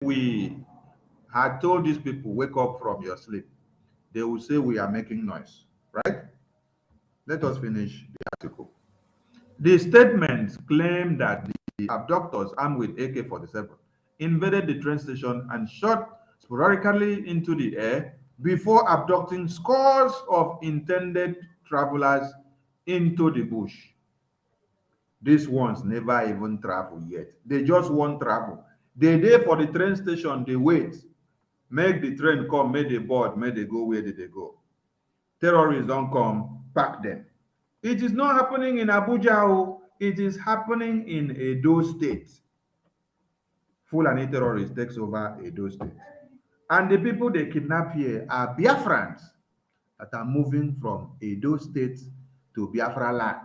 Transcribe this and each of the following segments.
we had told these people, wake up from your sleep, they will say we are making noise, right? Let us finish the article. The statements claim that the abductors armed with AK-47 invaded the train station and shot sporadically into the air before abducting scores of intended travelers into the bush. These ones never even travel yet. They just want travel. They there for the train station, they wait. Make the train come, make they board, make they go where did they go. Terrorists don't come, pack them. It is not happening in Abuja, it is happening in Edo State. Fulani terrorists takes over Edo State. And the people they kidnap here are Biafrans that are moving from Edo State to Biafra land.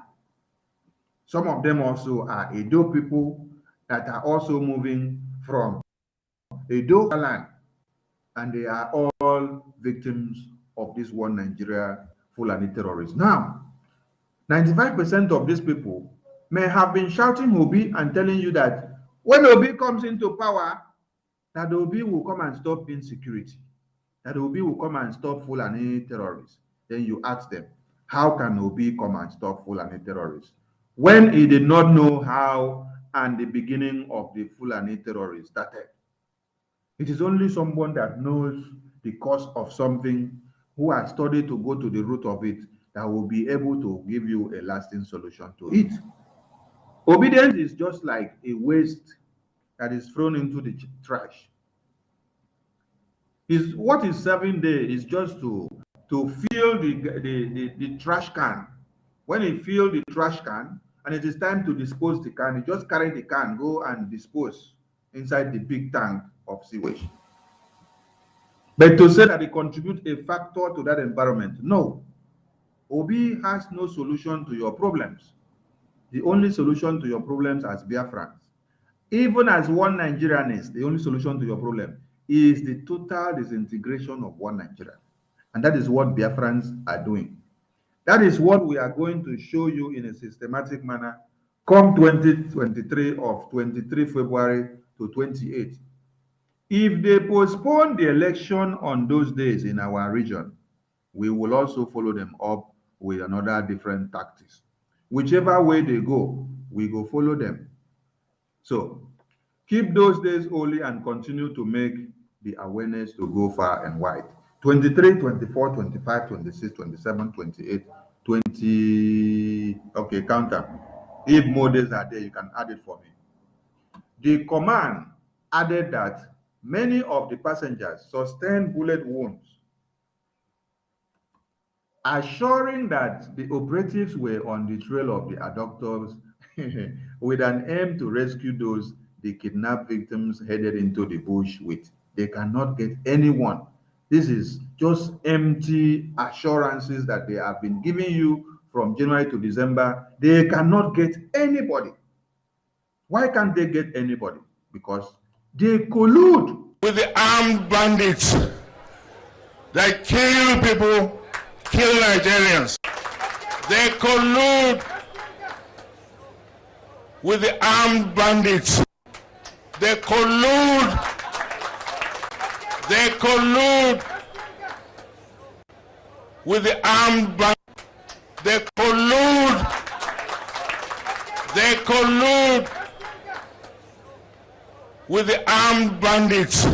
Some of them also are Edo people that are also moving from Edo land. And they are all victims of this one Nigeria Fulani terrorists. Now, 95% of these people may have been shouting Obi and telling you that when Obi comes into power, that Obi will come and stop insecurity, that Obi will come and stop Fulani terrorists. Then you ask them, how can Obi come and stop Fulani terrorists? When he did not know how and the beginning of the Fulani terrorists started. It is only someone that knows the cause of something, who has studied to go to the root of it, that will be able to give you a lasting solution to it. Obedience is just like a waste that is thrown into the trash. What is serving there is just to fill the trash can. When you fill the trash can and it is time to dispose the can, you just carry the can, go and dispose inside the big tank of sewage. But to say that it contributes a factor to that environment, no. Obi has no solution to your problems. The only solution to your problems as Biafrans, even as one Nigerianist, the only solution to your problem is the total disintegration of one Nigeria. And that is what Biafrans are doing. That is what we are going to show you in a systematic manner come 2023 of 23 February to 28. If they postpone the election on those days in our region, we will also follow them up with another different tactics. Whichever way they go, we go follow them. So keep those days holy and continue to make the awareness to go far and wide. 23, 24, 25, 26, 27, 28, 20. Okay, count them. If more days are there, you can add it for me. The command added that many of the passengers sustained bullet wounds, assuring that the operatives were on the trail of the abductors with an aim to rescue those the kidnapped victims headed into the bush with. They cannot get anyone. This is just empty assurances that they have been giving you from January to December. They cannot get anybody. Why can't they get anybody? Because they collude with the armed bandits that kill people, kill Nigerians. They collude with the armed bandits. They collude. They collude with the armed bandits. They collude. They collude with the armed bandits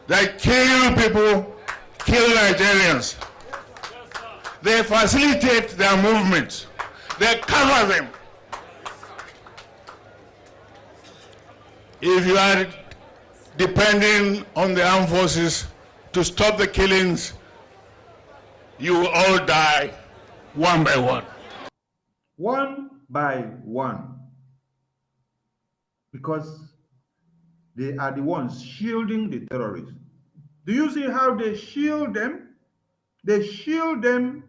that kill people, kill Nigerians. They facilitate their movement. They cover them. If you are depending on the armed forces to stop the killings, you will all die one by one. One by one. Because they are the ones shielding the terrorists. Do you see how they shield them? They shield them.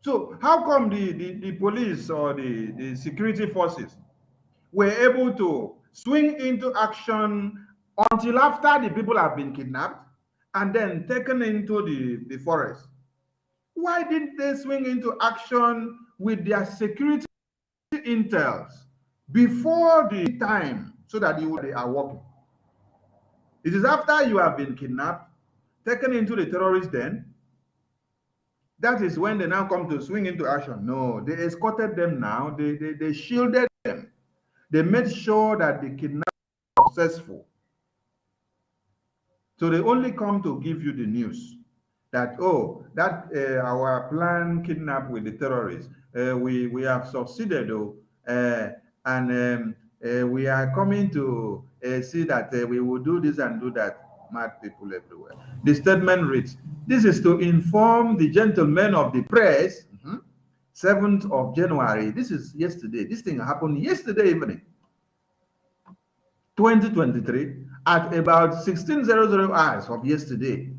So how come the police or the security forces were able to swing into action until after the people have been kidnapped and then taken into the forest? Why didn't they swing into action with their security intels before the time so that they are working? It is after you have been kidnapped, taken into the terrorist den, that is when they now come to swing into action. No, they escorted them now. They shielded them. They made sure that the kidnapping was successful. So they only come to give you the news that, oh, that our plan kidnap with the terrorists, we have succeeded, though, and we are coming to see that we will do this and do that. Mad people everywhere. The statement reads, this is to inform the gentlemen of the press, 7th of January. This is yesterday. This thing happened yesterday evening, 2023, at about 16:00 hours of yesterday,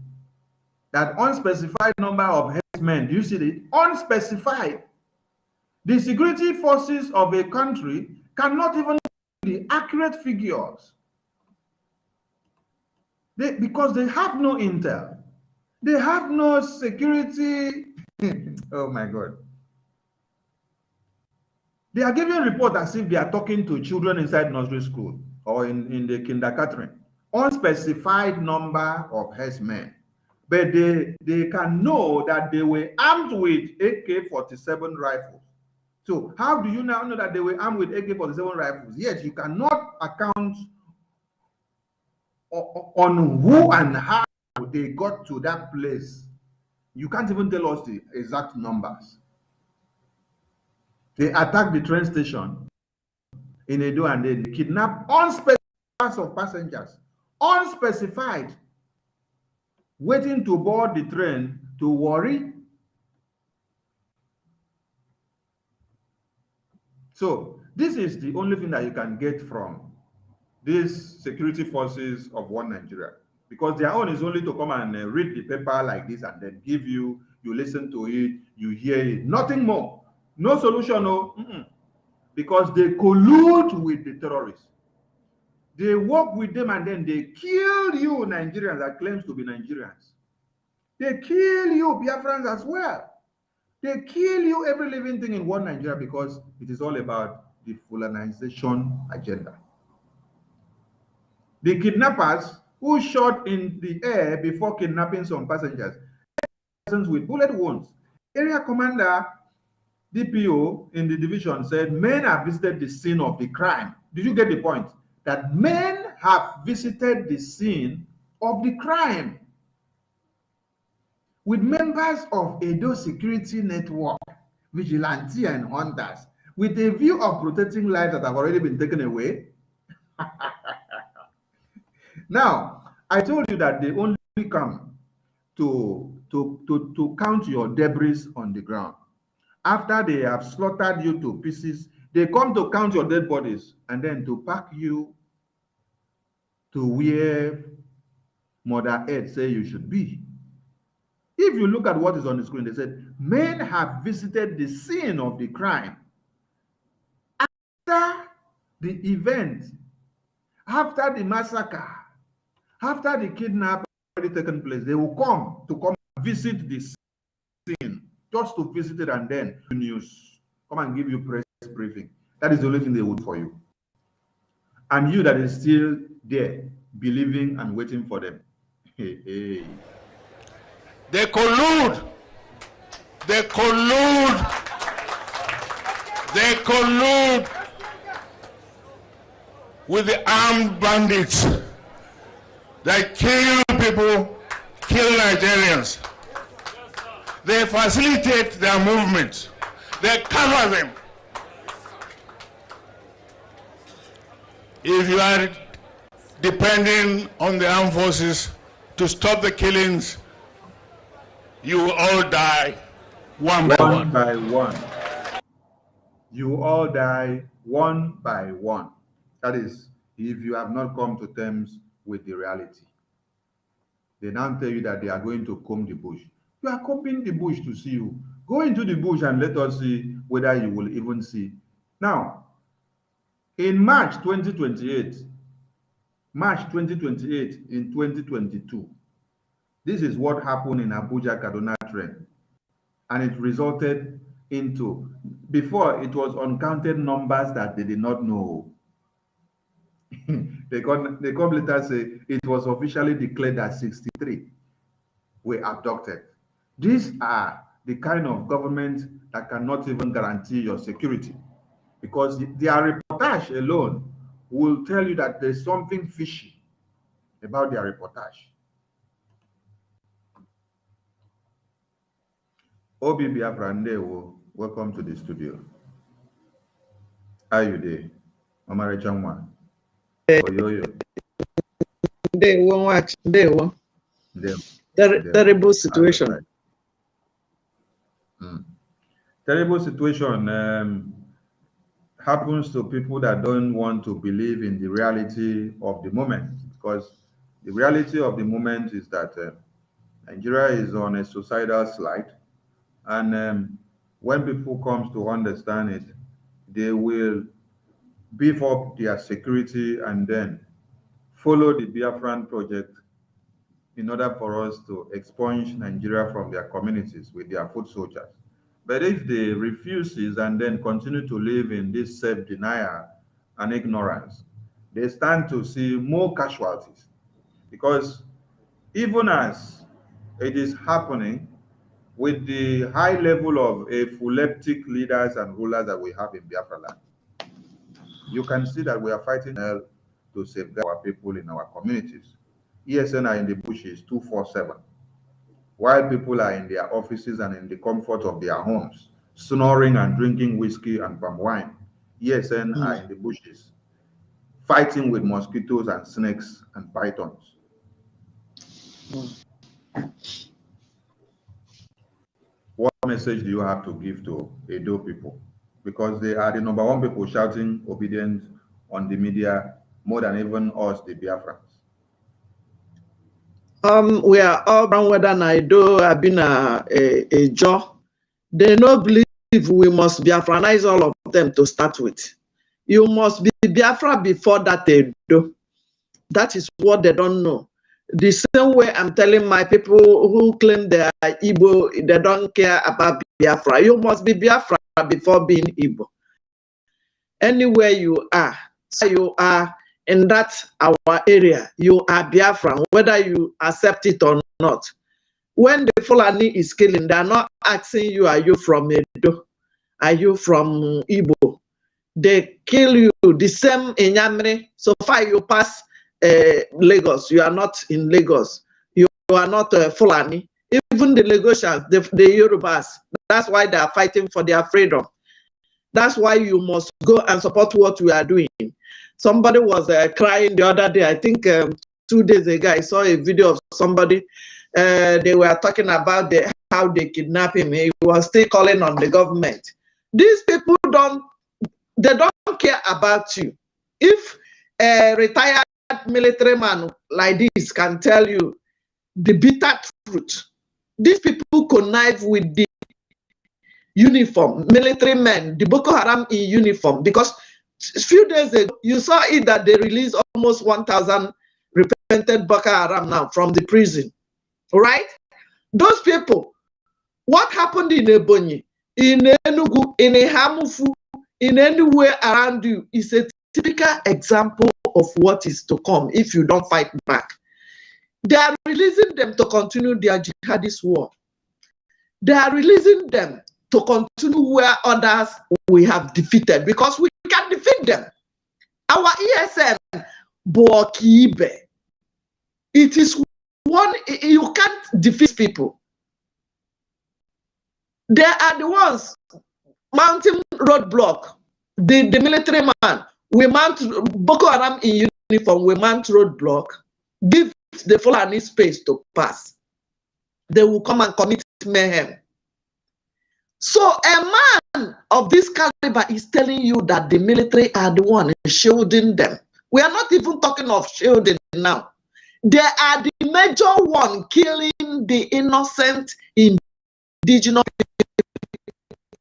that unspecified number of herdsmen, do you see it? Unspecified. The security forces of a country cannot even give the accurate figures. Because they have no intel. They have no security. Oh my God. They are giving a report as if they are talking to children inside nursery school or in the kindergarten. Unspecified number of herdsmen. But they can know that they were armed with AK-47 rifles. So how do you now know that they were armed with AK-47 rifles? Yet you cannot account on who and how they got to that place. You can't even tell us the exact numbers. They attacked the train station in Edo and they kidnapped unspecified of passengers, unspecified, waiting to board the train to worry. So this is the only thing that you can get from these security forces of one Nigeria, because their own is only to come and read the paper like this and then give you, you listen to it, you hear it, nothing more. No solution, no. Because they collude with the terrorists. They work with them and then they kill you Nigerians that claims to be Nigerians. They kill you Biafrans as well. They kill you every living thing in one Nigeria, because it is all about the Fulanization agenda. The kidnappers who shot in the air before kidnapping some passengers, persons with bullet wounds. Area commander DPO in the division said men have visited the scene of the crime. Did you get the point? That men have visited the scene of the crime with members of Edo Security Network, vigilante and hunters, with a view of protecting lives that have already been taken away. Now, I told you that they only come to count your debris on the ground. After they have slaughtered you to pieces, they come to count your dead bodies and then to pack you to where Mother Earth say you should be. If you look at what is on the screen, they said, men have visited the scene of the crime. After the event, after the massacre, after the kidnapping already taken place, they will come visit the scene, just to visit it and then news, come and give you press briefing. That is the only thing they would for you. And you that is still there, believing and waiting for them. Hey. They collude. They collude. They collude with the armed bandits that kill people, kill Nigerians. They facilitate their movements. They cover them. If you are depending on the armed forces to stop the killings, you will all die one by one. One by one. You all die one by one. That is, if you have not come to terms with the reality. They now tell you that they are going to comb the bush. You are combing the bush to see you. Go into the bush and let us see whether you will even see. Now, in March 2028 in 2022, this is what happened in Abuja Kaduna train. And it resulted into, before it was uncounted numbers that they did not know. they come later say it was officially declared that 63 were abducted. These are the kind of government that cannot even guarantee your security, because their reportage alone will tell you that there's something fishy about their reportage. Obi Biafra Ndewo, welcome to the studio. How are you there? Omare Changwa. Oyoyo. Ndewo. Terrible situation. Terrible situation happens to people that don't want to believe in the reality of the moment, because the reality of the moment is that Nigeria is on a suicidal slide, and when people come to understand it, they will beef up their security and then follow the Biafran project in order for us to expunge Nigeria from their communities with their foot soldiers. But if they refuse and then continue to live in this self-denial and ignorance, they stand to see more casualties. Because even as it is happening with the high level of epileptic leaders and rulers that we have in Biafra land, you can see that we are fighting hell to safeguard our people in our communities. ESN are in the bushes 24/7. While people are in their offices and in the comfort of their homes, snoring and drinking whiskey and palm wine, ESN are in the bushes, fighting with mosquitoes and snakes and pythons. What message do you have to give to Edo people? Because they are the #1 people shouting obedience on the media more than even us, the Biafrans. We are all brown whether I do have been a job. They no believe we must Biafranize all of them to start with. You must be Biafra before that they do. That is what they don't know. The same way I'm telling my people who claim they are Igbo, they don't care about Biafra. You must be Biafra before being Igbo. Anywhere you are, so you are in that our area, you are Biafran, whether you accept it or not. When the Fulani is killing, they are not asking you, are you from Edo? Are you from Igbo? They kill you the same in Yamre. So far you pass Lagos, you are not in Lagos. You are not Fulani. Even the Lagosians, the Yorubas, that's why they are fighting for their freedom. That's why you must go and support what we are doing. Somebody was crying the other day, I think 2 days ago, I saw a video of somebody, they were talking about how they kidnapped him. He was still calling on the government. These people don't care about you. If a retired military man like this can tell you the bitter truth, these people connive with the uniform, military men, the Boko Haram in uniform, because a few days ago, you saw it that they released almost 1,000 repentant Boko Haram now from the prison, right? Those people, what happened in Ebonyi, in Enugu, in Hamufu, in anywhere around you is a typical example of what is to come if you don't fight back. They are releasing them to continue their jihadist war. They are releasing them to continue where others we have defeated, because we can defeat them. Our ESN, Bokibe, it is one, you can't defeat people. They are the ones mounting roadblock. The military man, we mount Boko Haram in uniform, we mount roadblock, give the Fulani space to pass. They will come and commit mayhem. So a man of this caliber is telling you that the military are the one shielding them. We are not even talking of shielding now. They are the major one killing the innocent indigenous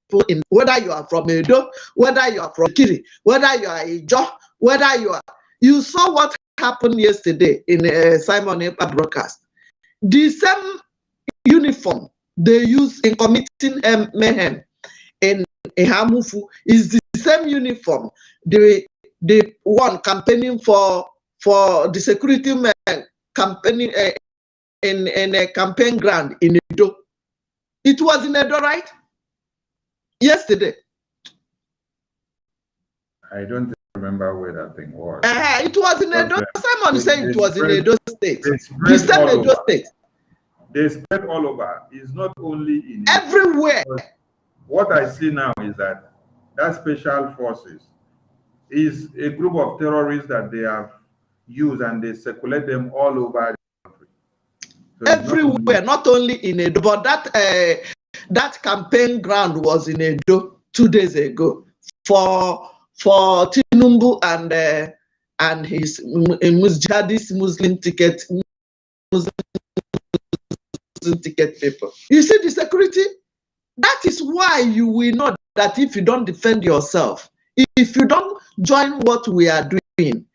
people, in whether you are from Edo, whether you are from Kiri, whether you are Ijo, whether you are. You saw what happened yesterday in Simon EKPA broadcast. The same uniform they use in committing mayhem in Hamufu is the same uniform the the one campaigning for the security men campaigning in a campaign ground in Edo. It was in Edo, right? Yesterday. I don't remember where that thing was. It was in Edo. Simon said it was in Edo State. The same Edo State. They spread all over. It's not only in everywhere. What I see now is that special forces is a group of terrorists that they have used and they circulate them all over the country. So everywhere, not only in Edo, but that campaign ground was in Edo 2 days ago for Tinubu and his jihadist Muslim ticket people. You see the security? That is why you will know that if you don't defend yourself, if you don't join what we are doing,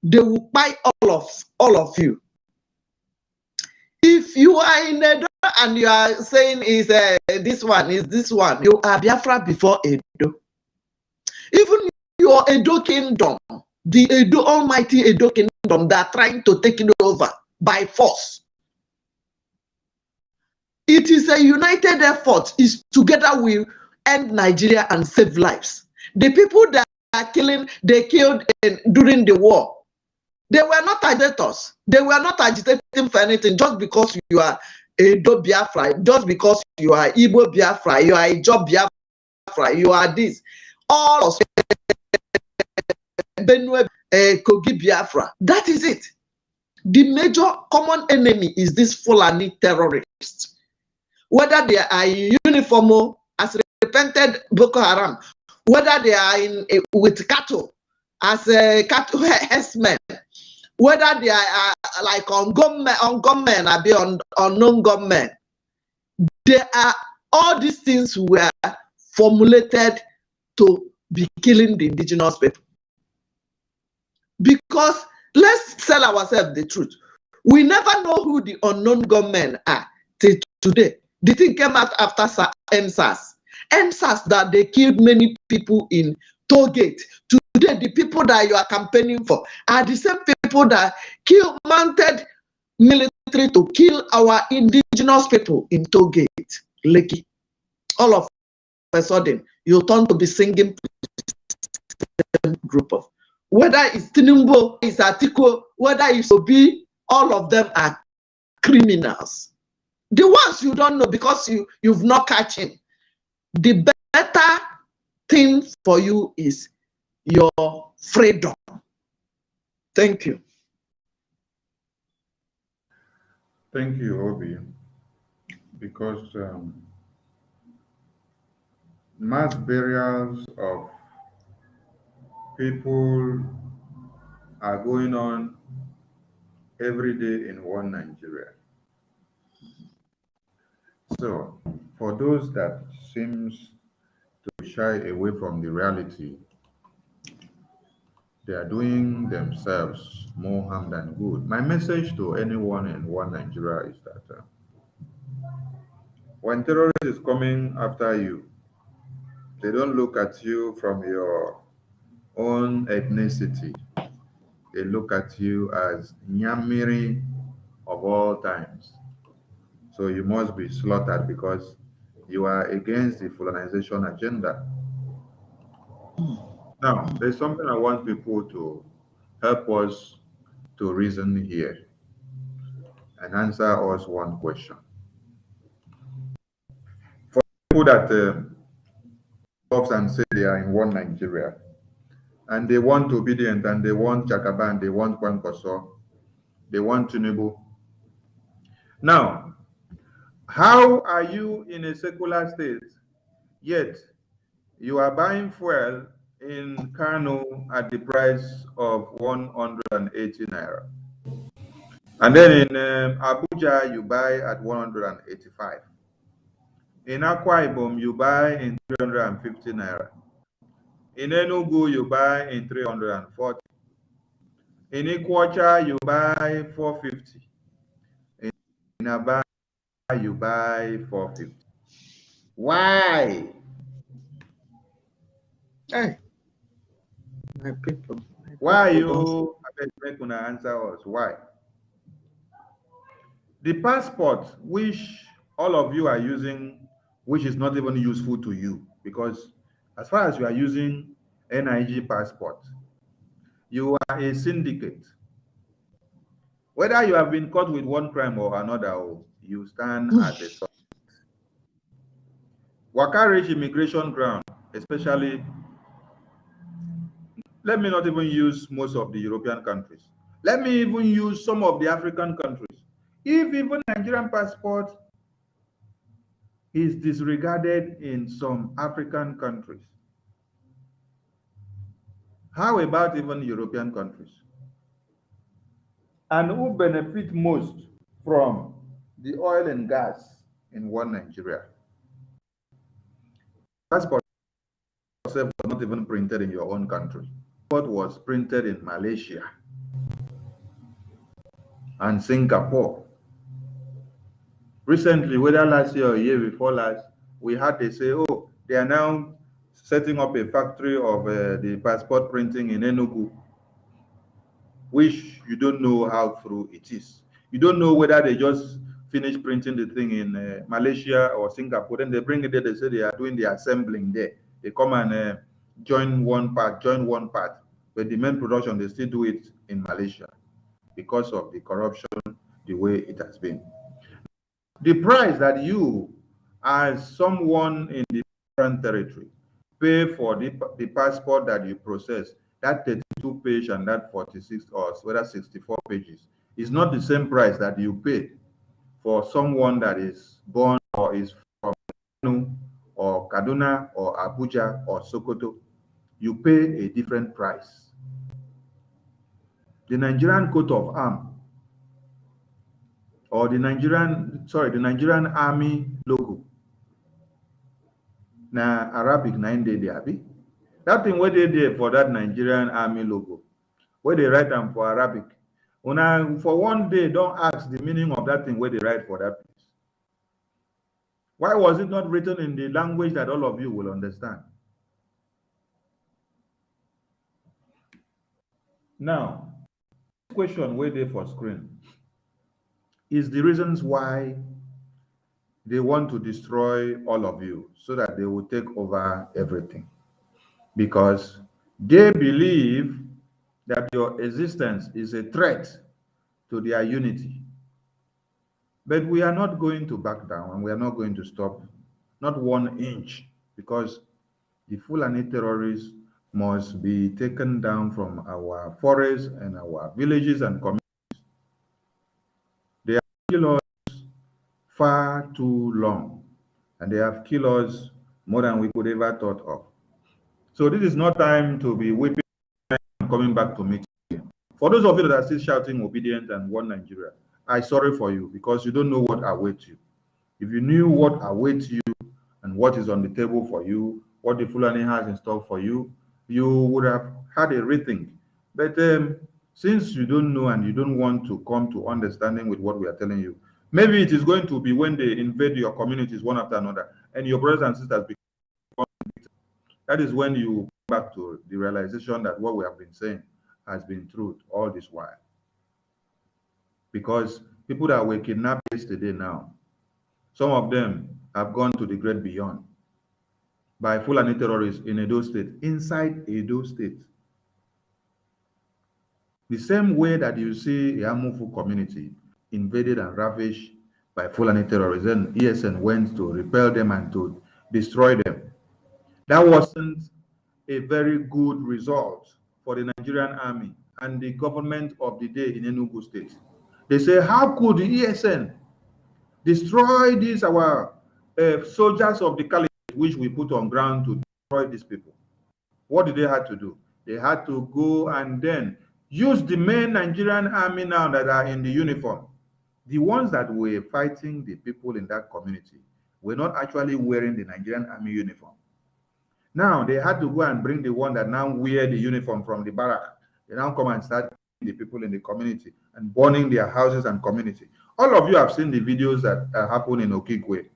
they will buy all of you. If you are in Edo and you are saying is this one, you are Biafra before Edo. Even your Edo kingdom, the Edo almighty Edo kingdom, they are trying to take it over by force. It is a united effort. Is together we end Nigeria and save lives. The people that are killing, they killed during the war. They were not agitators. They were not agitating for anything just because you are Edo Biafra, just because you are Igbo Biafra, you are Ijo Biafra, you are this. All of Benue Kogi Biafra. That is it. The major common enemy is this Fulani terrorists. Whether they are in uniform as repented Boko Haram, whether they are with cattle as cattle herdsmen, whether they are like on gunmen or be on unknown gunmen, they are, all these things were formulated to be killing the indigenous people. Because let's tell ourselves the truth, we never know who the unknown gunmen are till today. The thing came out after NSAS. NSAS that they killed many people in Tollgate. Today, the people that you are campaigning for are the same people that mounted military to kill our indigenous people in Tollgate, Lekki. All of a sudden, you turn to be singing group of, whether it's Tinubu, it's Atiko, whether it's Obi, all of them are criminals. The ones you don't know because you've not catch him. The better thing for you is your freedom. Thank you. Thank you, Obi. Because mass burials of people are going on every day in one Nigeria. So, for those that seems to shy away from the reality, they are doing themselves more harm than good. My message to anyone in one Nigeria is that when terrorists is coming after you, they don't look at you from your own ethnicity. They look at you as Nyamiri of all times. So you must be slaughtered because you are against the Fulanization agenda. Now, there's something I want people to help us to reason here and answer us one question. For people that talk and say they are in one Nigeria, and they want obedient, and they want Jagaban, they want Kwankoso, they want Tinubu. Now, how are you in a secular state, yet you are buying fuel in Kano at the price of 180 naira? And then in Abuja, you buy at 185. In Akwa Ibom, you buy in 350 naira. In Enugu, you buy in 340. In Ikwacha, you buy 450. In Aba, you buy 450. Why? Hey, my people. Why you make una answer us? Why? The passport which all of you are using, which is not even useful to you, because as far as you are using NIG passport, you are a syndicate. Whether you have been caught with one crime or another, you stand as a suspect. Waka reach immigration ground, especially, let me not even use most of the European countries. Let me even use some of the African countries. If even Nigerian passport is disregarded in some African countries, how about even European countries? And who benefit most from the oil and gas in one Nigeria? Passport itself was not even printed in your own country. Passport was printed in Malaysia and Singapore. Recently, whether last year or year before last, we had to say, oh, they are now setting up a factory of the passport printing in Enugu, which you don't know how true it is. You don't know whether they just finished printing the thing in Malaysia or Singapore, then they bring it there, they say they are doing the assembling there. They come and join one part, but the main production, they still do it in Malaysia because of the corruption, the way it has been. The price that you, as someone in the different territory, pay for the passport that you process, that 32 page and that 46 or whether 64 pages, is not the same price that you pay for someone that is born or is from Kano or Kaduna or Abuja or Sokoto. You pay a different price. The Nigerian coat of arms or the Nigerian Army logo. Now Arabic 9 day there, abi? That thing where they there for that Nigerian Army logo, where they write them for Arabic. Una for one day don't ask the meaning of that thing where they write for that place. Why was it not written in the language that all of you will understand? Now, this question where they for screen is the reasons why they want to destroy all of you so that they will take over everything. Because they believe that your existence is a threat to their unity. But we are not going to back down and we are not going to stop, not 1 inch, because the Fulani terrorists must be taken down from our forests and our villages and communities. They have killed us far too long, and they have killed us more than we could ever thought of. So this is not time to be weeping and coming back to meet again. For those of you that are still shouting obedient and one Nigeria, I'm sorry for you because you don't know what awaits you. If you knew what awaits you and what is on the table for you, what the Fulani has in store for you, you would have had a rethink. But since you don't know and you don't want to come to understanding with what we are telling you, maybe it is going to be when they invade your communities one after another and your brothers and sisters become victims. That is when you come back to the realization that what we have been saying has been truth all this while. Because people that were kidnapped yesterday now, some of them have gone to the great beyond by Fulani terrorists in Edo State, inside Edo State. The same way that you see the Amufu community invaded and ravaged by Fulani terrorists, and ESN went to repel them and to destroy them. That wasn't a very good result for the Nigerian army and the government of the day in Enugu State. They say, how could the ESN destroy these our soldiers of the caliphate which we put on ground to destroy these people? What did they have to do? They had to go and then use the main Nigerian army now that are in the uniform. The ones that were fighting the people in that community were not actually wearing the Nigerian army uniform. Now they had to go and bring the one that now wear the uniform from the barrack. They now come and start the people in the community and burning their houses and community. All of you have seen the videos that happened in Okigwe.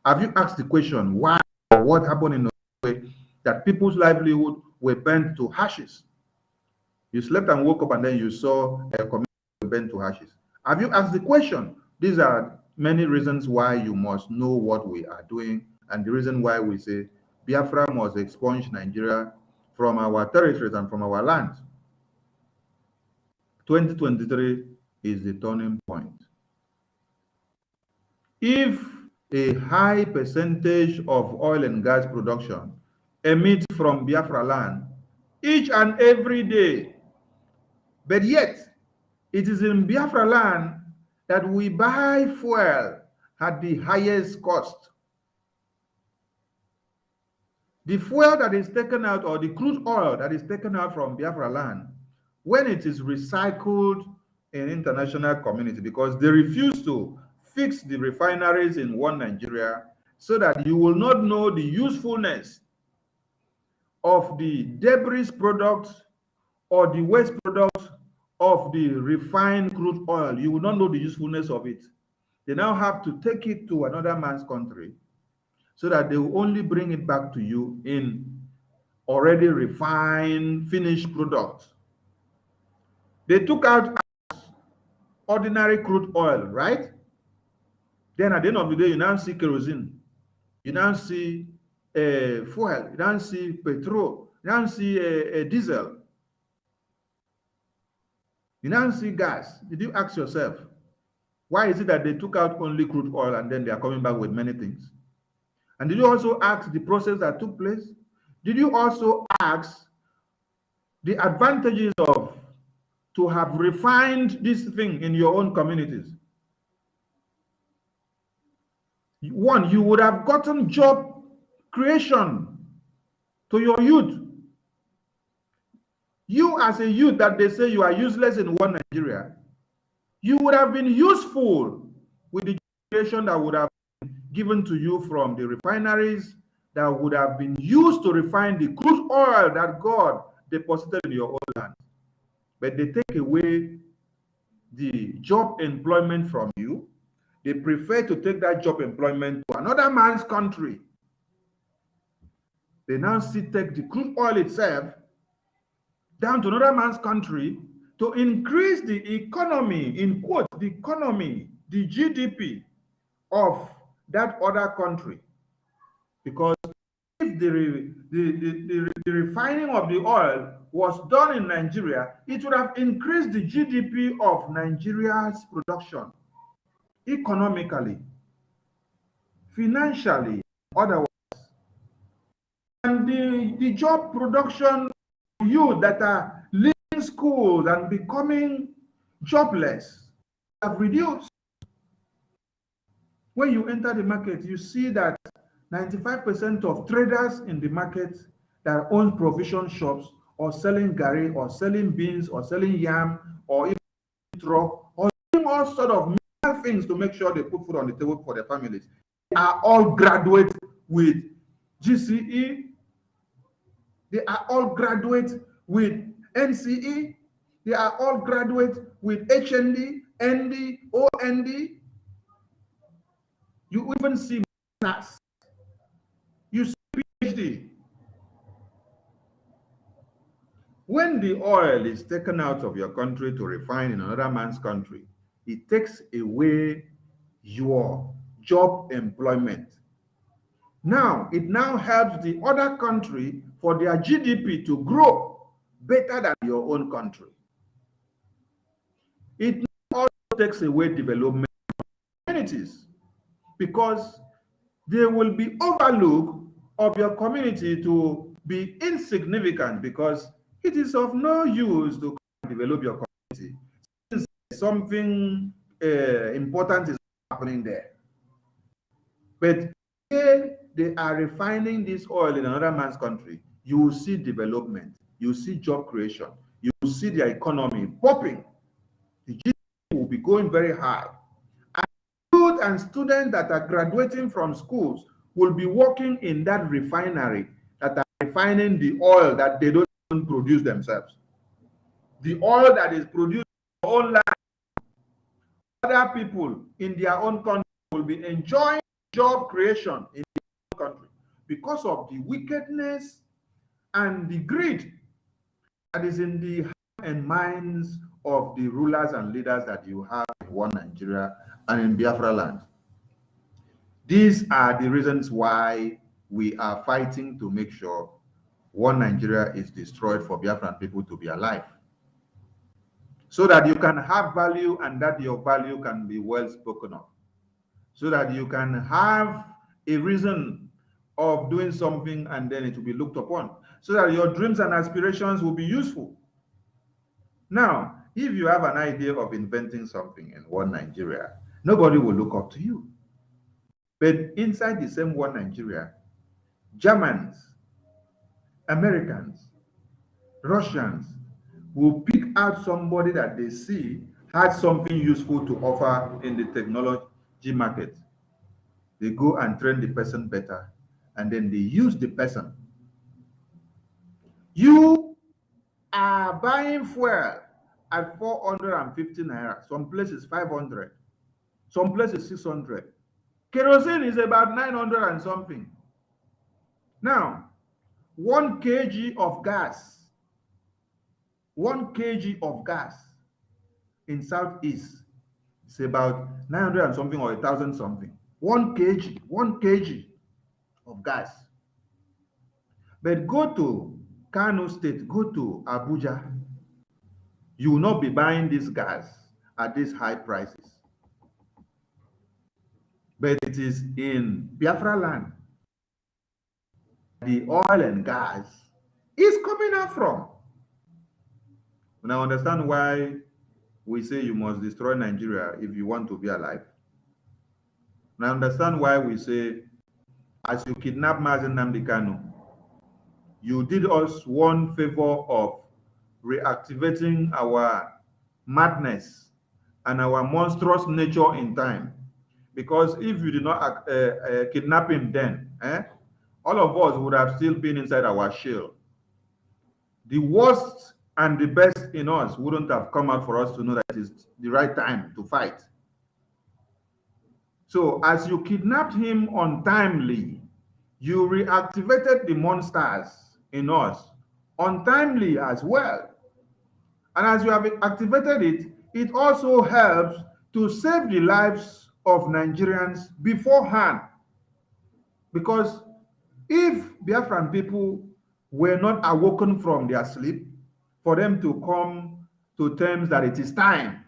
Have you asked the question why or what happened in Okigwe that people's livelihood were burnt to ashes? You slept and woke up and then you saw a community burnt to ashes. Have you asked the question? These are many reasons why you must know what we are doing, and the reason why we say Biafra must expunge Nigeria from our territories and from our lands. 2023 is the turning point. If a high percentage of oil and gas production emits from Biafra land each and every day, but yet it is in Biafra land that we buy fuel at the highest cost. The fuel that is taken out, or the crude oil that is taken out from Biafra land, when it is recycled in international community, because they refuse to fix the refineries in one Nigeria, so that you will not know the usefulness of the debris products or the waste products of the refined crude oil. You will not know the usefulness of it. They now have to take it to another man's country so that they will only bring it back to you in already refined, finished products. They took out ordinary crude oil, right? Then at the end of the day, you now see kerosene. You now see fuel. You now see petrol. You now see diesel. You now see gas. Did you ask yourself, why is it that they took out only crude oil and then they are coming back with many things? And did you also ask the process that took place? Did you also ask the advantages of to have refined this thing in your own communities? One, you would have gotten job creation to your youth. You as a youth that they say you are useless in one Nigeria, you would have been useful with the creation that would have been given to you from the refineries that would have been used to refine the crude oil that God deposited in your own land. But they take away the job employment from you. They prefer to take that job employment to another man's country. They now take the crude oil itself down to another man's country to increase the economy, in quote, the economy, the GDP of that other country. Because if the refining of the oil was done in Nigeria, it would have increased the GDP of Nigeria's production, economically, financially, otherwise. And the job production of youth that are leaving schools and becoming jobless have reduced. When you enter the market, you see that 95% of traders in the market that own provision shops or selling gari or selling beans or selling yam or even truck or doing all sort of things to make sure they put food on the table for their families, they are all graduates with GCE. They are all graduates with NCE. They are all graduates with HND, ND, OND. You even see masters. You see PhD. When the oil is taken out of your country to refine in another man's country, it takes away your job employment. Now, it now helps the other country for their GDP to grow better than your own country. It also takes away development communities, because they will be overlooked of your community to be insignificant, because it is of no use to develop your community since something important is happening there. But if they are refining this oil in another man's country, you will see development, you will see job creation, you will see their economy popping. The GDP will be going very high. And youth and students that are graduating from schools will be working in that refinery that are refining the oil that they don't even produce themselves. The oil that is produced in their own land, other people in their own country will be enjoying job creation in their own country because of the wickedness and the greed that is in the heart and minds of the rulers and leaders that you have in one Nigeria and in Biafra land. These are the reasons why we are fighting to make sure one Nigeria is destroyed for Biafran people to be alive, so that you can have value and that your value can be well spoken of, so that you can have a reason of doing something and then it will be looked upon, so that your dreams and aspirations will be useful. Now, if you have an idea of inventing something in one Nigeria, nobody will look up to you. But inside the same one Nigeria, Germans, Americans, Russians will pick out somebody that they see has something useful to offer in the technology market. They go and train the person better, and then they use the person. You are buying fuel at 450 naira, some places 500, some places 600. Kerosene is about 900 and something. Now, 1 kg of gas, 1 kg of gas in Southeast is about 900 and something or 1,000 something. 1 kg of gas. But go to Kano State, go to Abuja, you will not be buying this gas at these high prices. But it is in Biafra land the oil and gas is coming out from. And I understand why we say you must destroy Nigeria if you want to be alive. And I understand why we say, as you kidnap Mazen Nnamdi Kanu, you did us one favor of reactivating our madness and our monstrous nature in time. Because if you did not kidnap him then, all of us would have still been inside our shell. The worst and the best in us wouldn't have come out for us to know that it's the right time to fight. So as you kidnapped him untimely, you reactivated the monsters in us untimely as well. And as you have activated it, it also helps to save the lives of Nigerians beforehand. Because if Biafran people were not awoken from their sleep, for them to come to terms that it is time,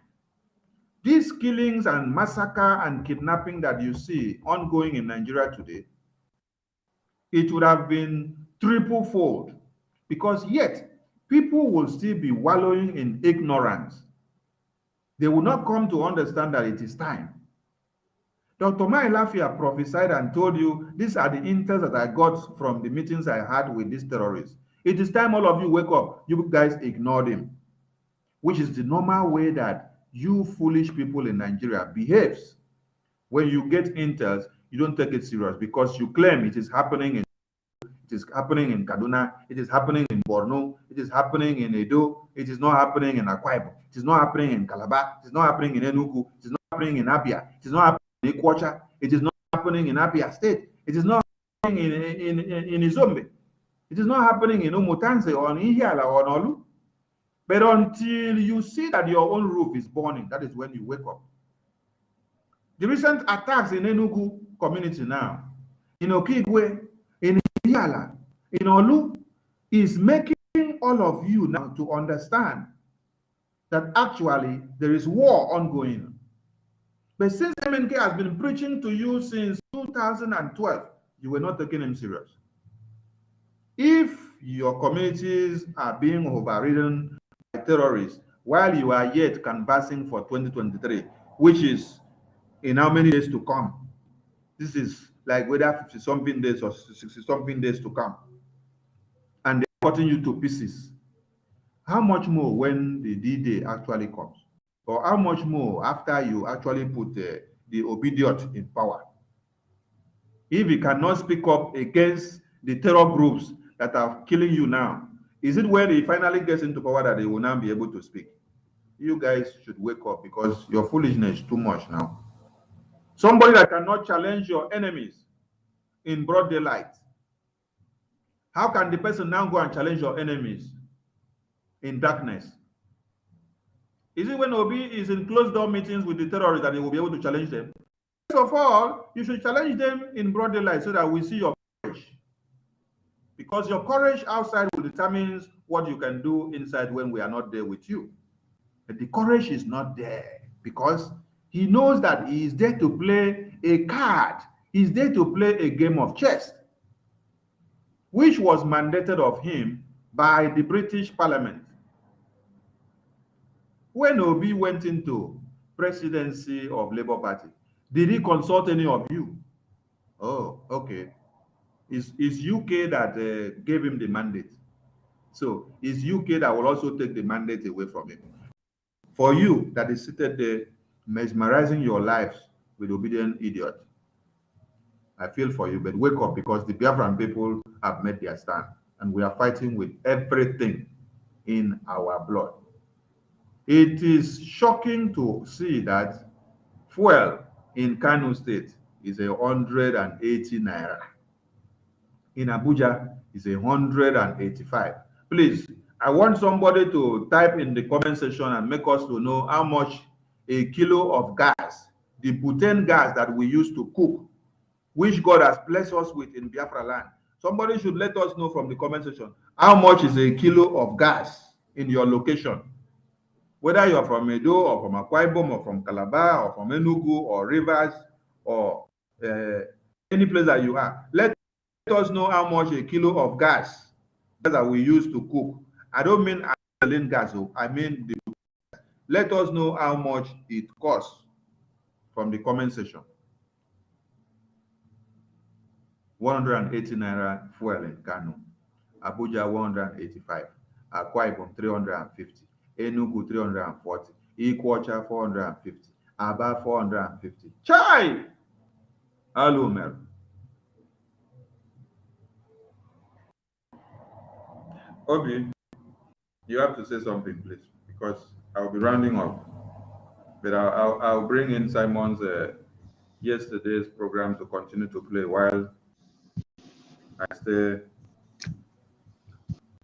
these killings and massacre and kidnapping that you see ongoing in Nigeria today, it would have been triple-fold, because yet people will still be wallowing in ignorance. They will not come to understand that it is time. Dr. Mai Lafia prophesied and told you, these are the intels that I got from the meetings I had with these terrorists. It is time all of you wake up. You guys ignored him, which is the normal way that you foolish people in Nigeria behaves. When you get intels, you don't take it serious because you claim it is happening in Kaduna, it is happening in Borno, it is happening in Edo, it is not happening in Akwa Ibom, it is not happening in Calabar, it is not happening in Enugu, it is not happening in Abia, it is not happening in Ikwacha, it is not happening in Abia State, it is not happening in Izombe, it is not happening in Umutanse or in Ihiala or in Olu. But until you see that your own roof is burning, that is when you wake up. The recent attacks in Enugu community now, in Okigwe, in Ihiala, in Olu, is making all of you now to understand that actually there is war ongoing. But since MNK has been preaching to you since 2012, you were not taking him serious. If your communities are being overridden by terrorists while you are yet canvassing for 2023, which is in how many days to come? This is like whether 50-something days or 60-something days to come. And they're cutting you to pieces. How much more when the D-Day actually comes? Or how much more after you actually put the Obediot in power? If he cannot speak up against the terror groups that are killing you now, is it when he finally gets into power that he will now be able to speak? You guys should wake up because your foolishness is too much now. Somebody that cannot challenge your enemies in broad daylight. How can the person now go and challenge your enemies in darkness? Is it when Obi is in closed-door meetings with the terrorists that he will be able to challenge them? First of all, you should challenge them in broad daylight so that we see your courage. Because your courage outside will determine what you can do inside when we are not there with you. But the courage is not there because he knows that he is there to play a card. He's there to play a game of chess, which was mandated of him by the British Parliament. When Obi went into presidency of Labour Party, did he consult any of you? Oh, okay. It's UK that gave him the mandate. So it's UK that will also take the mandate away from him. For you that is seated there, mesmerizing your lives with obedient idiot, I feel for you, but wake up because the Biafran people have made their stand and we are fighting with everything in our blood. It is shocking to see that fuel in Kano State is 180 naira. In Abuja is 185. Please, I want somebody to type in the comment section and make us to know how much a kilo of gas, the butane gas that we use to cook, which God has blessed us with in Biafra land. Somebody should let us know from the comment section how much is a kilo of gas in your location. Whether you are from Edo or from Akwa Ibom or from Calabar or from Enugu or Rivers or any place that you are, let us know how much a kilo of gas that we use to cook. I don't mean gasoline gas, I mean the. Let us know how much it costs from the comment section. 180 naira fuel in Kano, Abuja 185, Akwa Ibom 350. Enugu 340, Ikwacha 450, Aba 450. Chai! Hello, Mer. Obi, you have to say something, please, because I'll be rounding up. But I'll bring in Simon's yesterday's program to continue to play while I stay.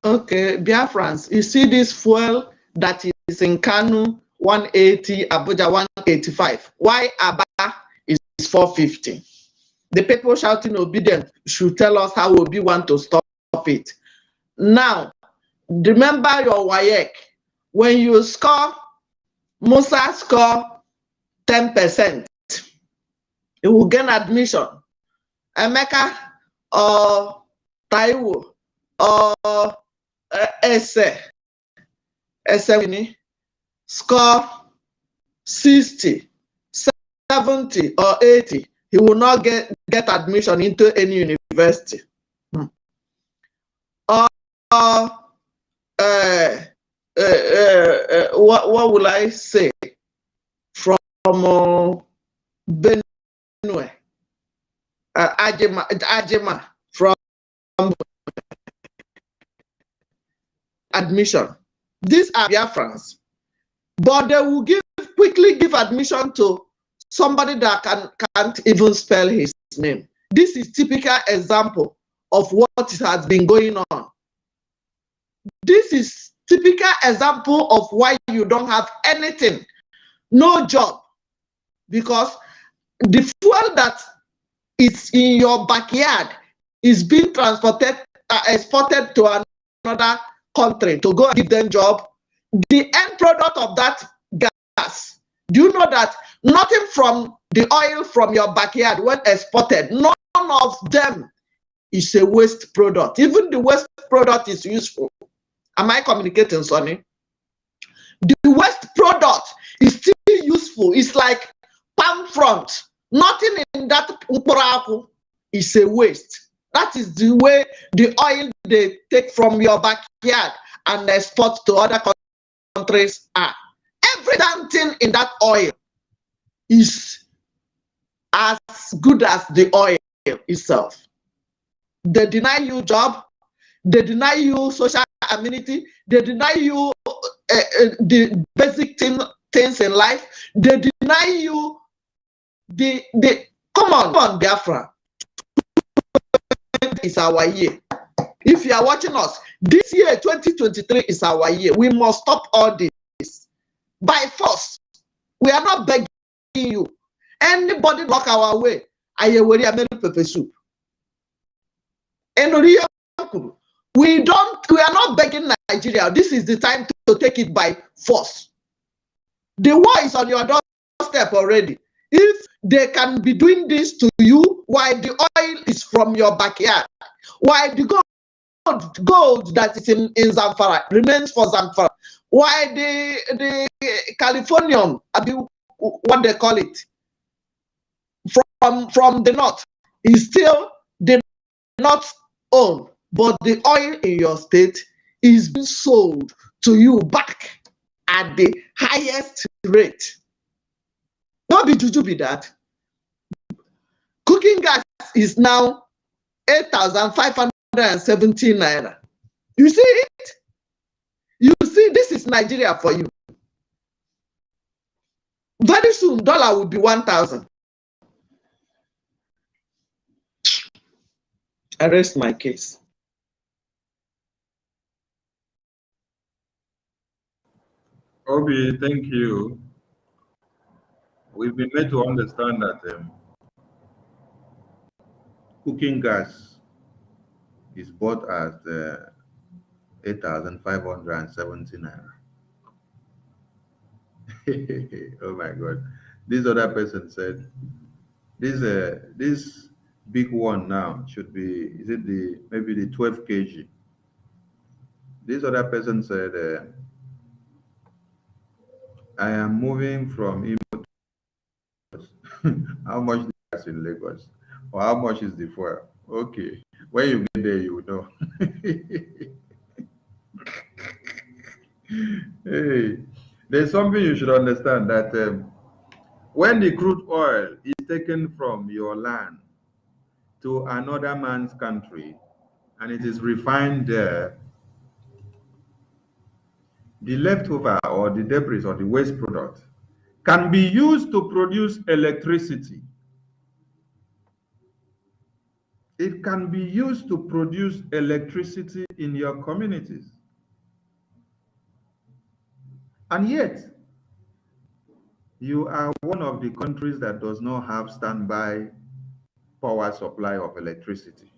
Okay, Biafrans, you see this fuel that is in Kanu 180, Abuja 185. Why Aba is 450? The people shouting obedient should tell us how Obi want to stop it. Now, remember your WAEC. When you score, Musa score 10%, you will gain admission. Emeka or Taiwo or Ese score 60, 70 or 80, he will not get admission into any university. What will I say? From Benue, Ajema from admission. These are Biafrans, but they will quickly give admission to somebody that can't even spell his name. This is typical example of what has been going on. This is typical example of why you don't have anything, no job, because the fuel that is in your backyard is being exported to another country to go and give them job. The end product of that gas, do you know that nothing from the oil from your backyard when exported, none of them is a waste product. Even the waste product is useful. Am I communicating, Sonny? The waste product is still useful. It's like palm front. Nothing in that ukparaku is a waste. That is the way the oil they take from your backyard and export to other countries are. Every damn thing in that oil is as good as the oil itself. They deny you job, they deny you social amenity, they deny you the basic things in life, they deny you the come on Biafra. Is our year. If you are watching us, this year 2023 is our year. We must stop all this. by force. We are not begging you. Anybody block our way, I will pepper soup. We are not begging Nigeria. This is the time to take it by force. The war is on your doorstep already. If they can be doing this to you while the oil is from your backyard, while the gold that is in Zamfara remains for Zamfara, while the Californium, what they call it, from the north is still the north owned, but the oil in your state is being sold to you back at the highest rate. Not be juju be that. Cooking gas is now 8,517 naira. You see it? You see, this is Nigeria for you. Very soon, dollar will be 1,000. I rest my case. Obi, thank you. We've been made to understand that cooking gas is bought at 8,570 naira. Oh my God! This other person said this big one now should be, is it maybe the 12 kg? This other person said I am moving from Imo to how much gas in Lagos, or how much is the fuel? Okay, when you get there, you will know. Hey, there's something you should understand, that when the crude oil is taken from your land to another man's country and it is refined there, the leftover or the debris or the waste product can be used to produce electricity. It can be used to produce electricity in your communities. And yet, you are one of the countries that does not have standby power supply of electricity.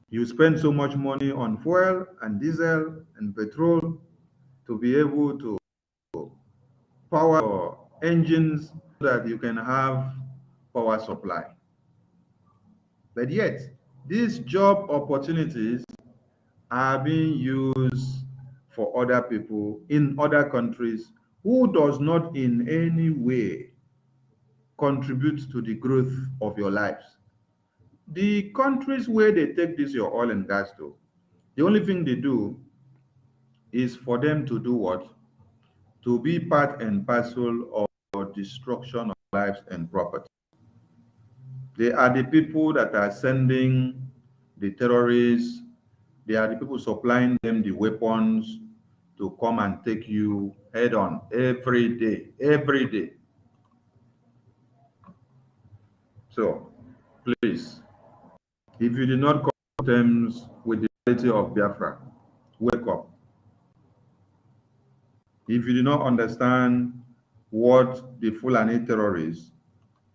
You spend so much money on fuel and diesel and petrol to be able to power your engines so that you can have power supply. But yet, these job opportunities are being used for other people in other countries who does not in any way contribute to the growth of your lives. The countries where they take this your oil and gas to, the only thing they do is for them to do what? To be part and parcel of destruction of lives and property. They are the people that are sending the terrorists. They are the people supplying them the weapons to come and take you head on every day, every day. So, please, if you did not come to terms with the reality of Biafra, wake up. If you do not understand what the Fulani terrorists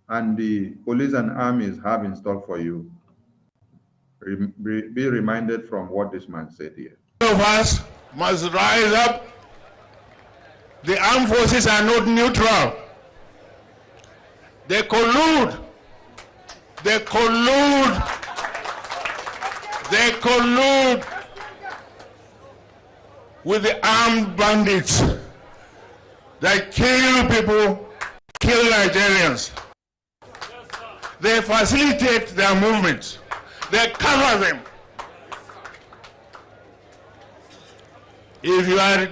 and the police and armies have in store for you, be reminded from what this man said here. All of us must rise up. The armed forces are not neutral. They collude. They collude. They collude with the armed bandits that kill people, kill Nigerians. They facilitate their movements. They cover them. If you are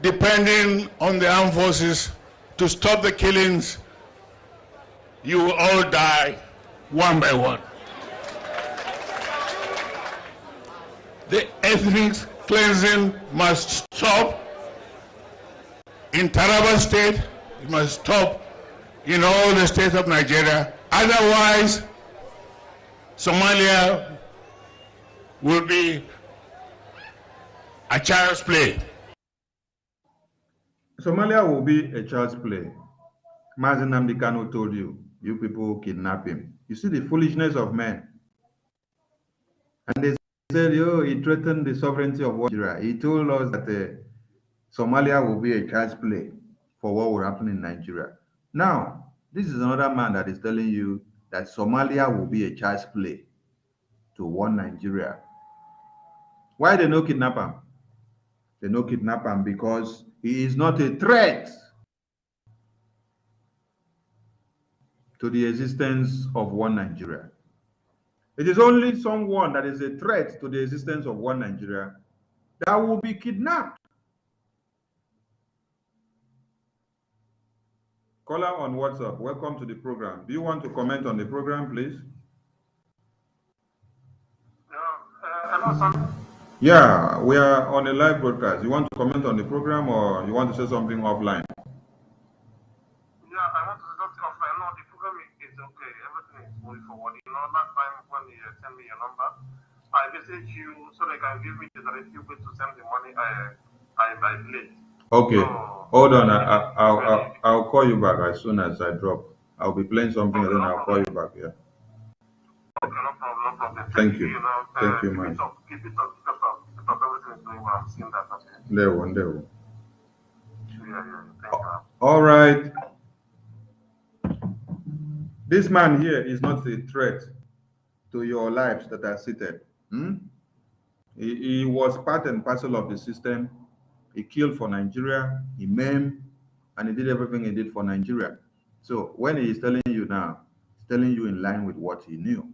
depending on the armed forces to stop the killings, you will all die one by one. The ethnic cleansing must stop in Taraba State. It must stop in all the states of Nigeria. Otherwise, Somalia will be a child's play. Somalia will be a child's play. Mazi Nnamdi Kanu told you, you people kidnap him. You see the foolishness of men. And they said, oh, he threatened the sovereignty of Nigeria. He told us that Somalia will be a child's play for what will happen in Nigeria. Now, this is another man that is telling you that Somalia will be a child's play to one Nigeria. Why they no kidnap him? They no kidnap him because he is not a threat to the existence of one Nigeria. It is only someone that is a threat to the existence of one Nigeria that will be kidnapped. Caller on WhatsApp, welcome to the program. Do you want to comment on the program, please? Hello, sir. Yeah, we are on a live broadcast. You want to comment on the program or you want to say something offline? Yeah, I want to say something offline. No, the program is okay. Everything is moving forward. You know, last time when you sent me your number, I messaged you so they can give me the directive way to send the money I late. Okay, So, hold on. I'll call you back as soon as I drop. I'll be playing something and then I'll call you back. Yeah. okay, no problem, no problem. Thank you. You know, Thank you, keep man. it up, keep it up, keep it up. Keep up, everything is going well. I'm seeing that. Okay. There one. Yeah, thank you. All right. This man here is not a threat to your lives that are seated. He was part and parcel of the system. He killed for Nigeria, he maimed, and he did everything he did for Nigeria. So when he is telling you now, he's telling you in line with what he knew.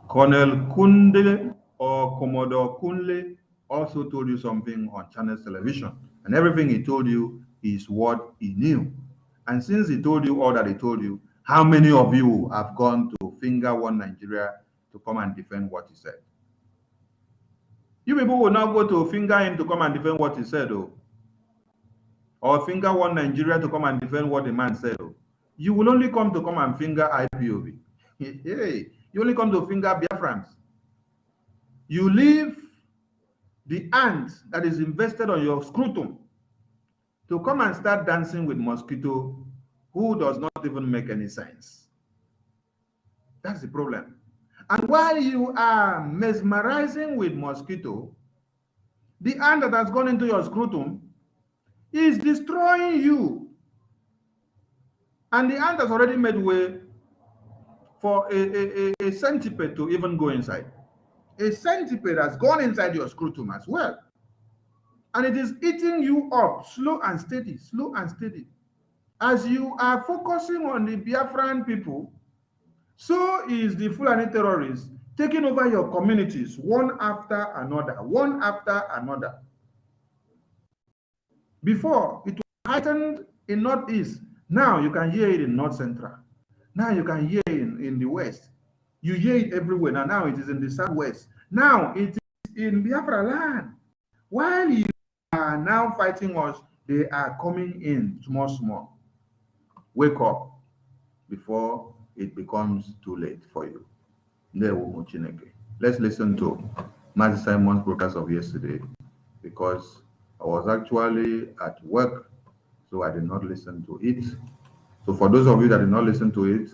Colonel Kunde or Commodore Kunle also told you something on Channels Television, and everything he told you is what he knew. And since he told you all that he told you, how many of you have gone to finger one Nigeria to come and defend what he said? You people will not go to finger him to come and defend what he said, though. Or finger one Nigeria to come and defend what the man said, though. You will only come to come and finger IPOB. Hey, you only come to finger Biafrans. You leave the ant that is invested on your scrotum to come and start dancing with mosquito who does not even make any sense. That's the problem. And while you are mesmerizing with mosquito, the ant that has gone into your scrotum is destroying you. And the ant has already made way for a centipede to even go inside. A centipede has gone inside your scrotum as well. And it is eating you up slow and steady, slow and steady. As you are focusing on the Biafran people, so is the Fulani terrorists taking over your communities one after another, one after another. Before, it was heightened in Northeast. Now you can hear it in North Central. Now you can hear it in the West. You hear it everywhere. Now it is in the Southwest. Now it is in Biafra land. While you are now fighting us, they are coming in small. Wake up before it becomes too late for you. Let's listen to Mazi Simon's broadcast of yesterday because I was actually at work, so I did not listen to it. So for those of you that did not listen to it,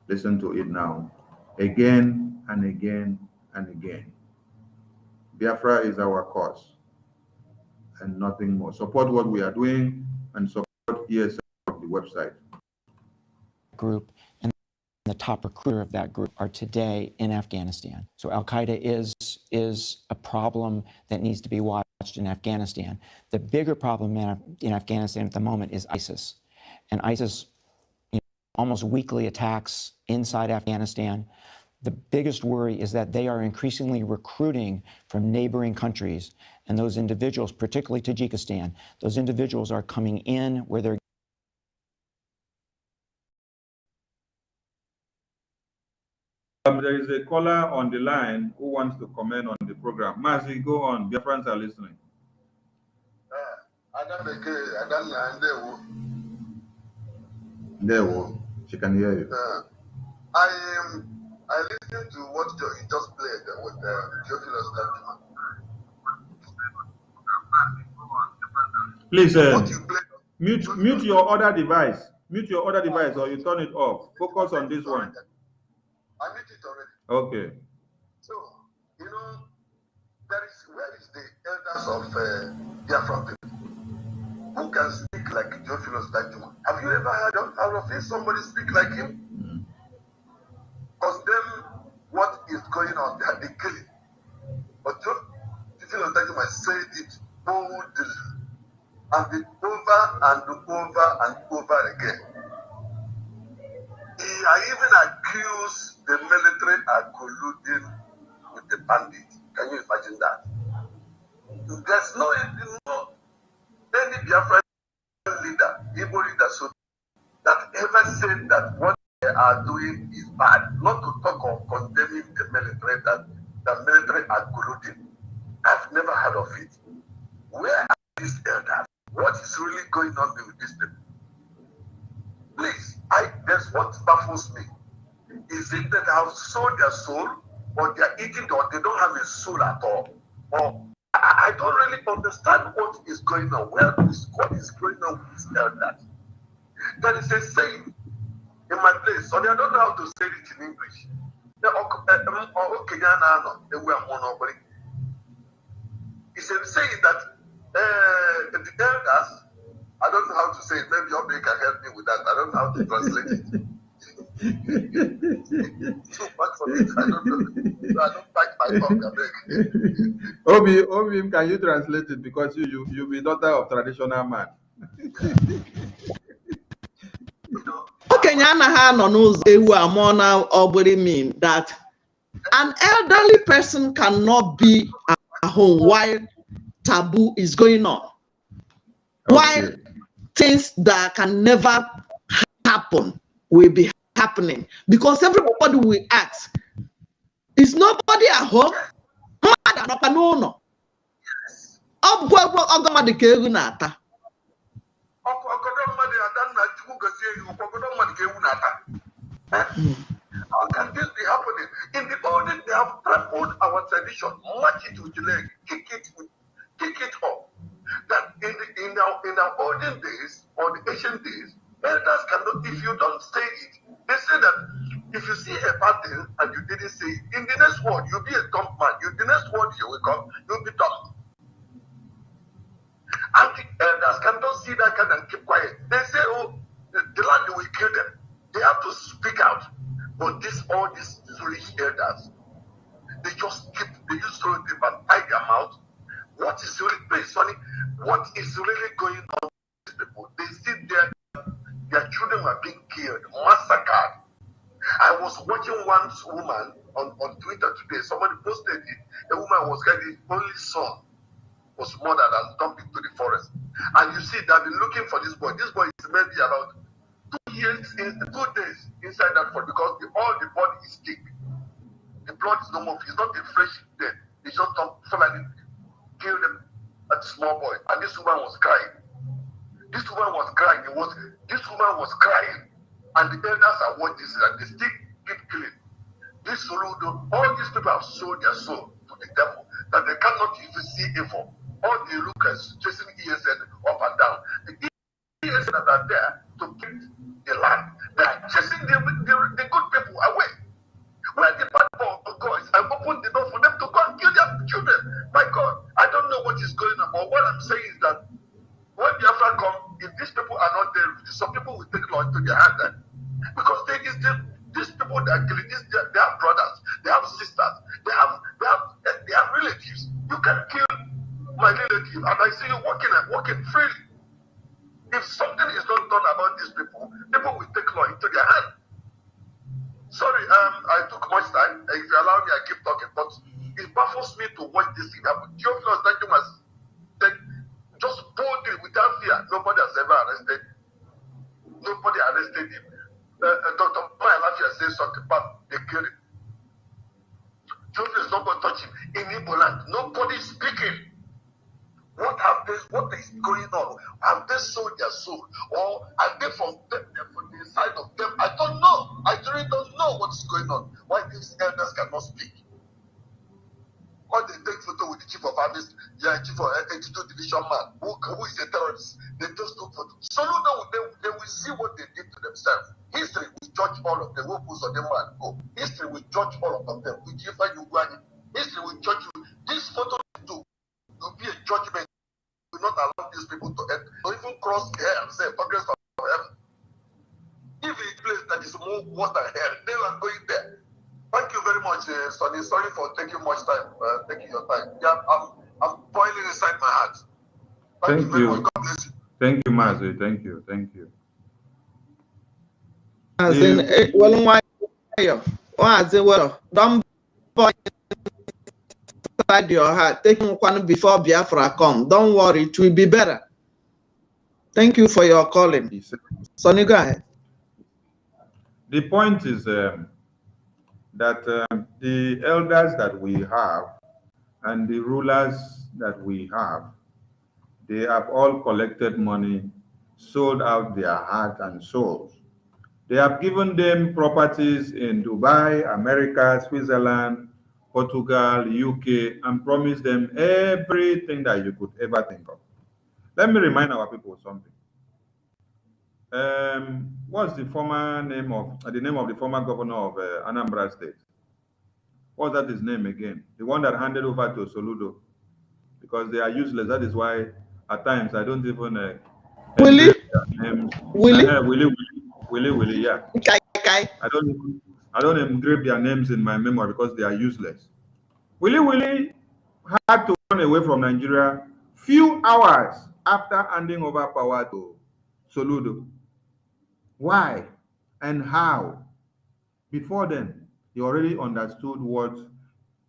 listen to it now, again and again and again. Biafra is our cause and nothing more. Support what we are doing and support ESL of the website. Group and the top recruiter of that group are today in Afghanistan. So Al-Qaeda is a problem that needs to be watched in Afghanistan. The bigger problem in Afghanistan at the moment is ISIS. And ISIS almost weekly attacks inside Afghanistan. The biggest worry is that they are increasingly recruiting from neighboring countries. And those individuals, particularly Tajikistan, those individuals are coming in where they're there is a caller on the line who wants to comment on the program. Mazi, go on. Biafrans are listening. She can hear you. I listened to what you just played with Theophilus Danjuma. Please, What you blame? mute your other device. Mute your other device, or you turn it off. Focus on this one. I mute it already. Okay. So, you know, where is the elders of Biafra people who can speak like Theophilus Danjuma? Have you ever heard of somebody speak like him? Condemn what is going on. They are the killing. But Theophilus Danjuma said it boldly, and it over and over and over again. He even accused the military of colluding with the bandits. Can you imagine that? There's no any Biafra leader, Igbo leader, so that ever said that what they are doing is bad. Not to talk of condemning the military, that the military are colluding. I've never heard of it. Where are these elders? What is really going on with these people? Please, that's what baffles me. Is it that they have sold their soul, or they are eating, or they don't have a soul at all? Or I don't really understand what is going on. What is going on with these elders? There is a saying in my place, so I don't know how to say it in English. It's a saying that the elders, I don't know how to say it. Maybe Obi can help me with that. I don't know how to translate it. Too much for it. I don't know. I don't bite my tongue. Obi, can you translate it? Because you be daughter of traditional man. Okenye anaghị anọ n'ụzọ ewu amụọ na ọgbụrụ mean that an elderly person cannot be at home while taboo is going on. Okay. While things that can never happen will be happening. Because everybody will ask, is nobody at home? How can this be happening? In the olden, they have trampled our tradition, match it with the leg, kick it up. That in our olden days or the ancient days, elders cannot, if you don't say it, they say that if you see a bad thing and you didn't say it, in the next word, you'll be a dumb man. The next word you wake up, you'll be dumb. And the elders cannot see that kind and keep quiet. They say, oh, the land will kill them. They have to speak out. But all these foolish elders, they just use to and tie their mouth. What is really funny? What is really going on with these people? They see their children are being killed, massacred. I was watching one woman on Twitter today. Somebody posted it. A woman was getting only son was murdered and dumped into the forest. And you see, they've been looking for this boy. This boy is maybe about 2 years, 2 days inside that forest because all the body is thick. The blood is no more. It's not a fresh death. It's just somebody killed him, a small boy. And this woman was crying. This woman was crying. And the elders are watching this and they still keep killing. All these people have sold their soul to the devil that they cannot even see evil. All the lookers chasing ESN up and down. The ESN that are there to keep the land, they are chasing the good people away. Where the bad boys have opened the door for them to go and kill their children. My God, I don't know what is going on, but what I'm saying is that when Biafra come, if these people are not there, some people will take law into their hand. Because these people that are killing, they have brothers, they have sisters, they have relatives. You can kill my relative, and I see you walking freely. If something is not done about these people will take law into their hand. Sorry, I took much time. If you allow me, I keep talking, but it baffles me to watch this thing happen. Theophilus Danjuma said, just boldly, without fear, nobody has ever arrested. Nobody arrested him. Dr. Biafra says something, but they killed him. Theophilus is not going to touch him. In Igbo land, nobody is speaking. What is going on? Have they sold their soul? Or are they from the side of them? I don't know. I really don't know what's going on. Why these elders cannot speak? Why they take photo with the chief of army, chief of 82 division man, who is a terrorist? himself. History will judge all of them. History will judge all of them. History will judge you. This photo will be a judgment. We will not allow these people to end, or even cross hell, say, progress of heaven. If it's a place that is more worse than hell, they are going there. Thank you very much, Sonny. Sorry for taking much time, taking your time. Yeah, I'm boiling inside my heart. Thank you very much. God bless you. Thank you, Mazi. Thank you. Thank you. Don't boil inside your heart. Take one before Biafra come. Don't worry, it will be better. Thank you for your calling. Sonny, go ahead. The point is that the elders that we have and the rulers that we have, they have all collected money, sold out their heart and souls. They have given them properties in Dubai, America, Switzerland, Portugal, UK, and promised them everything that you could ever think of. Let me remind our people something. What's the former name of the former governor of Anambra State? What's that his name again? The one that handed over to Soludo, because they are useless. That is why at times I don't even Willie? Willie, yeah. Okay. I don't engrave their names in my memory because they are useless. Willie had to run away from Nigeria few hours after handing over power to Soludo. Why and how? Before then, he already understood what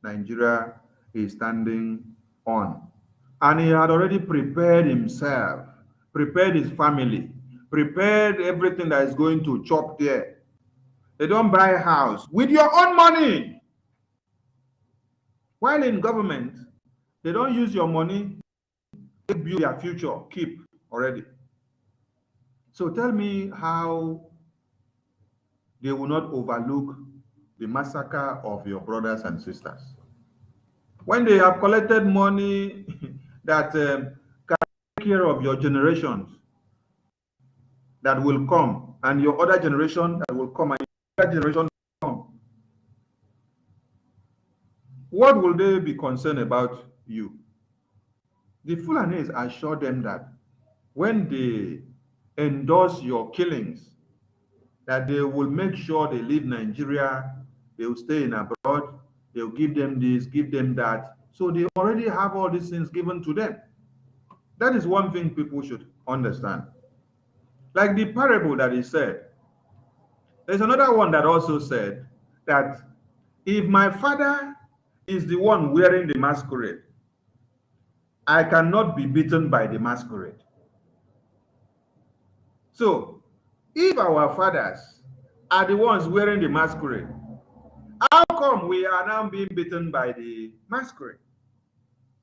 Nigeria is standing on. And he had already prepared himself, prepared his family, prepared everything that is going to chop there. They don't buy a house with your own money. While in government, they don't use your money to build their future, keep already. So tell me how they will not overlook the massacre of your brothers and sisters. When they have collected money that can take care of your generations that will come, and your other generation that will come, and your other generation will come, what will they be concerned about you? The Fulanis assure them that when they endorse your killings, that they will make sure they leave Nigeria, they will stay in abroad, they'll give them this, give them that. So they already have all these things given to them. That is one thing people should understand. Like the parable that he said, there's another one that also said that if my father is the one wearing the masquerade, I cannot be beaten by the masquerade. So if our fathers are the ones wearing the masquerade, how come we are now being beaten by the masquerade?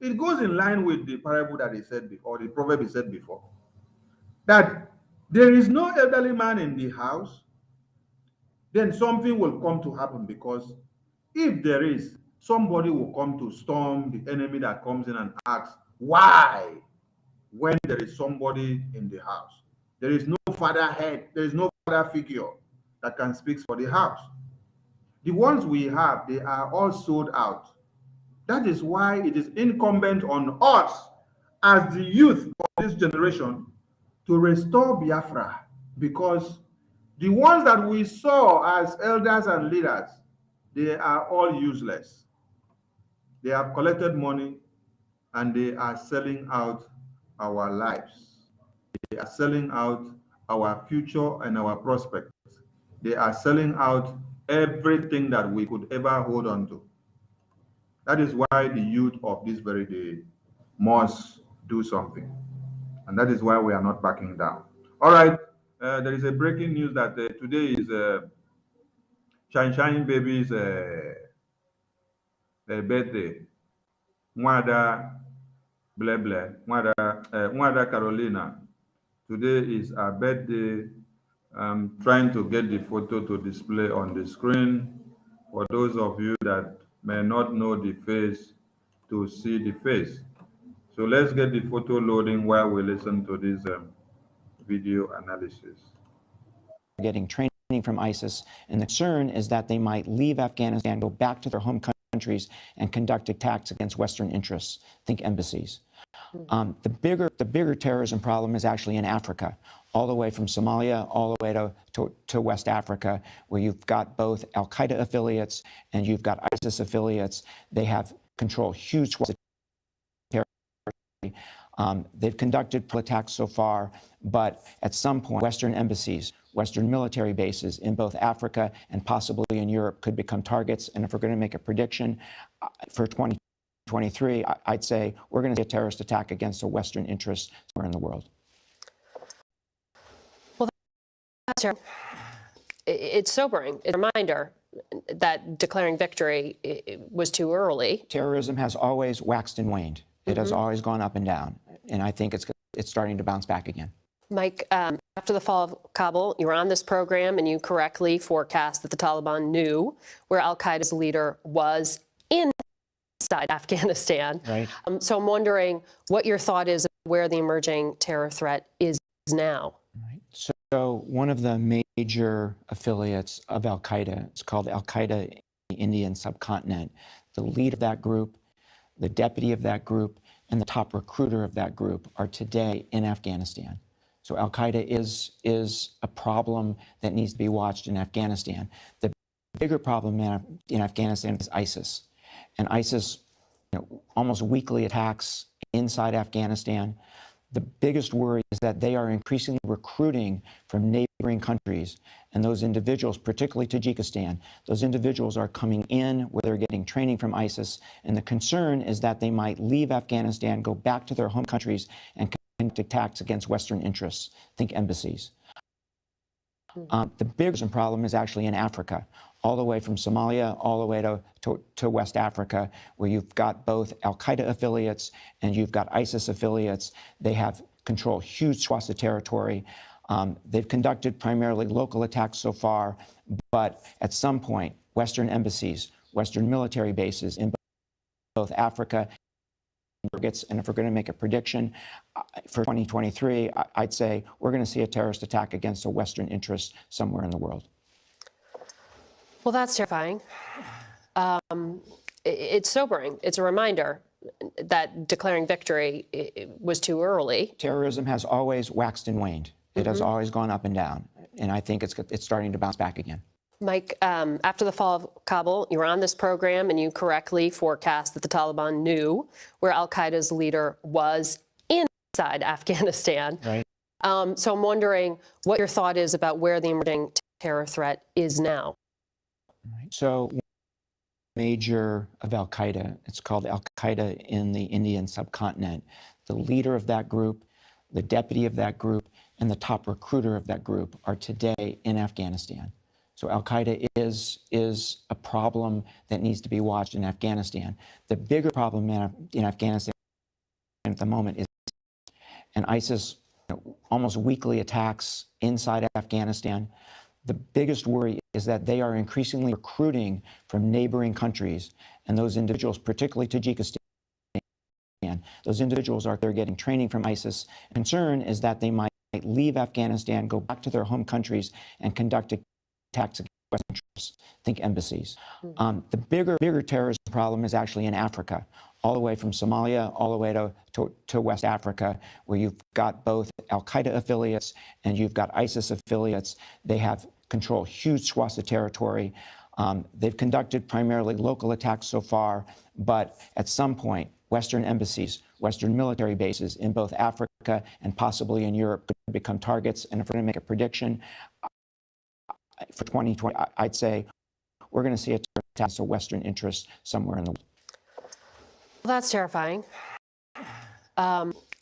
It goes in line with the parable that he said before, the proverb he said before, that there is no elderly man in the house, then something will come to happen, because if there is, somebody will come to storm the enemy that comes in and asks, why? When there is somebody in the house. There is no father head, there is no father figure that can speak for the house. The ones we have, they are all sold out. That is why it is incumbent on us as the youth of this generation to restore Biafra, because the ones that we saw as elders and leaders, they are all useless. They have collected money and they are selling out our lives. They are selling out our future and our prospects. They are selling out everything that we could ever hold on to. That is why the youth of this very day must do something. And that is why we are not backing down. All right. There is a breaking news that today is Shine Baby's birthday. Mwada Bleble, Mwada Carolina. Today is her birthday. I'm trying to get the photo to display on the screen for those of you that may not know the face to see the face. So let's get the photo loading while we listen to this video analysis. getting training from ISIS, and the concern is that they might leave Afghanistan, go back to their home countries, and conduct attacks against Western interests. Think embassies. The bigger terrorism problem is actually in Africa, all the way from Somalia all the way to West Africa, where you've got both al-Qaeda affiliates and you've got ISIS affiliates. They have control huge swaths of territory. They've conducted attacks so far, but at some point, Western embassies, Western military bases in both Africa and possibly in Europe could become targets. And if we're going to make a prediction for 2023, I'd say we're going to see a terrorist attack against a Western interest somewhere in the world. Well, it's sobering. It's a reminder that declaring victory was too early. Terrorism has always waxed and waned. It has always gone up and down. And I think it's starting to bounce back again. Mike, After the fall of Kabul, you were on this program and you correctly forecast that the Taliban knew where al-Qaeda's leader was inside Afghanistan. Right. So I'm wondering what your thought is of where the emerging terror threat is now. Right. So one of the major affiliates of al-Qaeda, it's called al-Qaeda in the Indian subcontinent. The lead of that group, the deputy of that group, and the top recruiter of that group are today in Afghanistan. So al-Qaeda is a problem that needs to be watched in Afghanistan. The bigger problem in Afghanistan is ISIS. And ISIS almost weekly attacks inside Afghanistan. The biggest worry is that they are increasingly recruiting from neighboring countries. And those individuals, particularly Tajikistan, those individuals are coming in where they're getting training from ISIS. And the concern is that they might leave Afghanistan, go back to their home countries, and conduct attacks against Western interests. Think embassies. The bigger problem is actually in Africa, all the way from Somalia all the way to West Africa, where you've got both al-Qaeda affiliates and you've got ISIS affiliates. They have control huge swaths of territory. They've conducted primarily local attacks so far, but at some point, Western embassies, Western military bases in both Africa and targets. And if we're going to make a prediction for 2023, I'd say we're going to see a terrorist attack against a Western interest somewhere in the world. Well, that's terrifying. It's sobering. It's a reminder that declaring victory was too early. Terrorism has always waxed and waned. It has always gone up and down. And I think it's starting to bounce back again. Mike, after the fall of Kabul, you were on this program and you correctly forecast that the Taliban knew where al-Qaeda's leader was inside Afghanistan. Right. So I'm wondering what your thought is about where the emerging terror threat is now. Right. So major of al-Qaeda, it's called al-Qaeda in the Indian subcontinent. The leader of that group, the deputy of that group, and the top recruiter of that group are today in Afghanistan. So al-Qaeda is a problem that needs to be watched in Afghanistan. The bigger problem in Afghanistan at the moment is, and ISIS almost weekly attacks inside Afghanistan. The biggest worry is that they are increasingly recruiting from neighboring countries, and those individuals, particularly Tajikistan, those individuals they're getting training from ISIS. Concern is that they might leave Afghanistan, go back to their home countries, and conduct attacks against Western interests. Think embassies. The bigger terrorism problem is actually in Africa, all the way from Somalia all the way to West Africa, where you've got both al-Qaeda affiliates and you've got ISIS affiliates. They have control huge swaths of territory. They've conducted primarily local attacks so far, but at some point, Western embassies, Western military bases in both Africa and possibly in Europe could become targets. And if we're going to make a prediction for 2020, I'd say we're going to see a terrorist attack against a Western interest somewhere in the world. Well, that's terrifying.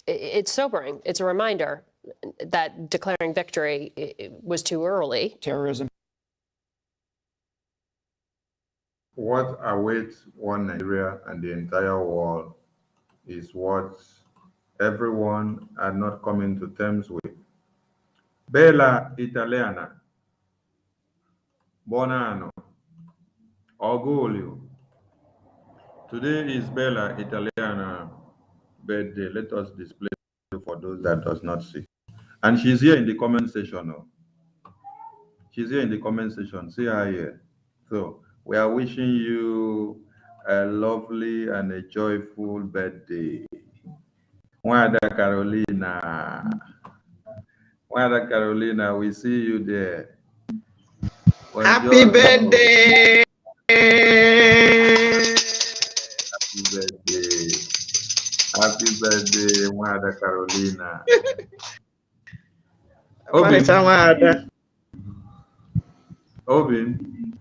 It's sobering. It's a reminder that declaring victory was too early. Terrorism. What awaits one Nigeria and the entire world is what everyone are not coming to terms with. Bella Italiana, Bonanno, Orgoglio. Today is Bella Italiana birthday. Let us display for those that does not see. And she's here in the comment section now. She's here in the comment section. See her here. So we are wishing you a lovely and a joyful birthday. Wanda Carolina. Wanda Carolina, we see you there. Happy birthday. Happy birthday. Happy birthday, Wanda Carolina. Obin,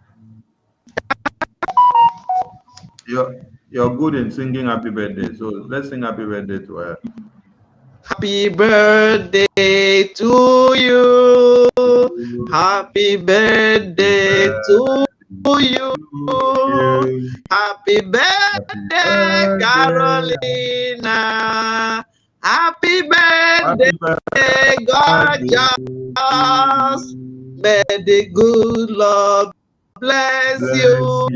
you're good in singing happy birthday, so let's sing happy birthday to her. Happy birthday to you. Happy birthday to you. Happy birthday, Carolina. Happy birthday, gorgeous. May the good Lord bless you.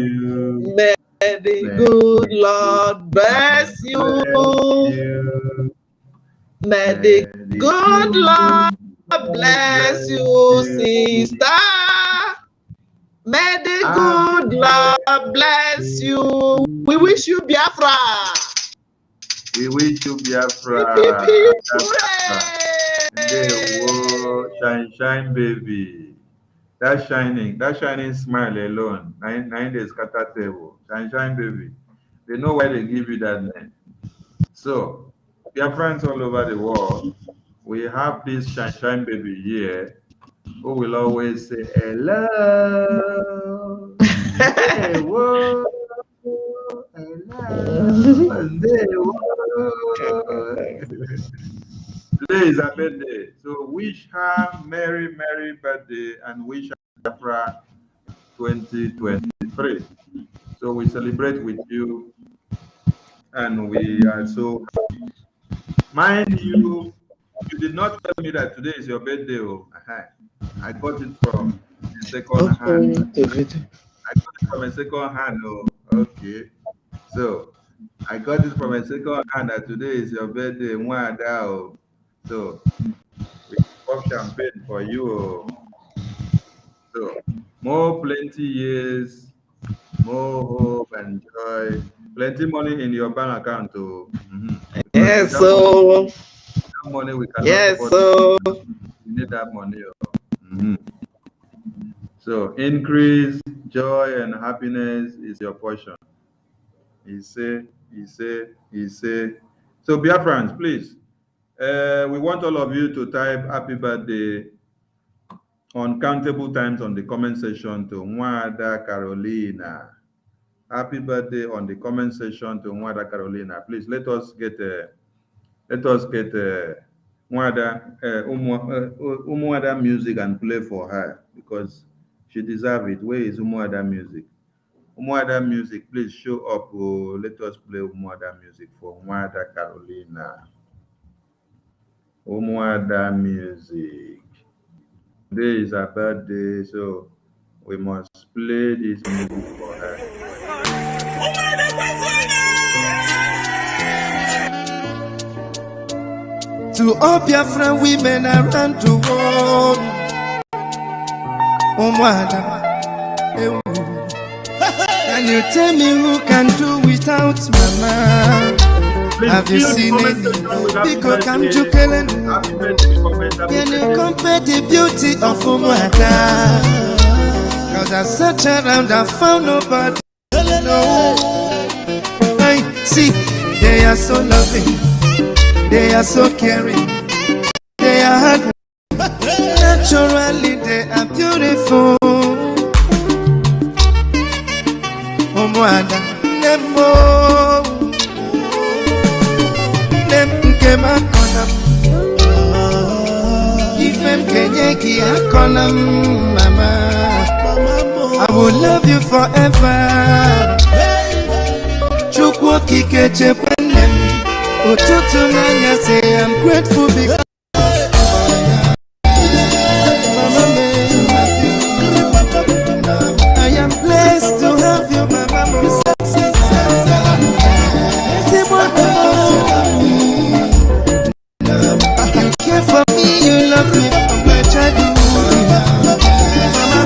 May the good Lord bless you. May the good Lord bless you, sister. May the good Lord bless you. We wish you Biafra. We wish you Biafra. Shine, shine, baby. That shining smile alone. 9 days scatter table. Shine, shine, baby. They know why they give you that name. So, dear friends all over the world, we have this shine, shine, baby here, who will always say hello. Hey, whoa. Hello. Today is her birthday, so wish her merry birthday and wish her Biafra 2023. So we celebrate with you, and we are so happy. Mind you, you did not tell me that today is your birthday. Oh, I got it from a second hand. I got it from a second hand. Oh, okay. So I got it from a second hand that today is your birthday. So we pop champagne for you. So more plenty years, more hope and joy, plenty money in your bank account. Yes, so that money we can. Yes, so you need that money. So increase, joy, and happiness is your portion. He say. So, Biafrans, please. We want all of you to type happy birthday uncountable times on the comment section to Mwada Carolina. Happy birthday on the comment section to Mwada Carolina. Please let us get Mwada music and play for her because she deserves it. Where is Mwada music? Mwada music, please show up. Let us play Mwada music for Mwada Carolina. Mwada music. Today is her birthday, so we must play this music for her. To all Biafra women around the world, Mwada, can you tell me who can do without Mama? Have you seen it? Because I'm joking. Can you compare the beauty of Mwada? Cause I searched around, I found nobody. No. I see, they are so loving, they are so caring, they are hard. Naturally, they are beautiful. Mwada, Nemo, Nemkema konam, Ifem kenyeki akonam, Mama. I will love you forever. Chukwu kikeche penem, ututu nanya say I'm grateful because. You care for me, you love me from my childhood. Mama,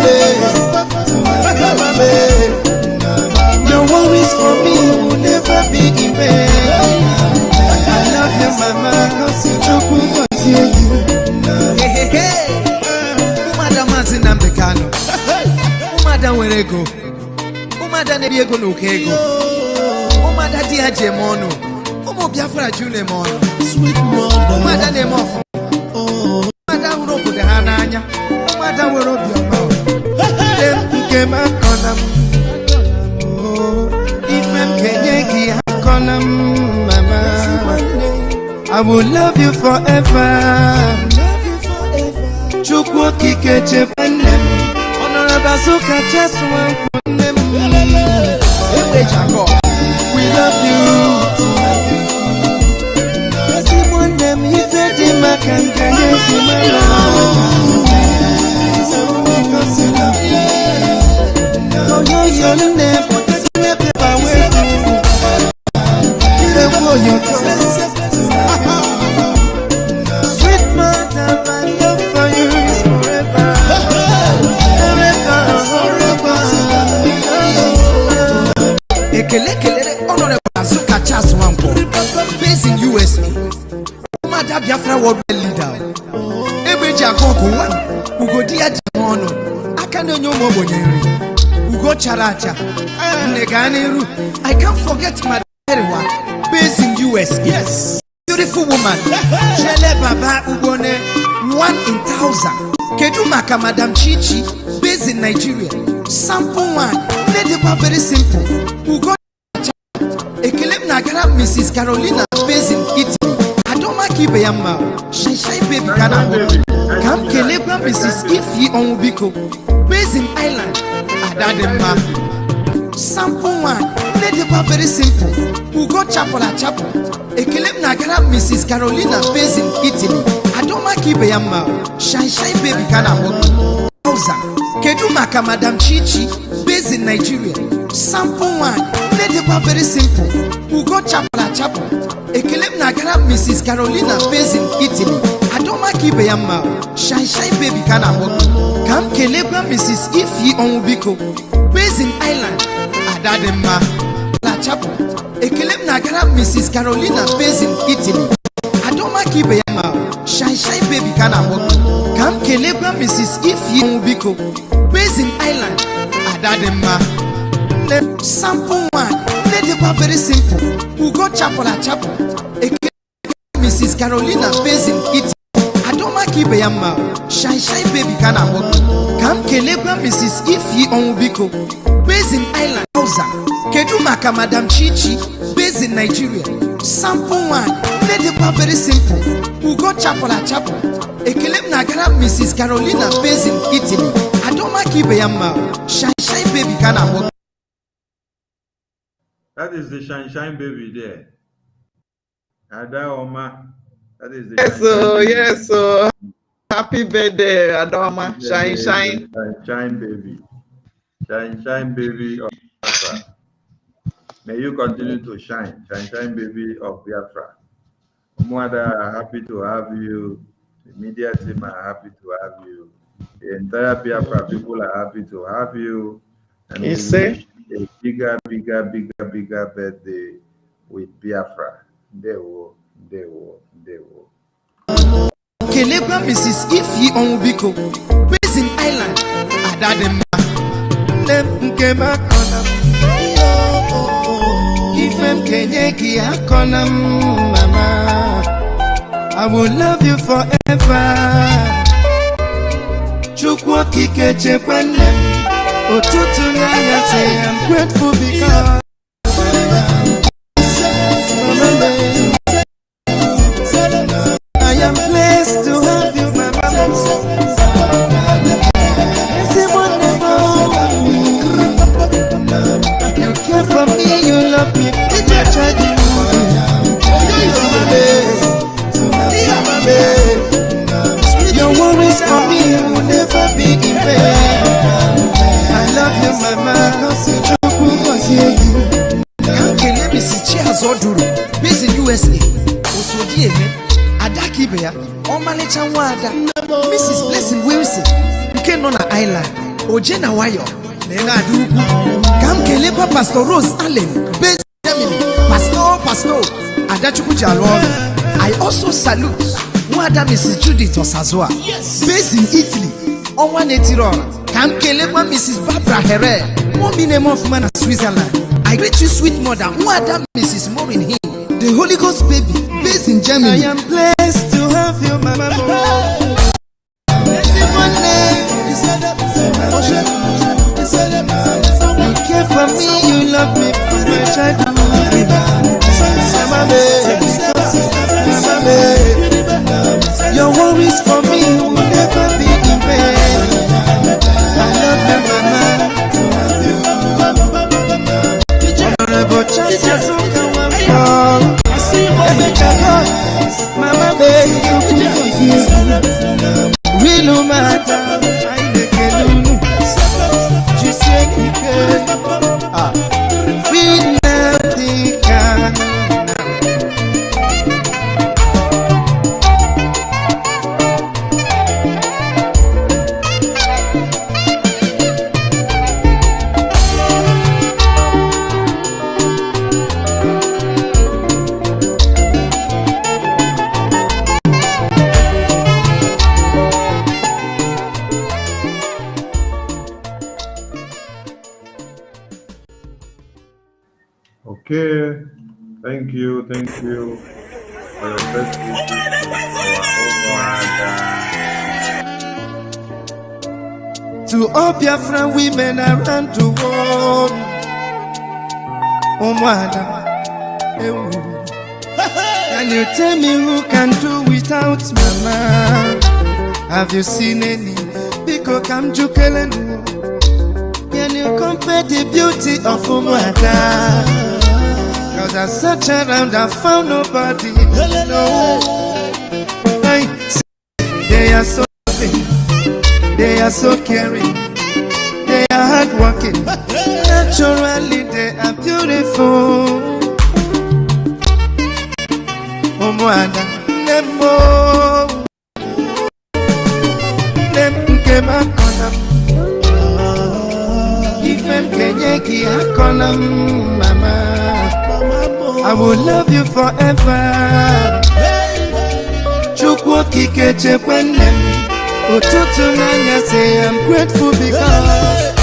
Umada werego. Umada nebiego no kego. Umada dia jemono. Umo Biafra june mono. Sweet mother. Umada nemof. Umada uroku de hananya. Umada werobi omo. Dem kema konam. Ifem kenyeki konam mama. I will love you forever. Chukwu kike chepanem. Honorable Zuka just one kunem. We love you. Sibonem ifedi makanganye kimala. Because you love me. No yo ne never away. Sweet mother, my love for you is forever. Honorable Azuka Charles Wampo, based in USA. Umada Biafra world leader. Ebeja Gogo one, Ugo Dia Jamono, Akano Nyomo Bonyeri, Ugo Characha, Neganiru. I can't forget my one, based in US. Yes, beautiful woman. Jele Baba Ubone, 1 in 1,000. Kedumaka Madam Chichi, based in Nigeria. Sample one, lady very simple. Ugo Ekelem Nagara, Mrs. Carolina, based in Italy. Adoma Kibeyama, Shai baby Kana. Kam Kelebra, Mrs. Ifi Onubiko, based in Ireland. Adadema. Sample one, lady very simple. Ugo Chapola Chapo. Ekelem Nagara, Mrs. Carolina, based in Italy. Adoma Kibeyama, Shai baby Kana. Kedumaka Madam Chichi, based in Nigeria. Sample one, lady very simple. Ugo Chapola Chapo. Ekelem Nagara, Mrs. Carolina, based in Italy. Adoma Kibeyama, Shai baby Kana. Kam Kelebra, Mrs. Ifi Onubiko, based in Ireland. Adadema La Chapo. Ekelem Nagara, Mrs. Carolina, based in Italy. Adoma Kibeyama, Shai baby Kana. Kam Kelebra, Mrs. Ifi Onubiko, based in Ireland. Adadema Sample one, lady very simple. Ugo Chapola Chapo. Mrs. Carolina, based in Italy. Adoma Kibeyama, Shai baby Kana. Kam Kelebra, Mrs. Ifi Onubiko, based in Ireland. Kedumaka Madam Chichi, based in Nigeria. Sample one, lady very simple. Ugo Chapola Chapo. Ekelem Nagara, Mrs. Carolina, based in Italy. Adoma Kibeyama, Shai baby Kana. That is the shine baby there. Ada Oma. That is the Yes, so happy birthday, Adoma. Shine. Shine baby. Shine baby of Biafra. May you continue to shine. Shine baby of Biafra. Umuada are happy to have you. The media team are happy to have you. The entire Biafra people are happy to have you. And we wish a bigger birthday with Biafra. They will. Kelebra, Mrs. Ifi Onubiko, based in Ireland. Adadema Kema Konam. Ifem Kenyeki Konam Mama. I will love you forever. Chukwu kike chepanem. Otutu nanya say I'm grateful because I am blessed to have you, my mama. You care for me, you love me. Your worries for me will never be in vain. I love you, mama. Based in USA, Adaki Bea, Omanicha Wada, Mrs. Blessing Wilson, Kenona Island, Ojena Wayo, Nena Dugu, Kam Kelepa Pastor Rose Allen, based in Pastor, Adachukuja Lord. I also salute Wada Mrs. Judith Osazwa, based in Italy, on 180. Come Kelekwa Mrs. Barbara Herre. Mommy name of man at Switzerland. I greet you, sweet mother. Mother Mrs. Maureen Hill. The Holy Ghost baby, based in Germany. I am blessed to have you, Mama. You care for me, you love me from my childhood. Your worries for me will never be in vain. I love you, Mama. Honorable Chance, I see you, Mama, baby, you real matter. Tu sais que Okay, thank you for your best wishes to all Biafra women around the world. Oh, mother, can you tell me who can do without Mama? Have you seen any? Because I'm joking. Can you compare the beauty of Umwada? Cause I searched around, I found nobody. No. They are so loving, they are so caring, they are hardworking. Naturally, they are beautiful. Umwada, Nemo, Nemkema Konam. Ifem Kenyeki Akonam, Mama. I will love you forever. Chukwu kikeche kwenem. Ututu nanya say I'm grateful because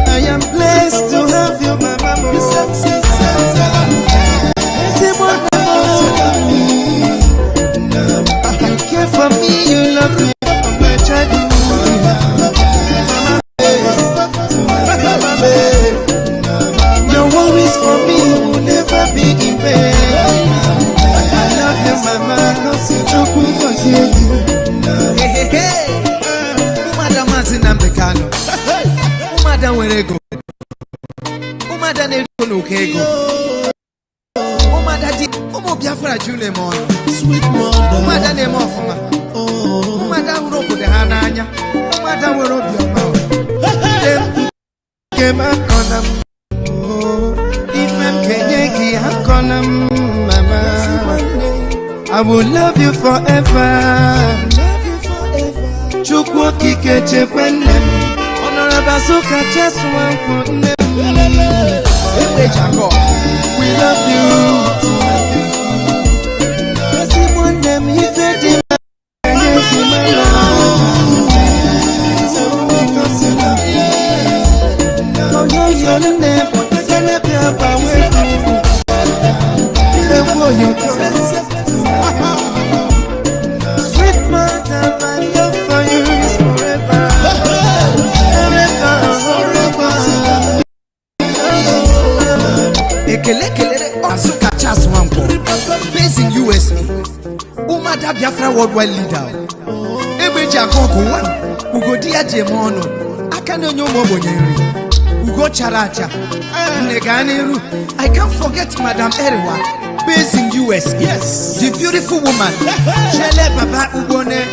I am blessed to have you, Mama. You care for me, you love me from my childhood. Your worries for me will never be in vain. I love you, Mama. Hey. Umada mazina mbekano. Umada werego. Umada neruko nukego. Umada di. Umo Biafra jule mono. Sweet mother. Umada ne mofuma. Umada uroko de hananya. Umada urobi omao. Kema konam. Ifem kenyeki hakonam, Mama. I will love you forever. Chukwu kikeche kwenem. Honorable Suka Cheswan kwenem. We love you. Sweet mother, my love for you is forever. Based in USA, Umada Biafra worldwide leader. Ebeja Koko one, Ugo Dia Jemono, Akano Nyomo Bonyeri, Ugo Characha, Neganiru. I can't forget Madam Eriwa, based in US. Yes, the beautiful woman. Shele Baba Ubone,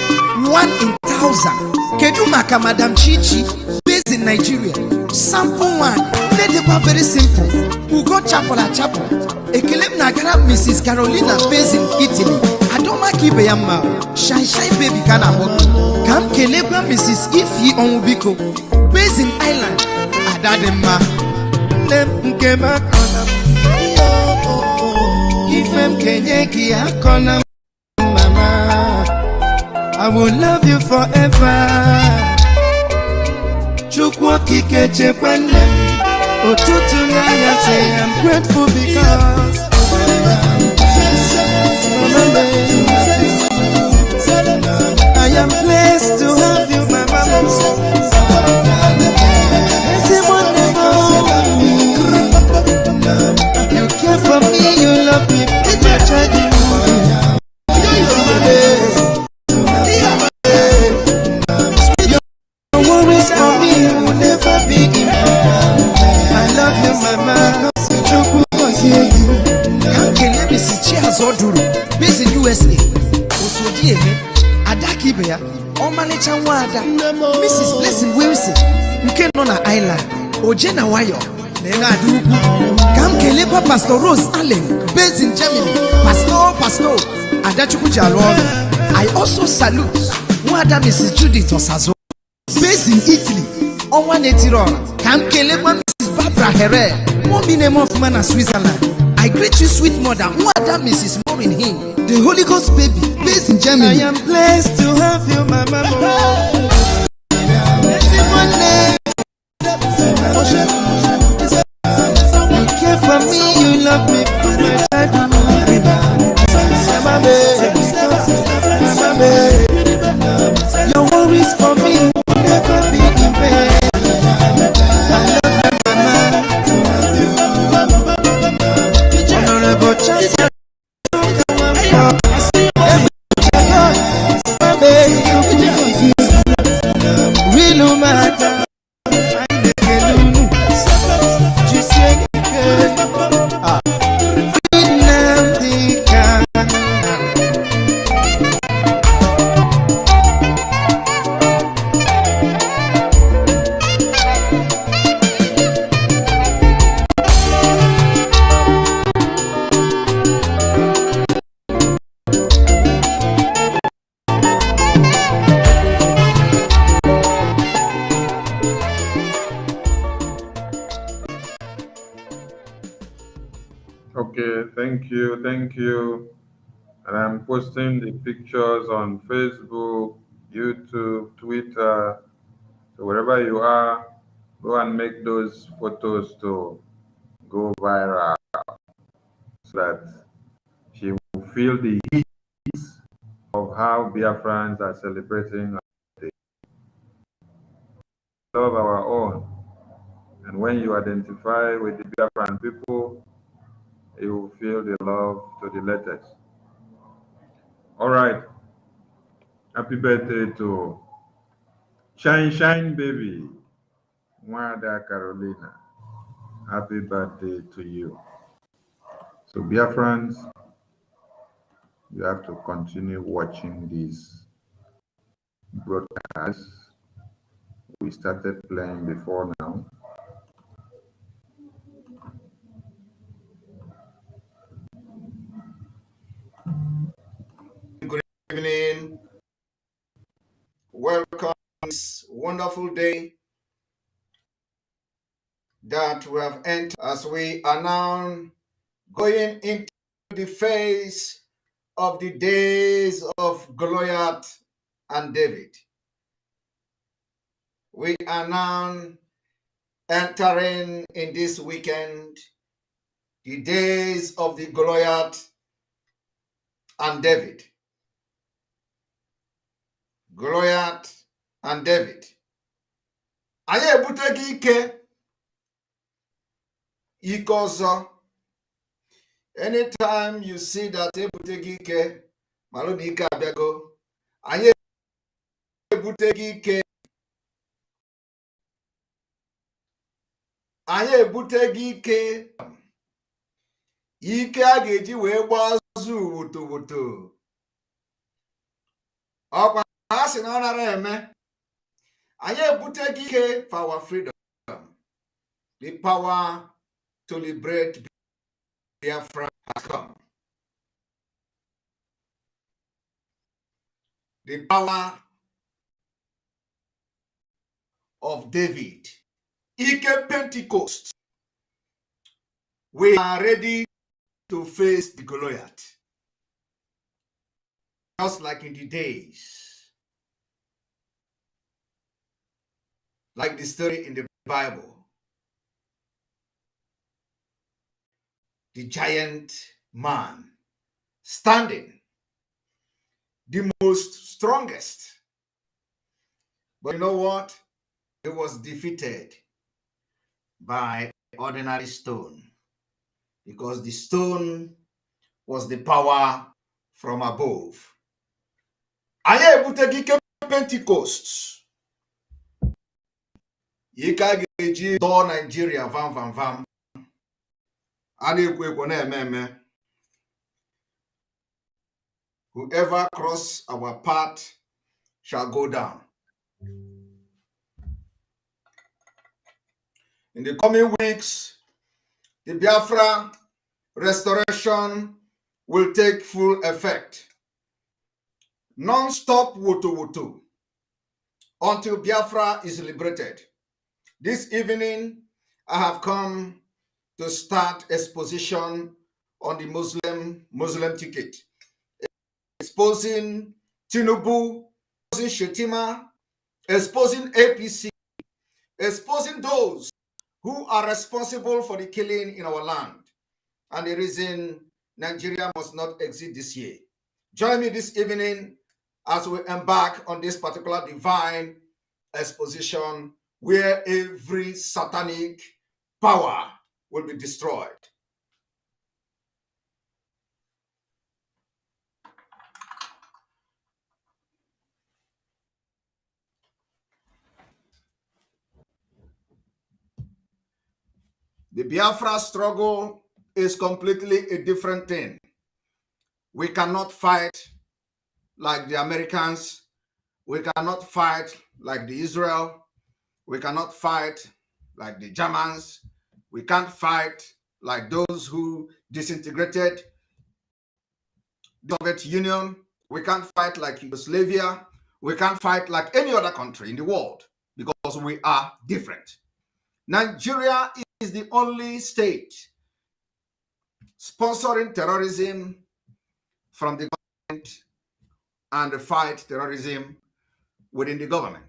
1 in 1,000. Kedumaka Madam Chichi, based in Nigeria. Sample one, let it be very simple. Ugo Chapola Chapo. Ekelem Nagara Mrs. Carolina, based in Italy. Adoma Kibeyama, Shine Baby Kana Hoki. Kam Kelebra Mrs. Ifi Onwubiko, based in Ireland. Adadema. Nemkema Konam. Ifem Kenyeki Akonam, Mama. I will love you forever. Chukwu kike chekwende. Otutu na say I'm grateful because I am blessed to have you, my mama. You care for me, you love me, your worries for me will never be enough. I love you, mama. Let me see chairs or duro. Based in USA. Osodie Adaki Bea. Omalecha Wada. Mrs. Blessing Wilson. Nke Nona Island. Ojena Wayo. Nena Dugu. Kamkelepa Pastor Rose Allen. Based in Germany. Pastor. Adachuku Jalon. I also salute Wada Mrs. Judith Osazo. Based in Italy. Onwanetiro. Kamkelepa Mrs. Barbara Herrera. Mommy name of man Switzerland. I greet you, sweet mother. Wada Mrs. Maureen Hing. The Holy Ghost baby. Based in Germany. I am blessed to have you, my mama. You care for me, you love me. Your worries for me will never be in vain. Okay, thank you. And I'm posting the pictures on Facebook, YouTube, Twitter. So wherever you are, go and make those photos to go viral so that she will feel the heat of how Biafrans are celebrating our day. Love our own. And when you identify with the Biafran people, you will feel the love to the letters. All right. Happy birthday to Shine Baby, Mwada Carolina. Happy birthday to you. So, Biafrans, you have to continue watching these broadcasts. We started playing before now. Good evening. Welcome this wonderful day that we have entered as we are now going into the phase of the days of Goliath and David. We are now entering in this weekend the days of the Goliath and David. Goliath and David. Anyị ebuteghị ike ọzọ. Anytime you see that ebuteghị ike, malụ na ike abịago. Anyị ebuteghị ike. Anyị ebuteghị ike. Ike a ga-eji wee gbazụ wotowoto. Ọkwa ha sị na ọ nara eme. Anyị ebuteghị ike for our freedom. The power to liberate Biafra has come. The power of David. Ike Pentecost. We are ready to face the Goliath. Just like in the days like the story in the Bible. The giant man standing, the most strongest. But you know what? He was defeated by ordinary stone, because the stone was the power from above. Anyị ebuteghị ike Pentecost. Ike a ga-eji dọọ Nigeria vam vam vam. A na-ekwu ekwu na-eme eme. Whoever cross our path shall go down. In the coming weeks, the Biafra restoration will take full effect. Non-stop Wotowoto until Biafra is liberated. This evening, I have come to start exposition on the Muslim ticket, exposing Tinubu, exposing Shetima, exposing APC, exposing those who are responsible for the killing in our land and the reason Nigeria must not exist this year. Join me this evening as we embark on this particular divine exposition where every satanic power will be destroyed. The Biafra struggle is completely a different thing. We cannot fight like the Americans. We cannot fight like the Israel. We cannot fight like the Germans. We can't fight like those who disintegrated the Soviet Union. We can't fight like Yugoslavia. We can't fight like any other country in the world because we are different. Nigeria is the only state sponsoring terrorism from the government and fight terrorism within the government.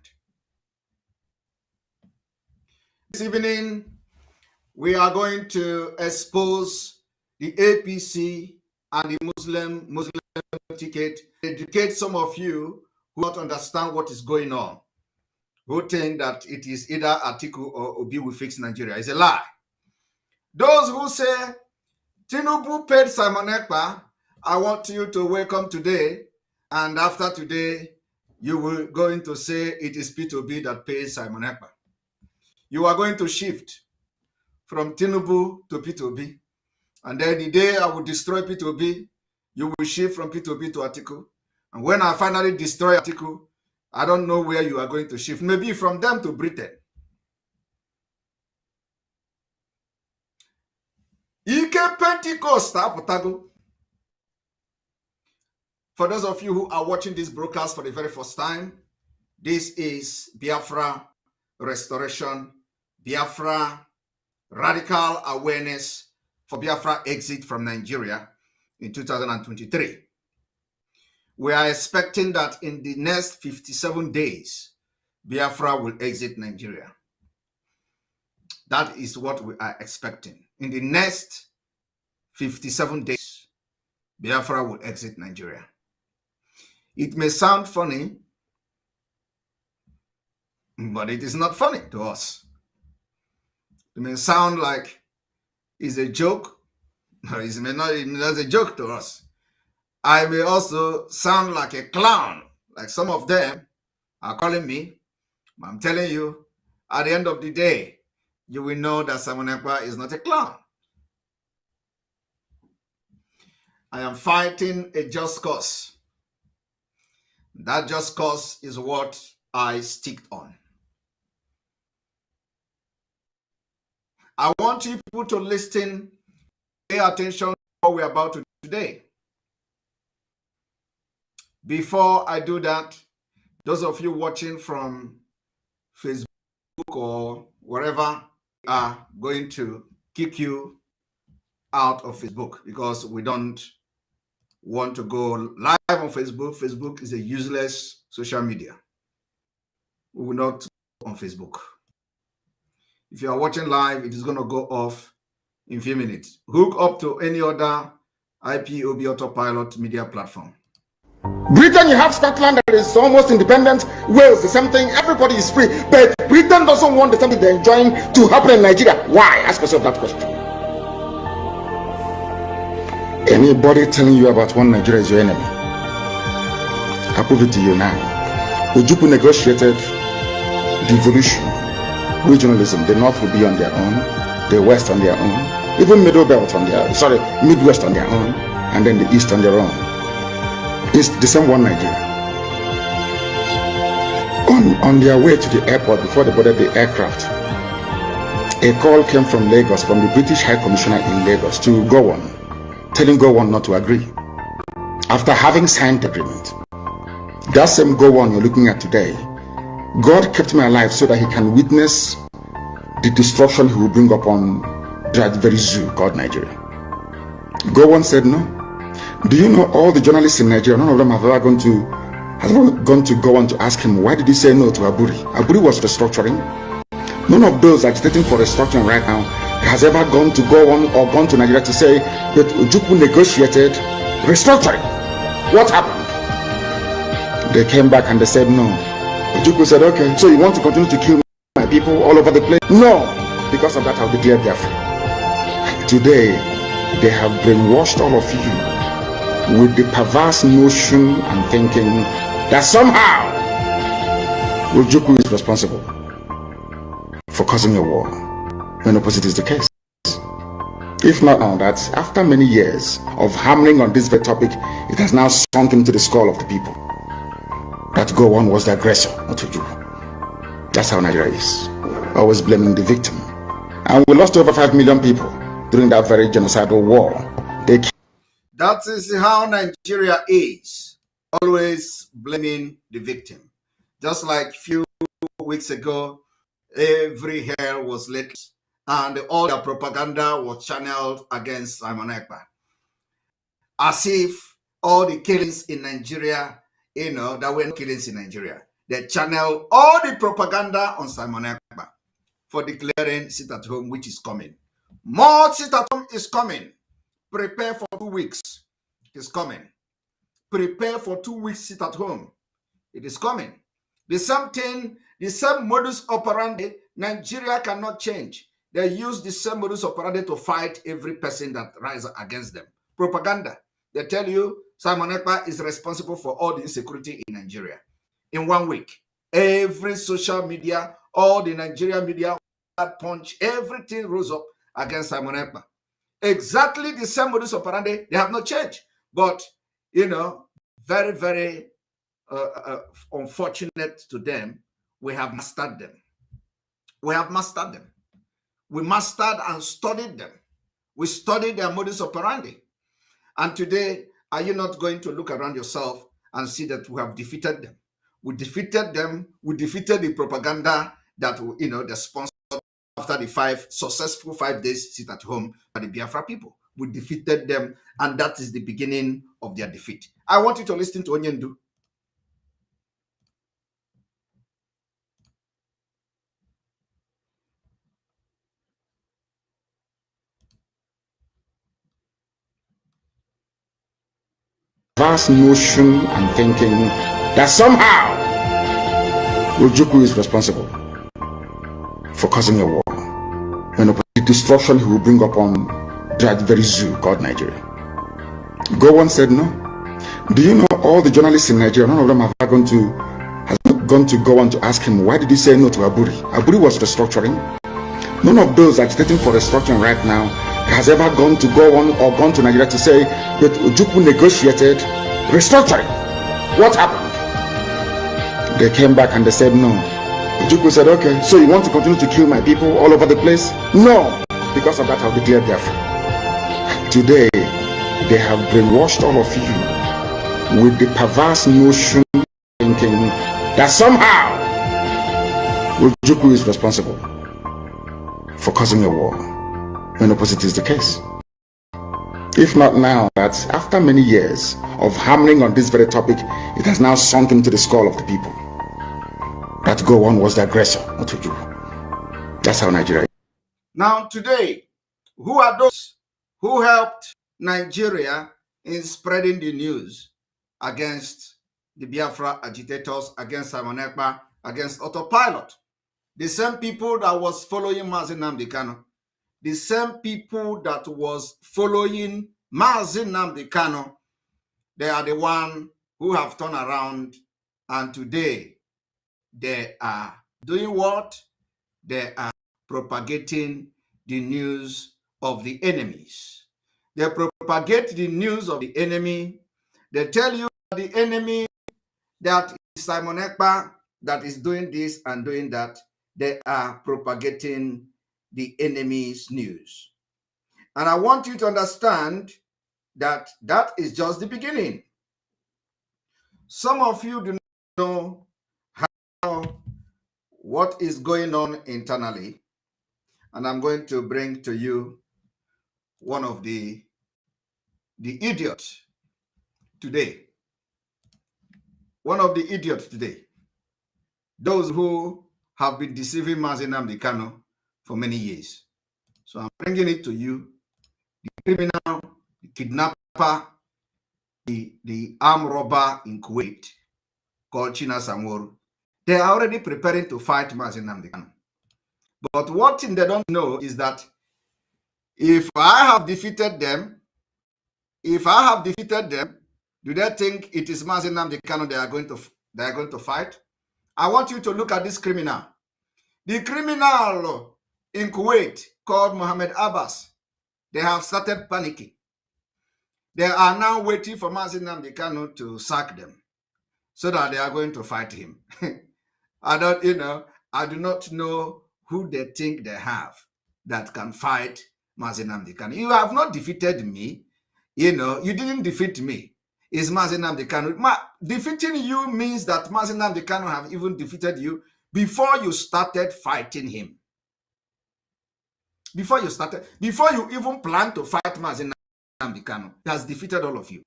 This evening, we are going to expose the APC and the Muslim ticket, educate some of you who don't understand what is going on, who think that it is either Atiku or Obi will fix Nigeria. It's a lie. Those who say Tinubu paid Simon Ekpa, I want you to welcome today, and after today, you will going to say it is P2B that pays Simon Ekpa. You are going to shift from Tinubu to P2B, and then the day I will destroy P2B, you will shift from P2B to Atiku. And when I finally destroy Atiku, I don't know where you are going to shift. Maybe from them to Britain. EKPA Pentecost, Potago. For those of you who are watching this broadcast for the very first time, this is Biafra Restoration, Biafra Radical Awareness for Biafra Exit from Nigeria in 2023. We are expecting that in the next 57 days, Biafra will exit Nigeria. That is what we are expecting. In the next 57 days, Biafra will exit Nigeria. It may sound funny, but it is not funny to us. It may sound like it's a joke, or it may not even as a joke to us. I may also sound like a clown, like some of them are calling me. I'm telling you, at the end of the day, you will know that Simon Ekpa is not a clown. I am fighting a just cause. That just cause is what I stick on. I want people to listen, pay attention to what we're about to do today. Before I do that, those of you watching from Facebook or wherever are going to kick you out of Facebook because we don't want to go live on Facebook. Facebook is a useless social media. We will not go on Facebook. If you are watching live, it is going to go off in a few minutes. Hook up to any other IPOB autopilot media platform. Britain, you have Scotland that is almost independent. Wales, the same thing. Everybody is free. But Britain doesn't want the same thing they're enjoying to happen in Nigeria. Why? Ask yourself that question. Anybody telling you about one Nigeria is your enemy. I prove it to you now. Ojukwu negotiated devolution, regionalism. The North will be on their own, the West on their own, even Middle Belt on their, Midwest on their own, and then the East on their own. It's the same one Nigeria. On their way to the airport, before they boarded the aircraft, a call came from Lagos, from the British High Commissioner in Lagos to Gowon, telling Gowon not to agree. After having signed the agreement, that same Gowon you're looking at today, God kept me alive so that he can witness the destruction he will bring upon that very zoo called Nigeria. Gowon said no. Do you know all the journalists in Nigeria, none of them have ever gone to go on to ask him, why did he say no to Aburi? Aburi was restructuring. None of those agitating for restructuring right now has ever gone to go on or gone to Nigeria to say that Ojukwu negotiated restructuring. What happened? They came back and they said no. Ojukwu said, okay, so you want to continue to kill my people all over the place? No. Because of that, I'll declare Biafra. Today, they have brainwashed all of you with the perverse notion and thinking that somehow Ojukwu is responsible for causing a war, when opposite is the case. If not now, that after many years of hammering on this very topic, it has now sunk into the skull of the people that Gowon was the aggressor, not Ojukwu. That's how Nigeria is, always blaming the victim. And we lost over 5 million people during that very genocidal war. That is how Nigeria is, always blaming the victim. Just like a few weeks ago, every hell was lit and all the propaganda was channeled against Simon Ekpa. As if all the killings in Nigeria, there were no killings in Nigeria. They channeled all the propaganda on Simon Ekpa for declaring sit at home, which is coming. More sit at home is coming. Prepare for 2 weeks. It is coming. Prepare for 2 weeks, sit at home. It is coming. The same thing, the same modus operandi, Nigeria cannot change. They use the same modus operandi to fight every person that rises against them. Propaganda. They tell you Simon Ekpa is responsible for all the insecurity in Nigeria. In 1 week, every social media, all the Nigerian media, Punch, everything rose up against Simon Ekpa. Exactly the same modus operandi. They have not changed. But, very, very unfortunate to them, we have mastered them. We have mastered them. We mastered and studied them. We studied their modus operandi. And today, are you not going to look around yourself and see that we have defeated them? We defeated them. We defeated the propaganda that, they sponsored after the successful 5 days sit at home by the Biafra people. We defeated them, and that is the beginning of their defeat. I want you to listen to Onyendu. Vast notion and thinking that somehow Ojukwu is responsible for causing a war, when the destruction he will bring upon that very zoo called Nigeria. Gowon said no. Do you know all the journalists in Nigeria, none of them have gone to go on to ask him, why did he say no to Aburi? Aburi was restructuring. None of those agitating for restructuring right now has ever gone to Nigeria to say that Ojukwu negotiated restructuring. What happened? They came back and they said no. Ojukwu said, okay, so you want to continue to kill my people all over the place? No. Because of that, I'll declare Biafra. Today, they have brainwashed all of you with the perverse notion thinking that somehow Ojukwu is responsible for causing a war, when opposite is the case. If not now, that after many years of hammering on this very topic, it has now sunk into the skull of the people that Gowon was the aggressor, not Ojukwu. That's how Nigeria is. Now, today, who are those who helped Nigeria in spreading the news against the Biafra agitators, against Simon Ekpa, against Autopilot? The same people that was following Mazi Nnamdi Kanu, the same people that was following Mazi Nnamdi Kanu, they are the one who have turned around, and today they are doing what? They are propagating the news of the enemies. They propagate the news of the enemy. They tell you the enemy that is Simon Ekpa that is doing this and doing that. They are propagating the enemy's news. And I want you to understand that that is just the beginning. Some of you do not know what is going on internally. And I'm going to bring to you one of the idiots today. One of the idiots today. Those who have been deceiving Mazi Nnamdi Kanu for many years. So I'm bringing it to you. The criminal, the kidnapper, the armed robber in Kuwait called China Samworu. They are already preparing to fight Mazi Nnamdi Kanu. But what thing they don't know is that if I have defeated them, do they think it is Mazi Nnamdi Kanu they are going to fight? I want you to look at this criminal. The criminal in Kuwait called Mohammed Abbas. They have started panicking. They are now waiting for Mazi Nnamdi Kanu to sack them so that they are going to fight him. I do not know who they think they have that can fight Mazi Nnamdi Kanu. You have not defeated me. You didn't defeat me. It's Mazi Nnamdi Kanu. Defeating you means that Mazi Nnamdi Kanu have even defeated you before you started fighting him. Before you even plan to fight Mazi Nnamdi Kanu, he has defeated all of you.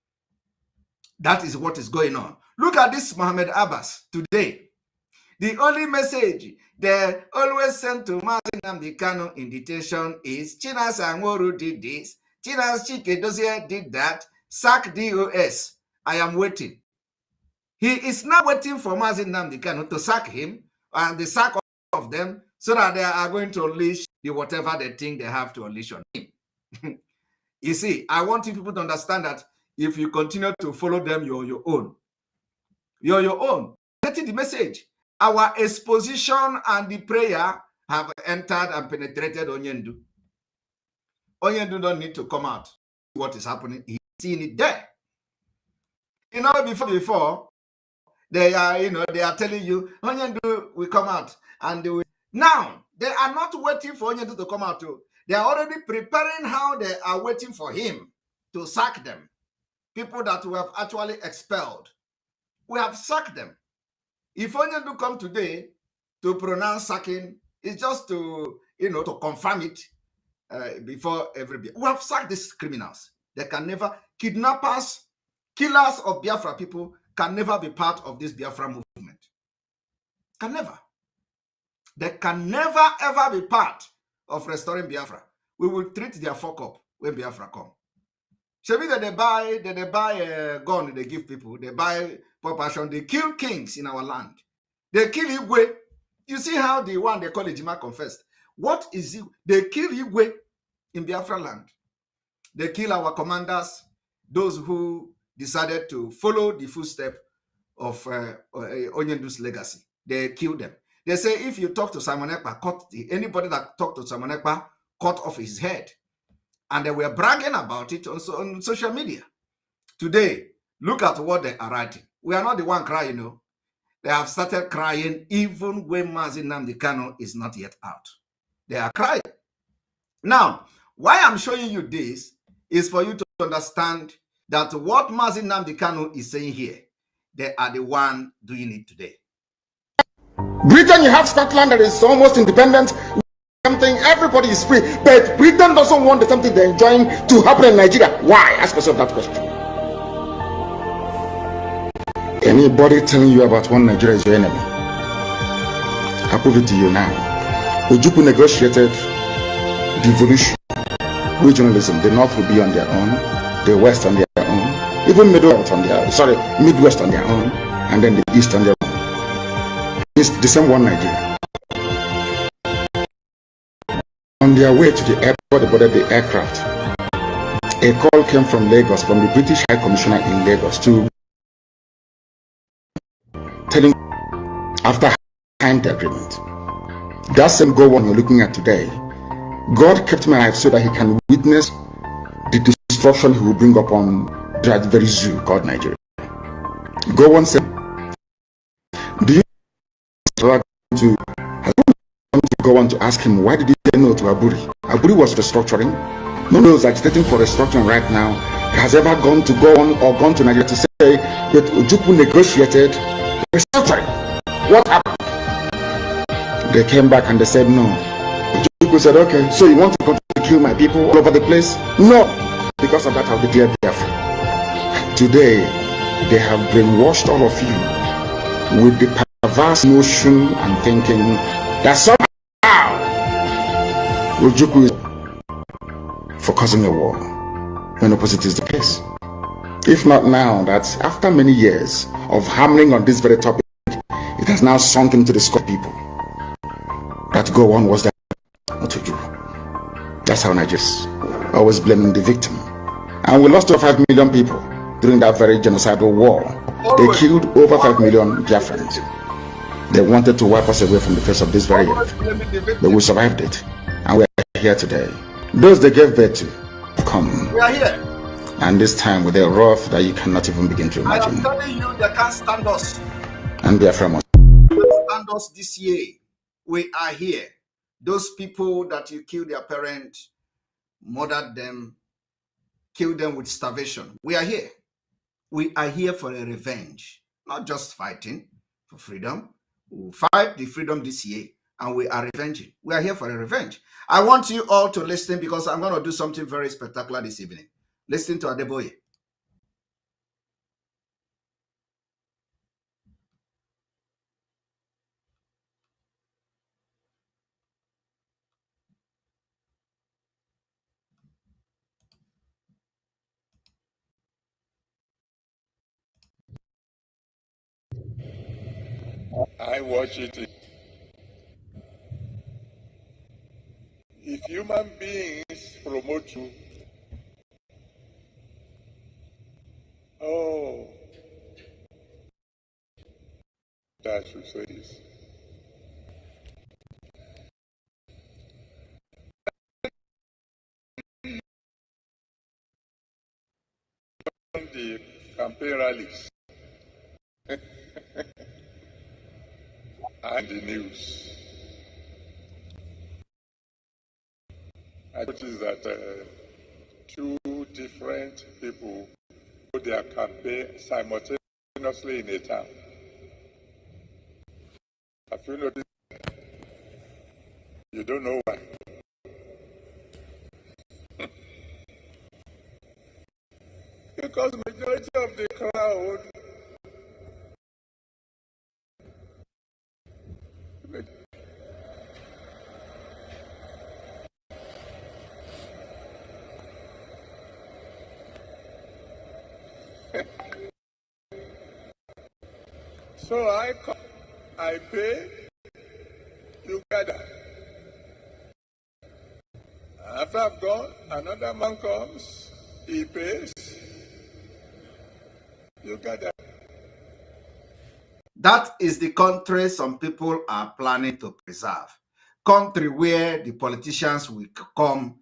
That is what is going on. Look at this Mohammed Abbas today. The only message they always send to Mazi Nnamdi Kanu in detention is China Sanworu did this, China's Chike Dozie did that, sack DOS. I am waiting. He is now waiting for Mazi Nnamdi Kanu to sack him and the sack of them so that they are going to unleash the whatever they think they have to unleash on him. You see, I want you people to understand that if you continue to follow them, you're your own. You're your own. Getting the message. Our exposition and the prayer have entered and penetrated Onyendu. Onyendu don't need to come out. What is happening? He's seeing it there. Before they are telling you Onyendu will come out and they will. Now they are not waiting for Onyendu to come out too. They are already preparing how they are waiting for him to sack them. People that we have actually expelled. We have sacked them. If Onyendu come today to pronounce sacking, it's just to confirm it before everybody. We have sacked these criminals. They can never, kidnappers, killers of Biafra people can never be part of this Biafra movement. Can never. They can never ever be part of restoring Biafra. We will treat their fuck up when Biafra come. Shebi that they buy a gun, they give people, they buy population, they kill kings in our land. They kill Igwe. You see how the one they call Ejima confessed. What is it? They kill Igwe in Biafra land. They kill our commanders, those who decided to follow the footsteps of Onyendu's legacy. They kill them. They say if you talk to Simon Ekpa, anybody that talked to Simon Ekpa, cut off his head. And they were bragging about it on social media. Today, look at what they are writing. We are not the one crying, They have started crying even when Mazi Nnamdi Kanu is not yet out. They are crying. Now, why I'm showing you this is for you to understand that what Mazi Nnamdi Kanu is saying here, they are the one doing it today. Britain, you have Scotland that is almost independent. Something everybody is free, but Britain doesn't want the something they're enjoying to happen in Nigeria. Why? Ask yourself that question. Anybody telling you about one Nigeria is your enemy, I'll prove it to you now. Ojukwu negotiated devolution, regionalism. The North will be on their own, the West on their own, even Midwest on their own, and then the East on their own. It's the same one Nigeria. On their way to the airport, they boarded the aircraft. A call came from Lagos, from the British High Commissioner in Lagos, to telling after signed the agreement. That same Gowon you're looking at today, God kept me alive so that he can witness the destruction he will bring upon that very zoo called Nigeria. Gowon said, do you to go on to ask him, why did he say no to Aburi? Aburi was restructuring. No one is agitating for restructuring right now has ever gone to go on or gone to Nigeria to say that Ojukwu negotiated restructuring. What happened? They came back and they said no. Ojukwu said, okay, so you want to continue to kill my people all over the place? No. Because of that, I'll declare Biafra. Today, they have brainwashed all of you with the perverse notion and thinking that somehow Ojukwu is for causing a war when opposite is the case. If not now, that after many years of hammering on this very topic, it has now sunk into the skull of people that go on was that not Ojukwu. That's how Nigerians always blaming the victim. And we lost over 5 million people during that very genocidal war. They killed over 5 million Biafrans. They wanted to wipe us away from the face of this very earth. But we survived it. And we are here today. Those they gave birth to have come. We are here. And this time with a wrath that you cannot even begin to I imagine. am telling you, they can't stand us. And Biafra must Stand us this year. We are here. Those people that you killed their parents, murdered them, killed them with starvation. We are here. We are here for a revenge, not just fighting for freedom. We will fight the freedom this year, and we are revenging. We are here for a revenge. I want you all to listen because I'm going to do something very spectacular this evening. Listen to Adeboye. I watch it. If human beings promote you, oh, I should say this. The campaign rallies and the news. I noticed that two different people do their campaign simultaneously in a town. Have you noticed? You don't know why. Because majority of the crowd so I pay, you gather. After I've gone, another man comes, he pays, you gather. That is the country some people are planning to preserve. Country where the politicians will come.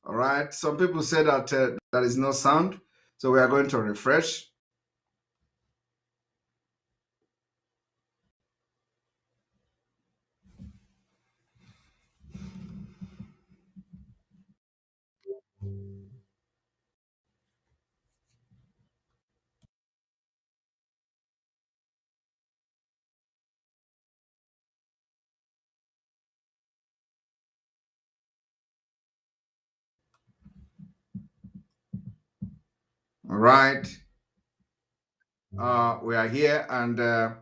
All right. Some people say that there is no sound, so we are going to refresh. All right. We are here, and I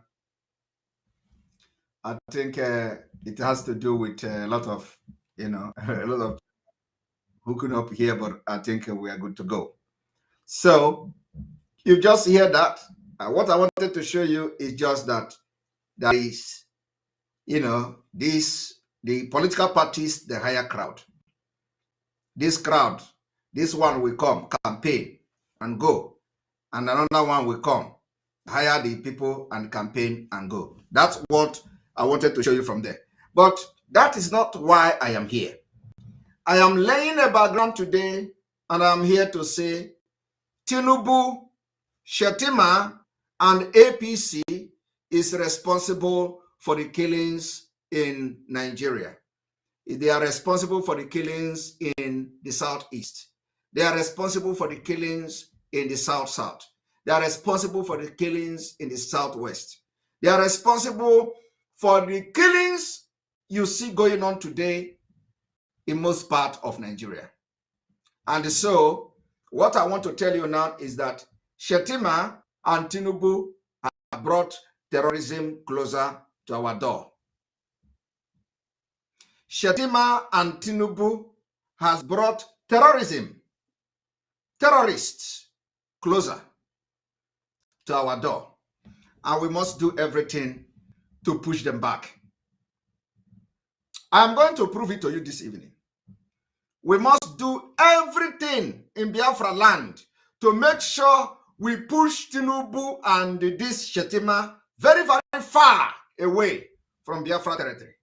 think it has to do with a lot of, a lot of hooking up here, but I think we are good to go. So you just hear that. What I wanted to show you is just that there is, the political parties, the higher crowd. This crowd, this one will come, campaign and go. And another one will come, hire the people and campaign and go. That's what I wanted to show you from there. But that is not why I am here. I am laying a background today, and I'm here to say Tinubu, Shetima, and APC is responsible for the killings in Nigeria. They are responsible for the killings in the Southeast. They are responsible for the killings in the South-South. They are responsible for the killings in the Southwest. They are responsible for the killings you see going on today in most parts of Nigeria. And so, what I want to tell you now is that Shetima and Tinubu have brought terrorism closer to our door. Shetima and Tinubu has brought terrorism, terrorists closer to our door. And we must do everything to push them back. I'm going to prove it to you this evening. We must do everything in Biafra land to make sure we push Tinubu and this Shetima very, very far away from Biafra territory.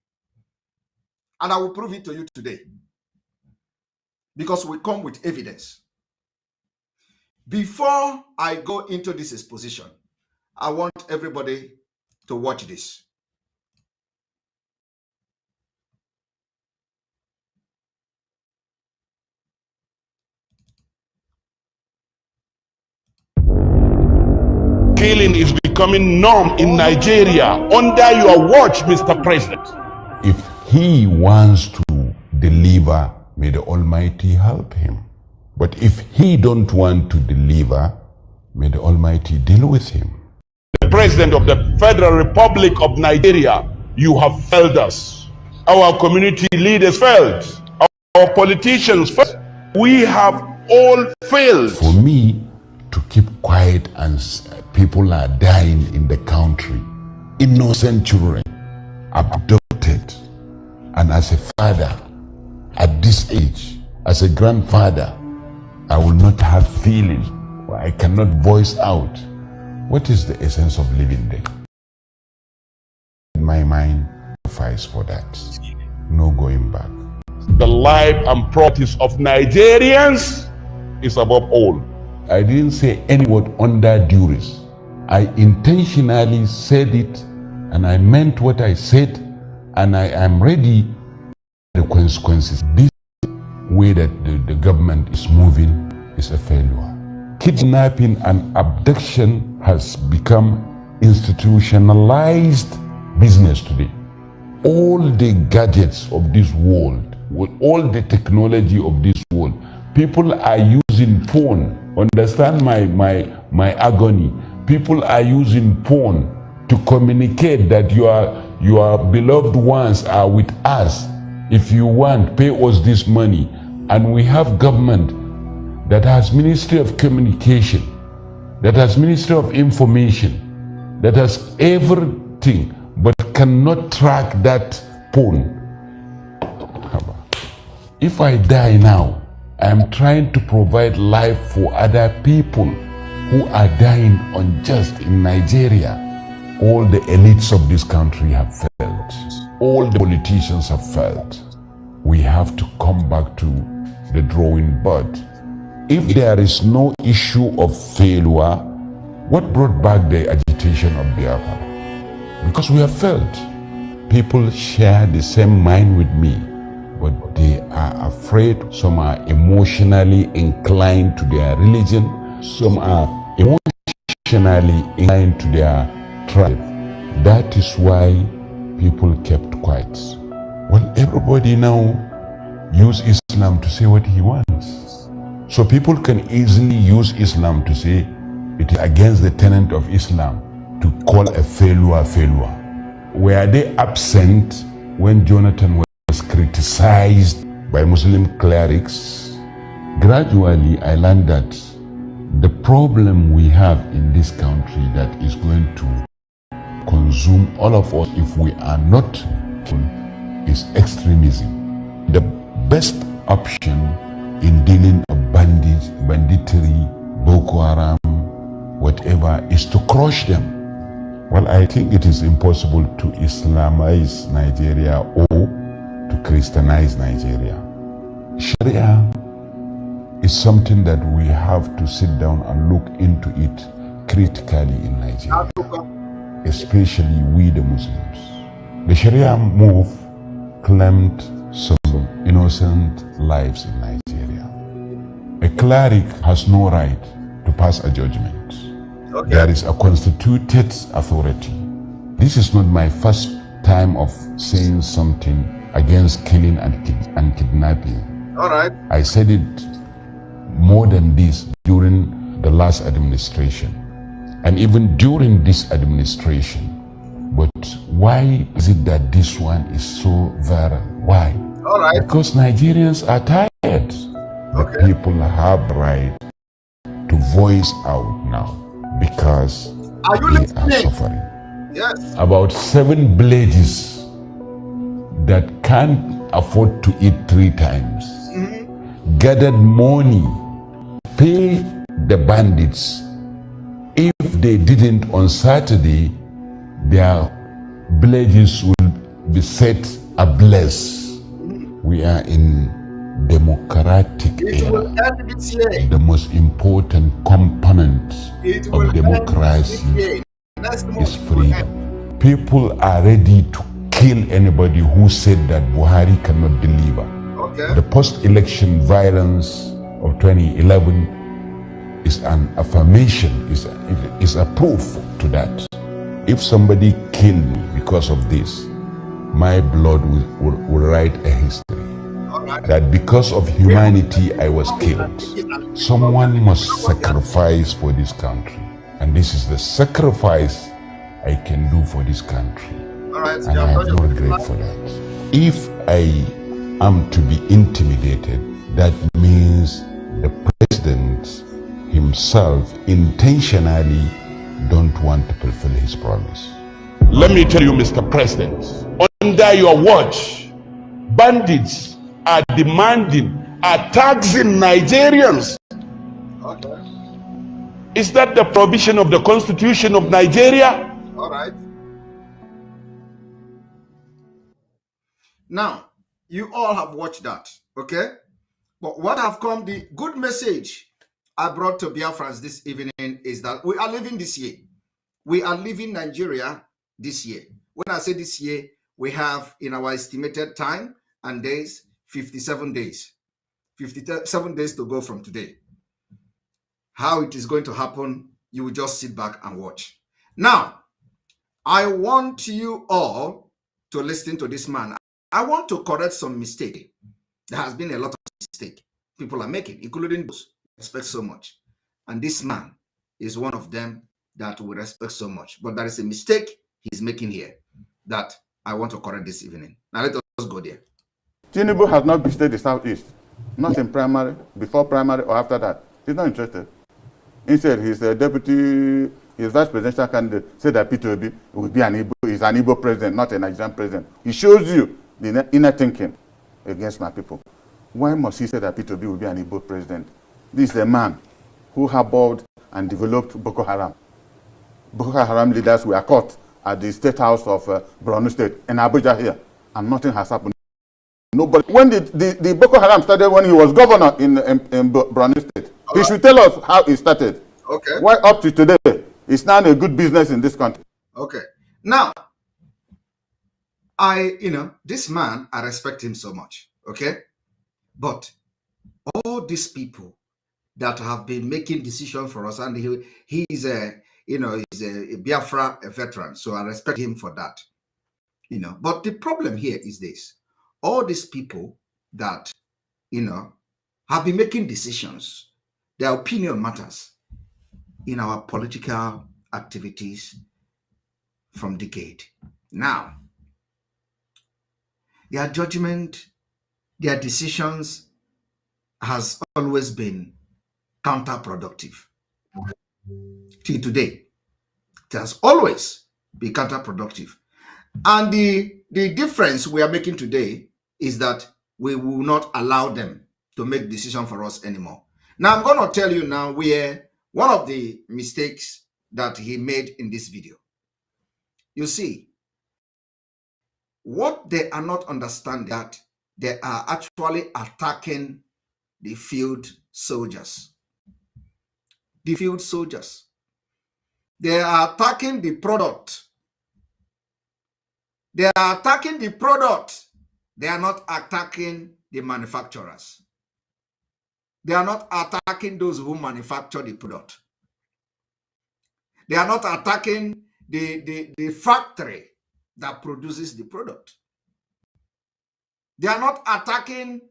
And I will prove it to you today, because we come with evidence. Before I go into this exposition, I want everybody to watch this. Killing is becoming norm in Nigeria under your watch, Mr. President. If he wants to deliver, may the Almighty help him. But if he don't want to deliver, may the Almighty deal with him. The President of the Federal Republic of Nigeria, you have failed us. Our community leaders failed. Our politicians failed. We have all failed. For me to keep quiet and people are dying in the country, innocent children, abducted, and as a father, at this age, as a grandfather, I will not have feeling, or I cannot voice out. What is the essence of living there? My mind fights for that. No going back. The life and properties of Nigerians is above all. I didn't say any word under duress. I intentionally said it, and I meant what I said, and I am ready for the consequences. This way that the government is moving is a failure. Kidnapping and abduction has become institutionalized business today. All the gadgets of this world, with all the technology of this world, people are using phone. Understand my agony. People are using phone to communicate that your beloved ones are with us. If you want, pay us this money. And we have government that has Ministry of Communication, that has Ministry of Information, that has everything, but cannot track that phone. If I die now, I am trying to provide life for other people who are dying unjust in Nigeria. All the elites of this country have failed. All the politicians have failed. We have to come back to the drawing board. If there is no issue of failure, what brought back the agitation of Biafra? Because we have failed. People share the same mind with me, but they are afraid. Some are emotionally inclined to their religion. Some are emotionally inclined to their tribe. That is why people kept quiet. Well, everybody now use Islam to say what he wants. So people can easily use Islam to say it is against the tenet of Islam to call a failure failure. Were they absent when Jonathan was criticized by Muslim clerics? Gradually, I learned that the problem we have in this country that is going to consume all of us if we are not is extremism. The best option in dealing with bandits, banditry, Boko Haram, whatever, is to crush them. Well, I think it is impossible to Islamize Nigeria or to Christianize Nigeria. Sharia is something that we have to sit down and look into it critically in Nigeria, especially we the Muslims. The Sharia move claimed some innocent lives in Nigeria. A cleric has no right to pass a judgment. Okay. There is a constituted authority. This is not my first time of saying something against killing and kidnapping. All right. I said it more than this during the last administration and even during this administration. But why is it that this one is so viral? Why? All right. Because Nigerians are tired. The people have the right to voice out now because they are suffering. Yes. About 7 villages that can't afford to eat 3 times gathered money, pay the bandits. If they didn't on Saturday, their villages will be set ablaze. We are in democratic era. The most important component of democracy is freedom. People are ready to kill anybody who said that Buhari cannot deliver. The post-election violence of 2011 is an affirmation, is a proof to that. If somebody killed me because of this, my blood will write a history. That because of humanity I was killed. Someone must sacrifice for this country. And this is the sacrifice I can do for this country. And I have no regret for that. If I am to be intimidated, that means the president himself intentionally don't want to fulfill his promise. Let me tell you, Mr. President, under your watch, bandits are taxing Nigerians. Is that the provision of the Constitution of Nigeria? All right. Now, you all have watched that, okay? But what have come, the good message I brought to Biafrans this evening is that we are living this year. We are leaving Nigeria this year. When I say this year, we have in our estimated time and days, 57 days. 57 days to go from today. How it is going to happen, you will just sit back and watch. Now, I want you all to listen to this man. I want to correct some mistake. There has been a lot of mistake people are making, including those we respect so much. And this man is one of them that we respect so much. But there is a mistake he's making here that I want to correct this evening. Now let us go there. Tinubu has not visited the Southeast, not in primary, before primary or after that. He's not interested. Instead, his deputy, his vice presidential candidate said that Peter Obi will be an Igbo president, not a Nigerian president. He shows you the inner thinking against my people. Why must he say that Peter Obi will be an Igbo president? This is a man who harbored and developed Boko Haram. Boko Haram leaders were caught at the State House of Borno State in Abuja here, and nothing has happened. Nobody. When the Boko Haram started, when he was governor in Borno State, he should tell us how it started. Okay. Why up to today, it's now a good business in this country. Okay. Now, this man, I respect him so much. Okay. But all these people that have been making decisions for us, and he's a Biafra veteran, so I respect him for that. But the problem here is this: all these people that have been making decisions, their opinion matters in our political activities from decade. Now, their judgment, their decisions has always been counterproductive. Till today, it has always been counterproductive. And the difference we are making today is that we will not allow them to make decisions for us anymore. Now, I'm going to tell you now where one of the mistakes that he made in this video. You see, what they are not understanding that they are actually attacking the field soldiers. The field soldiers. They are attacking the product. They are attacking the product. They are not attacking the manufacturers. They are not attacking those who manufacture the product. They are not attacking the factory that produces the product. They are not attacking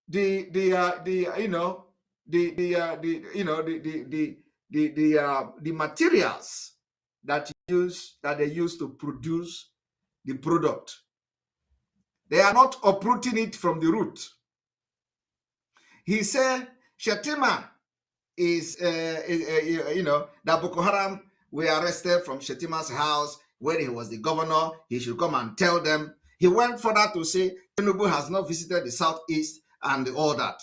the materials that they use to produce the product. They are not uprooting it from the root. He said Shetima is that Boko Haram were arrested from Shetima's house when he was the governor. He should come and tell them. He went further to say Tinubu has not visited the southeast and all that.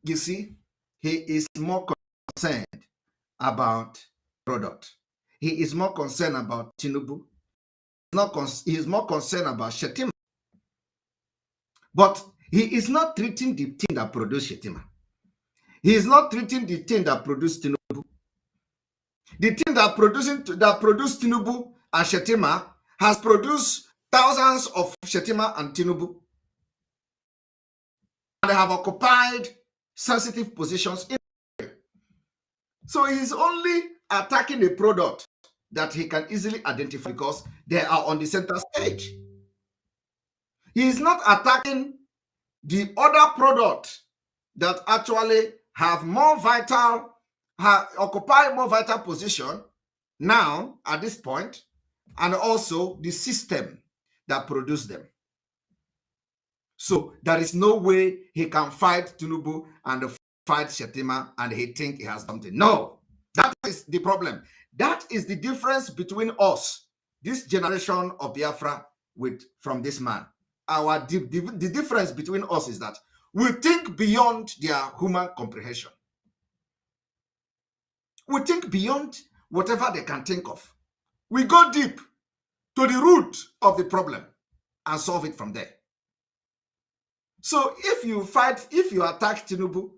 You see, he is more concerned about product. He is more concerned about Tinubu. He is more concerned about Shetima. But he is not treating the thing that produced Shetima. He is not treating the thing that produced Tinubu. The thing that produced Tinubu and Shetima has produced thousands of Shetima and Tinubu. And they have occupied sensitive positions in it. So he is only attacking a product that he can easily identify because they are on the center stage. He is not attacking the other product that actually have more vital, occupy more vital position now at this point, and also the system that produced them. So there is no way he can fight Tinubu and fight Shetima and he think he has something. No, that is the problem. That is the difference between us, this generation of Biafra, from this man. The difference between us is that we think beyond their human comprehension. We think beyond whatever they can think of. We go deep to the root of the problem and solve it from there. So if you attack Tinubu,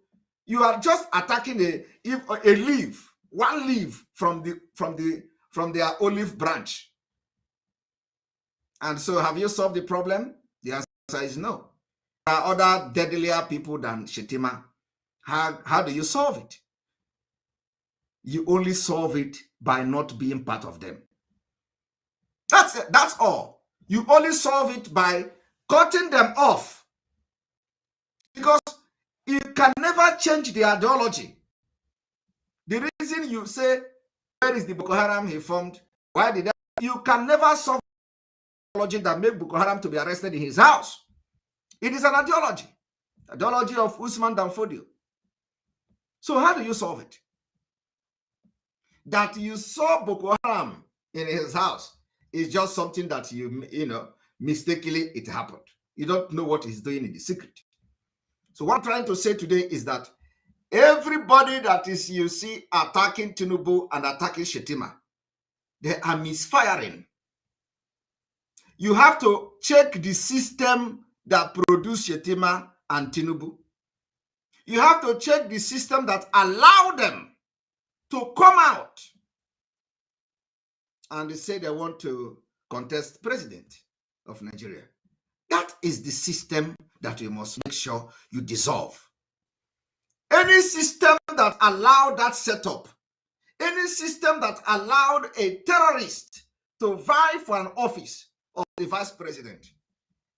you are just attacking a leaf, one leaf from their olive branch. And so have you solved the problem? The answer is no. There are other deadlier people than Shetima. How do you solve it? You only solve it by not being part of them. That's it. That's all. You only solve it by cutting them off. Because you can never change the ideology. The reason you say, where is the Boko Haram he formed? Why did that? You can never solve the ideology that made Boko Haram to be arrested in his house. It is an ideology. Ideology of Usman Danfodio. So how do you solve it? That you saw Boko Haram in his house is just something that mistakenly it happened. You don't know what he's doing in the secret. So what I'm trying to say today is that everybody that is you see attacking Tinubu and attacking Shetima, they are misfiring. You have to check the system that produced Shetima and Tinubu. You have to check the system that allowed them to come out and they say they want to contest president of Nigeria. That is the system that you must make sure you dissolve. Any system that allowed that setup, any system that allowed a terrorist to vie for an office of the vice president,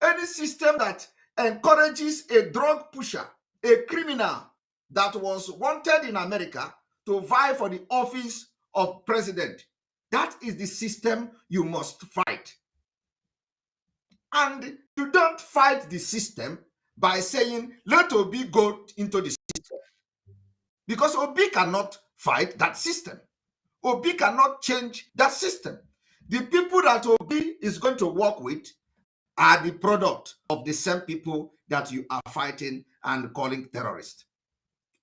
any system that encourages a drug pusher, a criminal that was wanted in America to vie for the office of president, that is the system you must fight. And you don't fight the system by saying, let Obi go into the system. Because Obi cannot fight that system. Obi cannot change that system. The people that Obi is going to work with are the product of the same people that you are fighting and calling terrorists.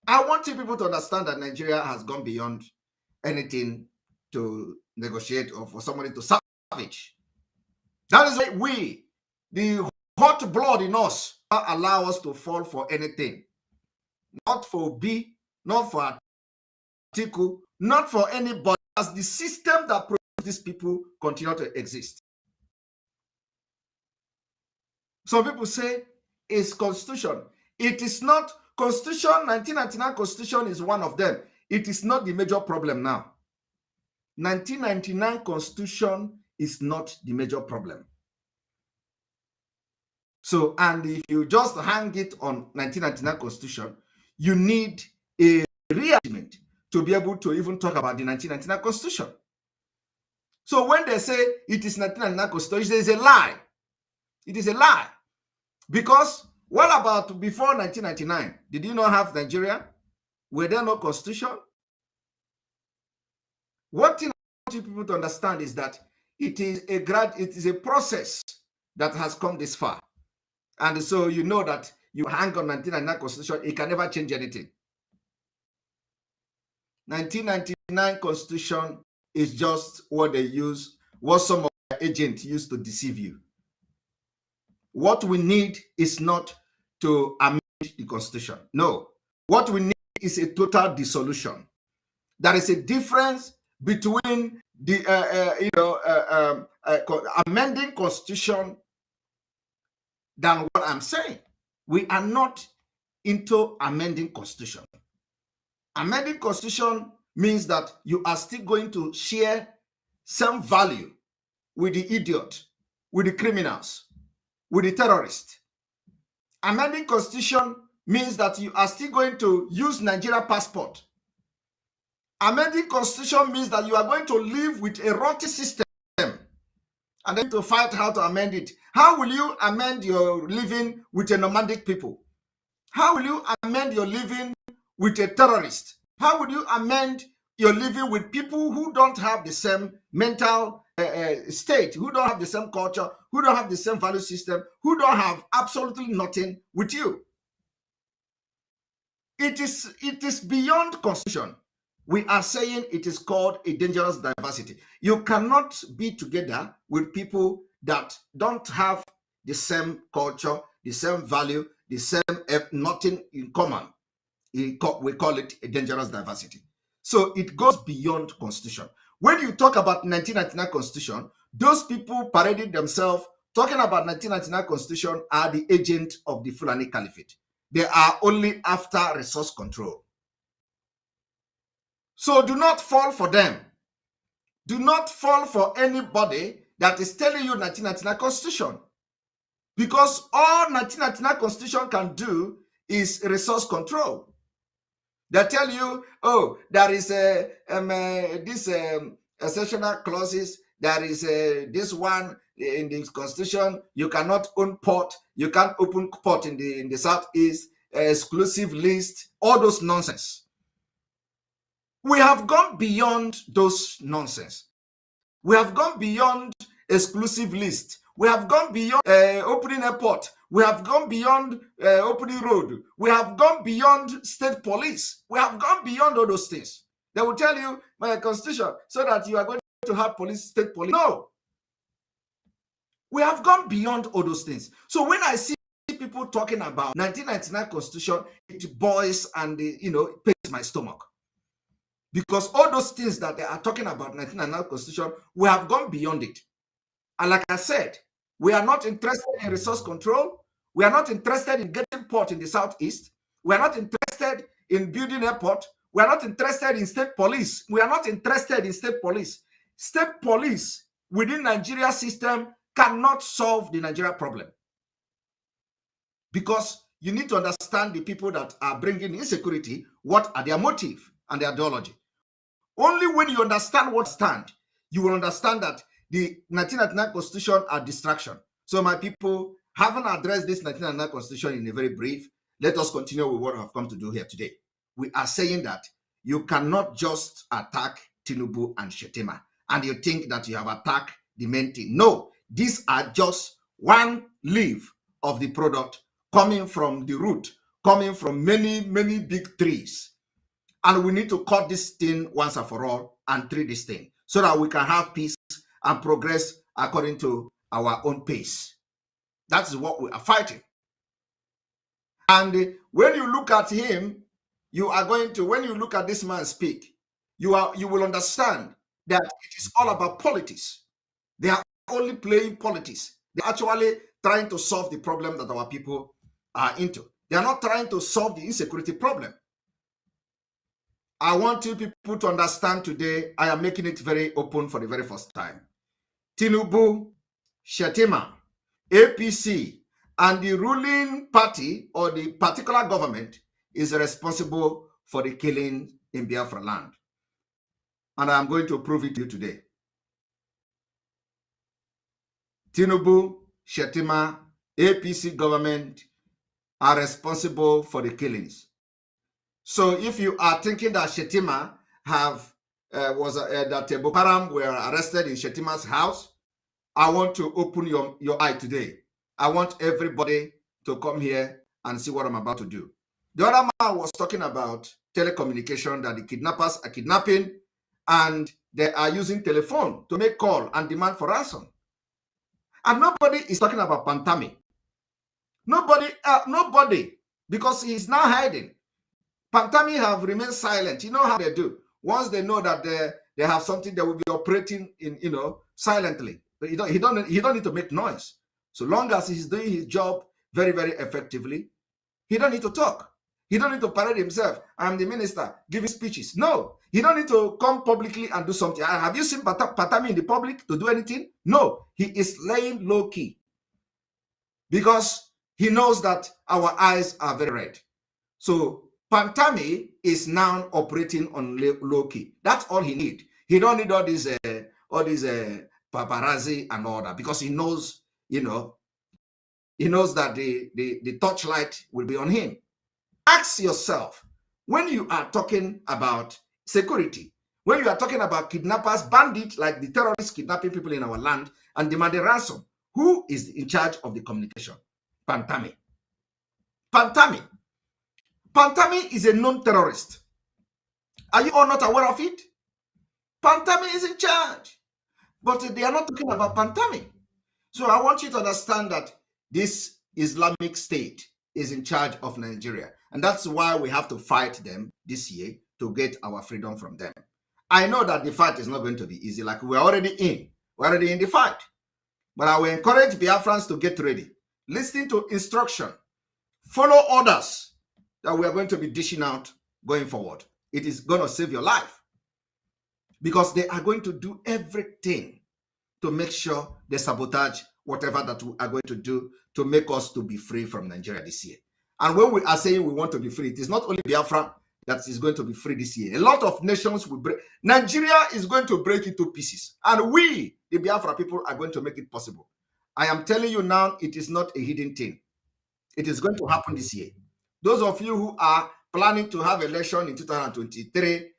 I want you people to understand that Nigeria has gone beyond anything to negotiate or for somebody to savage. That is why we, the hot blood in us, allow us to fall for anything. Not for Obi, not for Atiku, not for anybody, as the system that produces these people continue to exist. Some people say it's constitution. It is not. Constitution, 1999 constitution is one of them. It is not the major problem now. 1999 constitution is not the major problem. So, and if you just hang it on 1999 constitution, you need a rearrangement to be able to even talk about the 1999 constitution. So when they say it is 1999 constitution, it is a lie. It is a lie. Because what about before 1999? Did you not have Nigeria? Were there no constitution? One thing I want you people to understand is that it is a process that has come this far. And so you know that you hang on 1999 constitution, it can never change anything. 1999 constitution is just what they use, what some of the agents used to deceive you. What we need is not to amend the constitution. No. What we need is a total dissolution. There is a difference between the amending constitution than what I'm saying. We are not into amending constitution. Amending constitution means that you are still going to share some value with the idiot, with the criminals, with the terrorists. Amending constitution means that you are still going to use Nigeria passport. Amending constitution means that you are going to live with a rotten system and then to fight how to amend it. How will you amend your living with a nomadic people? How will you amend your living with a terrorist? How would you amend your living with people who don't have the same mental state, who don't have the same culture, who don't have the same value system, who don't have absolutely nothing with you? It is beyond constitution. We are saying it is called a dangerous diversity. You cannot be together with people that don't have the same culture, the same value, the same nothing in common. We call it a dangerous diversity. So it goes beyond constitution. When you talk about 1999 constitution, those people parading themselves talking about 1999 constitution are the agent of the Fulani Caliphate. They are only after resource control. So do not fall for them. Do not fall for anybody that is telling you 1999 constitution. Because all 1999 constitution can do is resource control. They tell you, oh, there is this exceptional clauses. There is this one in the constitution. You cannot own port. You can't open port in the southeast. Exclusive list. All those nonsense. We have gone beyond those nonsense. We have gone beyond exclusive list. We have gone beyond opening airport. We have gone beyond opening road. We have gone beyond state police. We have gone beyond all those things. They will tell you my constitution so that you are going to have police, state police. No. We have gone beyond all those things. So when I see people talking about 1999 Constitution, it boils and it pains my stomach. Because all those things that they are talking about 1999 Constitution, we have gone beyond it. And like I said, we are not interested in resource control. We are not interested in getting port in the southeast. We are not interested in building airport. We are not interested in state police. We are not interested in state police. State police within Nigeria system cannot solve the Nigeria problem. Because you need to understand the people that are bringing insecurity, what are their motive and their ideology. Only when you understand what stand, you will understand that the 1999 Constitution are distraction. So my people, having addressed this 1999 Constitution in a very brief, let us continue with what I have come to do here today. We are saying that you cannot just attack Tinubu and Shettima, and you think that you have attacked the main thing. No, these are just one leaf of the product coming from the root, coming from many, many big trees. And we need to cut this thing once and for all and treat this thing so that we can have peace and progress according to our own pace. That's what we are fighting. And when you look at him, when you look at this man speak, you will understand that it is all about politics. They are only playing politics. They're actually trying to solve the problem that our people are into. They are not trying to solve the insecurity problem. I want you people to understand today, I am making it very open for the very first time. Tinubu, Shettima, APC, and the ruling party or the particular government is responsible for the killing in Biafra land. And I'm going to prove it to you today. Tinubu, Shettima, APC government are responsible for the killings. So if you are thinking that Shettima that Boko Haram were arrested in Shettima's house, I want to open your eye today. I want everybody to come here and see what I'm about to do. The other man was talking about telecommunication, that the kidnappers are kidnapping and they are using telephone to make call and demand for ransom. And nobody is talking about Pantami. Nobody, because he's now hiding. Pantami have remained silent. You know how they do. Once they know that they have something, they will be operating in silently. But he don't need to make noise. So long as he's doing his job very, very effectively, he don't need to talk. He don't need to parade himself. I'm the minister giving speeches. No, he don't need to come publicly and do something. Have you seen Pantami in the public to do anything? No, he is laying low key because he knows that our eyes are very red. So Pantami is now operating on low key. That's all he needs. He don't need all these paparazzi and all that, because he knows, he knows that the torchlight will be on him. Ask yourself, when you are talking about security, when you are talking about kidnappers, bandits, like the terrorists kidnapping people in our land and demanding ransom, who is in charge of the communication? Pantami. Pantami is a known terrorist. Are you all not aware of it? Pantami is in charge. But they are not talking about Pantami. So I want you to understand that this Islamic State is in charge of Nigeria. And that's why we have to fight them this year to get our freedom from them. I know that the fight is not going to be easy. Like we're already in. We're already in the fight. But I will encourage Biafrans to get ready. Listen to instruction. Follow orders that we are going to be dishing out going forward. It is going to save your life. Because they are going to do everything to make sure they sabotage whatever that we are going to do to make us to be free from Nigeria this year. And when we are saying we want to be free, it is not only Biafra that is going to be free this year. A lot of nations will break. Nigeria is going to break into pieces. And we, the Biafra people, are going to make it possible. I am telling you now, it is not a hidden thing. It is going to happen this year. Those of you who are planning to have election in 2023,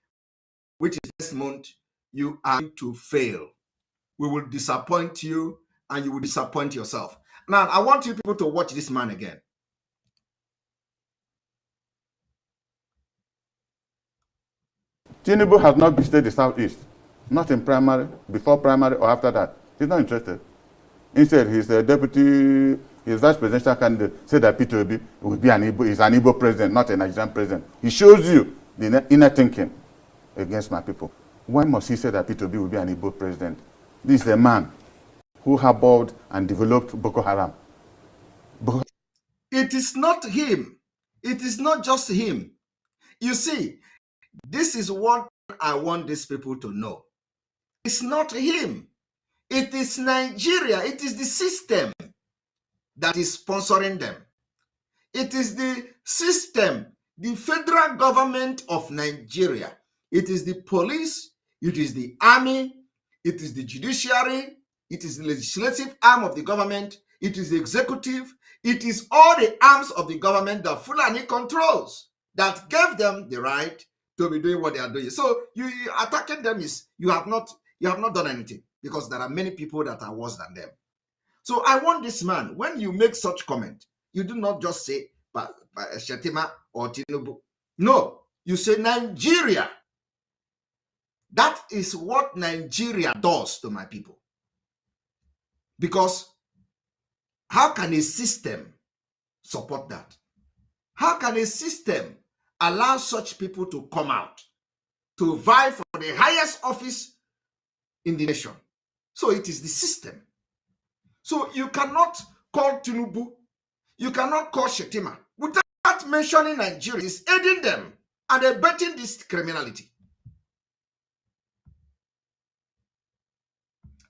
which is next month, you are going to fail. We will disappoint you and you will disappoint yourself. Now, I want you people to watch this man again. Tinubu has not visited the Southeast, not in primary, before primary or after that. He's not interested. Instead, he's a deputy his vice presidential candidate, said that Peter Obi will be an Igbo president, not a Nigerian president. He shows you the inner thinking against my people. Why must he say that Peter Obi will be an Igbo president? This is a man who harbored and developed Boko Haram. It is not him. It is not just him. You see, this is what I want these people to know. It's not him. It is Nigeria. It is the system that is sponsoring them. It is the system, the federal government of Nigeria. It is the police. It is the army. It is the judiciary. It is the legislative arm of the government. It is the executive. It is all the arms of the government that Fulani controls that gave them the right to be doing what they are doing. So you attacking them is you have not done anything, because there are many people that are worse than them. So I want this man, when you make such comment, you do not just say Shetima or Tinubu. No, you say Nigeria. That is what Nigeria does to my people. Because how can a system support that? How can a system allow such people to come out to vie for the highest office in the nation? So it is the system. So you cannot call Tinubu, you cannot call Shetima without mentioning Nigeria is aiding them and abetting this criminality.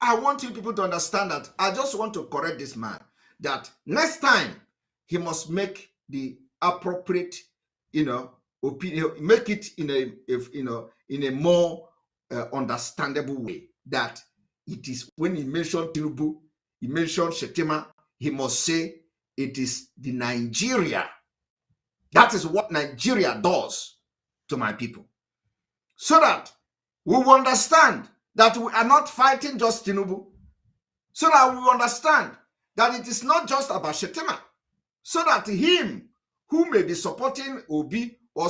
I want you people to understand that. I just want to correct this man that next time he must make the appropriate, opinion, make it in a more understandable way. That it is when he mentioned Tinubu, he mentioned Shetima, he must say it is the Nigeria. That is what Nigeria does to my people. So that we will understand that we are not fighting just Tinubu. So that we will understand that it is not just about Shetima. So that him who may be supporting Obi or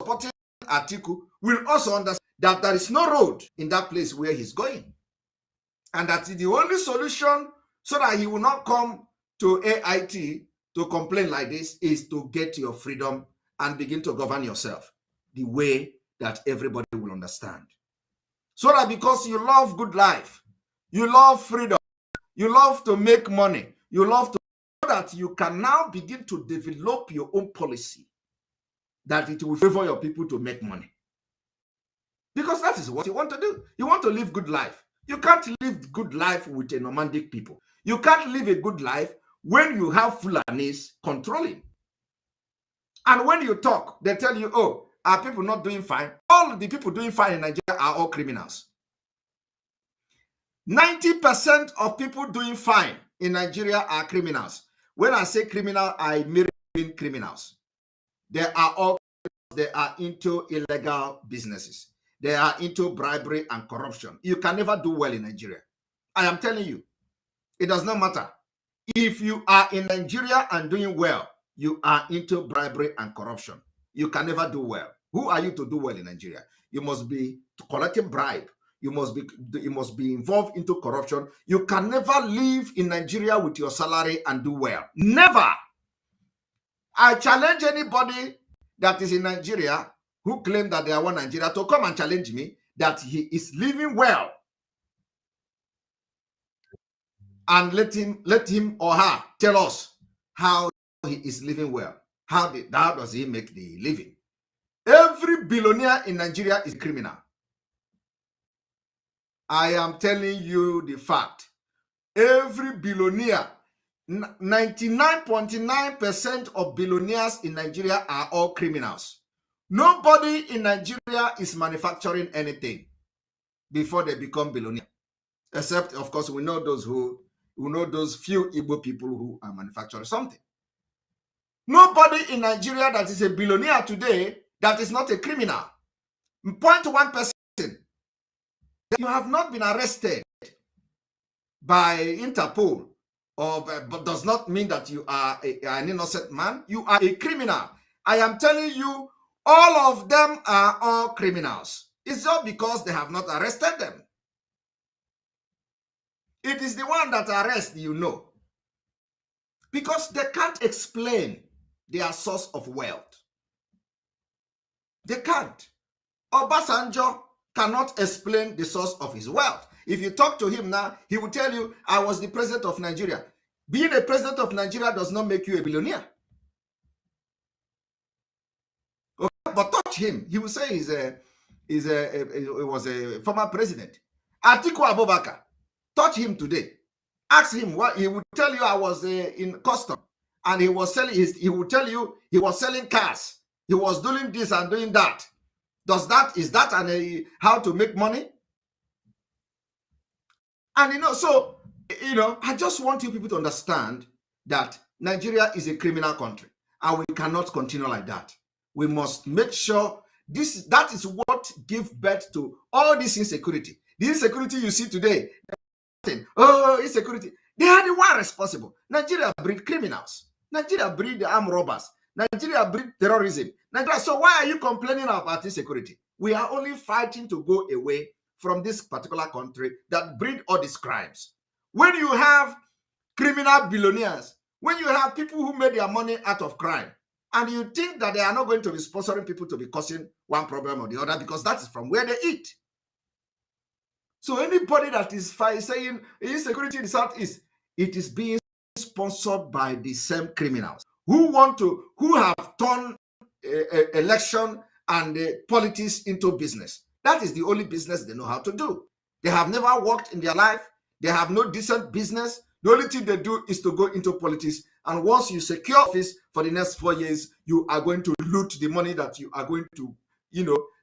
supporting Atiku will also understand that there is no road in that place where he's going. And that the only solution so that he will not come to AIT to complain like this is to get your freedom and begin to govern yourself the way that everybody will understand. So that because you love good life, you love freedom, you love to make money, you love to, so that you can now begin to develop your own policy that it will favor your people to make money. Because that is what you want to do. You want to live good life. You can't live good life with a nomadic people. You can't live a good life when you have Fulanis controlling. And when you talk, they tell you, oh, are people not doing fine? All the people doing fine in Nigeria are all criminals. 90% of people doing fine in Nigeria are criminals. When I say criminal, I mean criminals. They are all, they are into illegal businesses. They are into bribery and corruption. You can never do well in Nigeria. I am telling you, it does not matter. If you are in Nigeria and doing well, you are into bribery and corruption. You can never do well. Who are you to do well in Nigeria? You must be collecting bribe. You must be involved into corruption. You can never live in Nigeria with your salary and do well. Never. I challenge anybody that is in Nigeria who claim that they are one Nigeria to come and challenge me that he is living well. And let him or her tell us how he is living well. How does he make the living? Every billionaire in Nigeria is a criminal. I am telling you the fact. Every billionaire, 99.9% of billionaires in Nigeria are all criminals. Nobody in Nigeria is manufacturing anything before they become billionaire. Except, of course, we know those few Igbo people who are manufacturing something. Nobody in Nigeria that is a billionaire today that is not a criminal. 0.1%. You have not been arrested by Interpol, but does not mean that you are an innocent man. You are a criminal. I am telling you, all of them are all criminals. It's just because they have not arrested them. It is the one that arrests, you know. because they can't explain their source of wealth. They can't. Obasanjo cannot explain the source of his wealth. If you talk to him now, he will tell you, I was the president of Nigeria. Being a president of Nigeria does not make you a billionaire. Okay? But touch him, he will say he was a former president. Atiku Abubakar, touch him today. Ask him what he would tell you. I was in custom, and he was selling. He would tell you he was selling cars. He was doing this and doing that. Is that how to make money? And so I just want you people to understand that Nigeria is a criminal country, and we cannot continue like that. We must make sure that is what gives birth to all this insecurity. The insecurity you see today, insecurity. They are the one responsible. Nigeria breed criminals. Nigeria breed armed robbers. Nigeria breed terrorism. Nigeria. So why are you complaining about insecurity? We are only fighting to go away from this particular country that breed all these crimes. When you have criminal billionaires, when you have people who made their money out of crime, and you think that they are not going to be sponsoring people to be causing one problem or the other, because that is from where they eat. So anybody that is saying insecurity in the Southeast, it is being sponsored by the same criminals who have turned election and politics into business. That is the only business they know how to do. They have never worked in their life. They have no decent business. The only thing they do is to go into politics. And once you secure office for the next 4 years, you are going to loot the money that you are going to,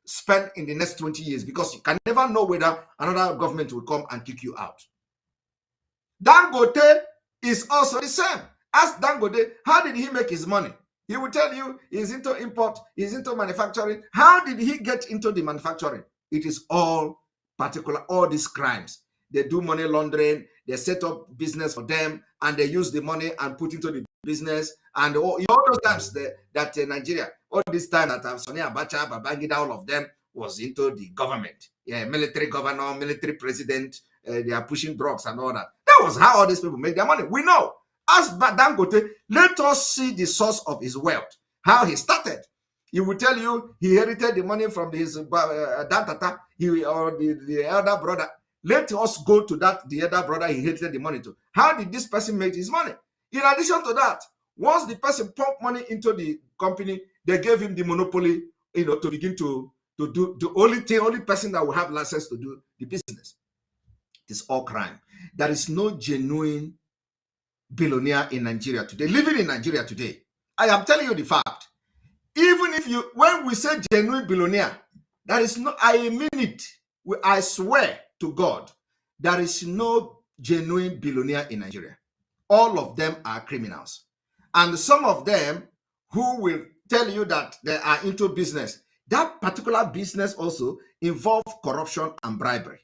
spend in the next 20 years, because you can never know whether another government will come and kick you out. Dangote is also the same. Ask Dangote, how did he make his money? He will tell you he's into import, he's into manufacturing. How did he get into the manufacturing? It is all these crimes. They do money laundering, they set up business for them, and they use the money and put into the business. And all those times that Nigeria, all this time that Sani Abacha, Babangida, all of them was into the government. Yeah, military governor, military president, they are pushing drugs and all that. That was how all these people make their money. We know. As Dangote, let us see the source of his wealth, how he started. He will tell you he inherited the money from his Dantata, or the elder brother. Let us go to the elder brother he inherited the money to. How did this person make his money? In addition to that, once the person pumped money into the company, they gave him the monopoly, to begin to do the only person that will have license to do the business. It is all crime. There is no genuine billionaire in Nigeria today, living in Nigeria today. I am telling you the fact. Even when we say genuine billionaire, there is no, I mean it. I swear to God, there is no genuine billionaire in Nigeria. All of them are criminals. And some of them who will tell you that they are into business, that particular business also involves corruption and bribery.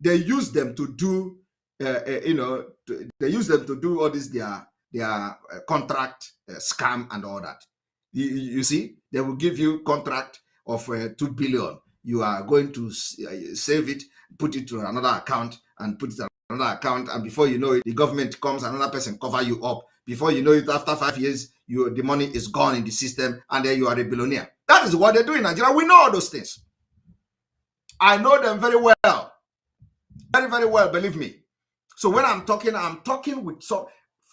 They use them to do, they use them to do all this, their contract scam and all that. You see, they will give you contract of 2 billion. You are going to save it, put it to another account, and put it to another account. And before you know it, the government comes, another person cover you up. Before you know it, after 5 years, the money is gone in the system, and then you are a billionaire. That is what they do in Nigeria. We know all those things. I know them very well. Very, very well, believe me. So when I'm talking with some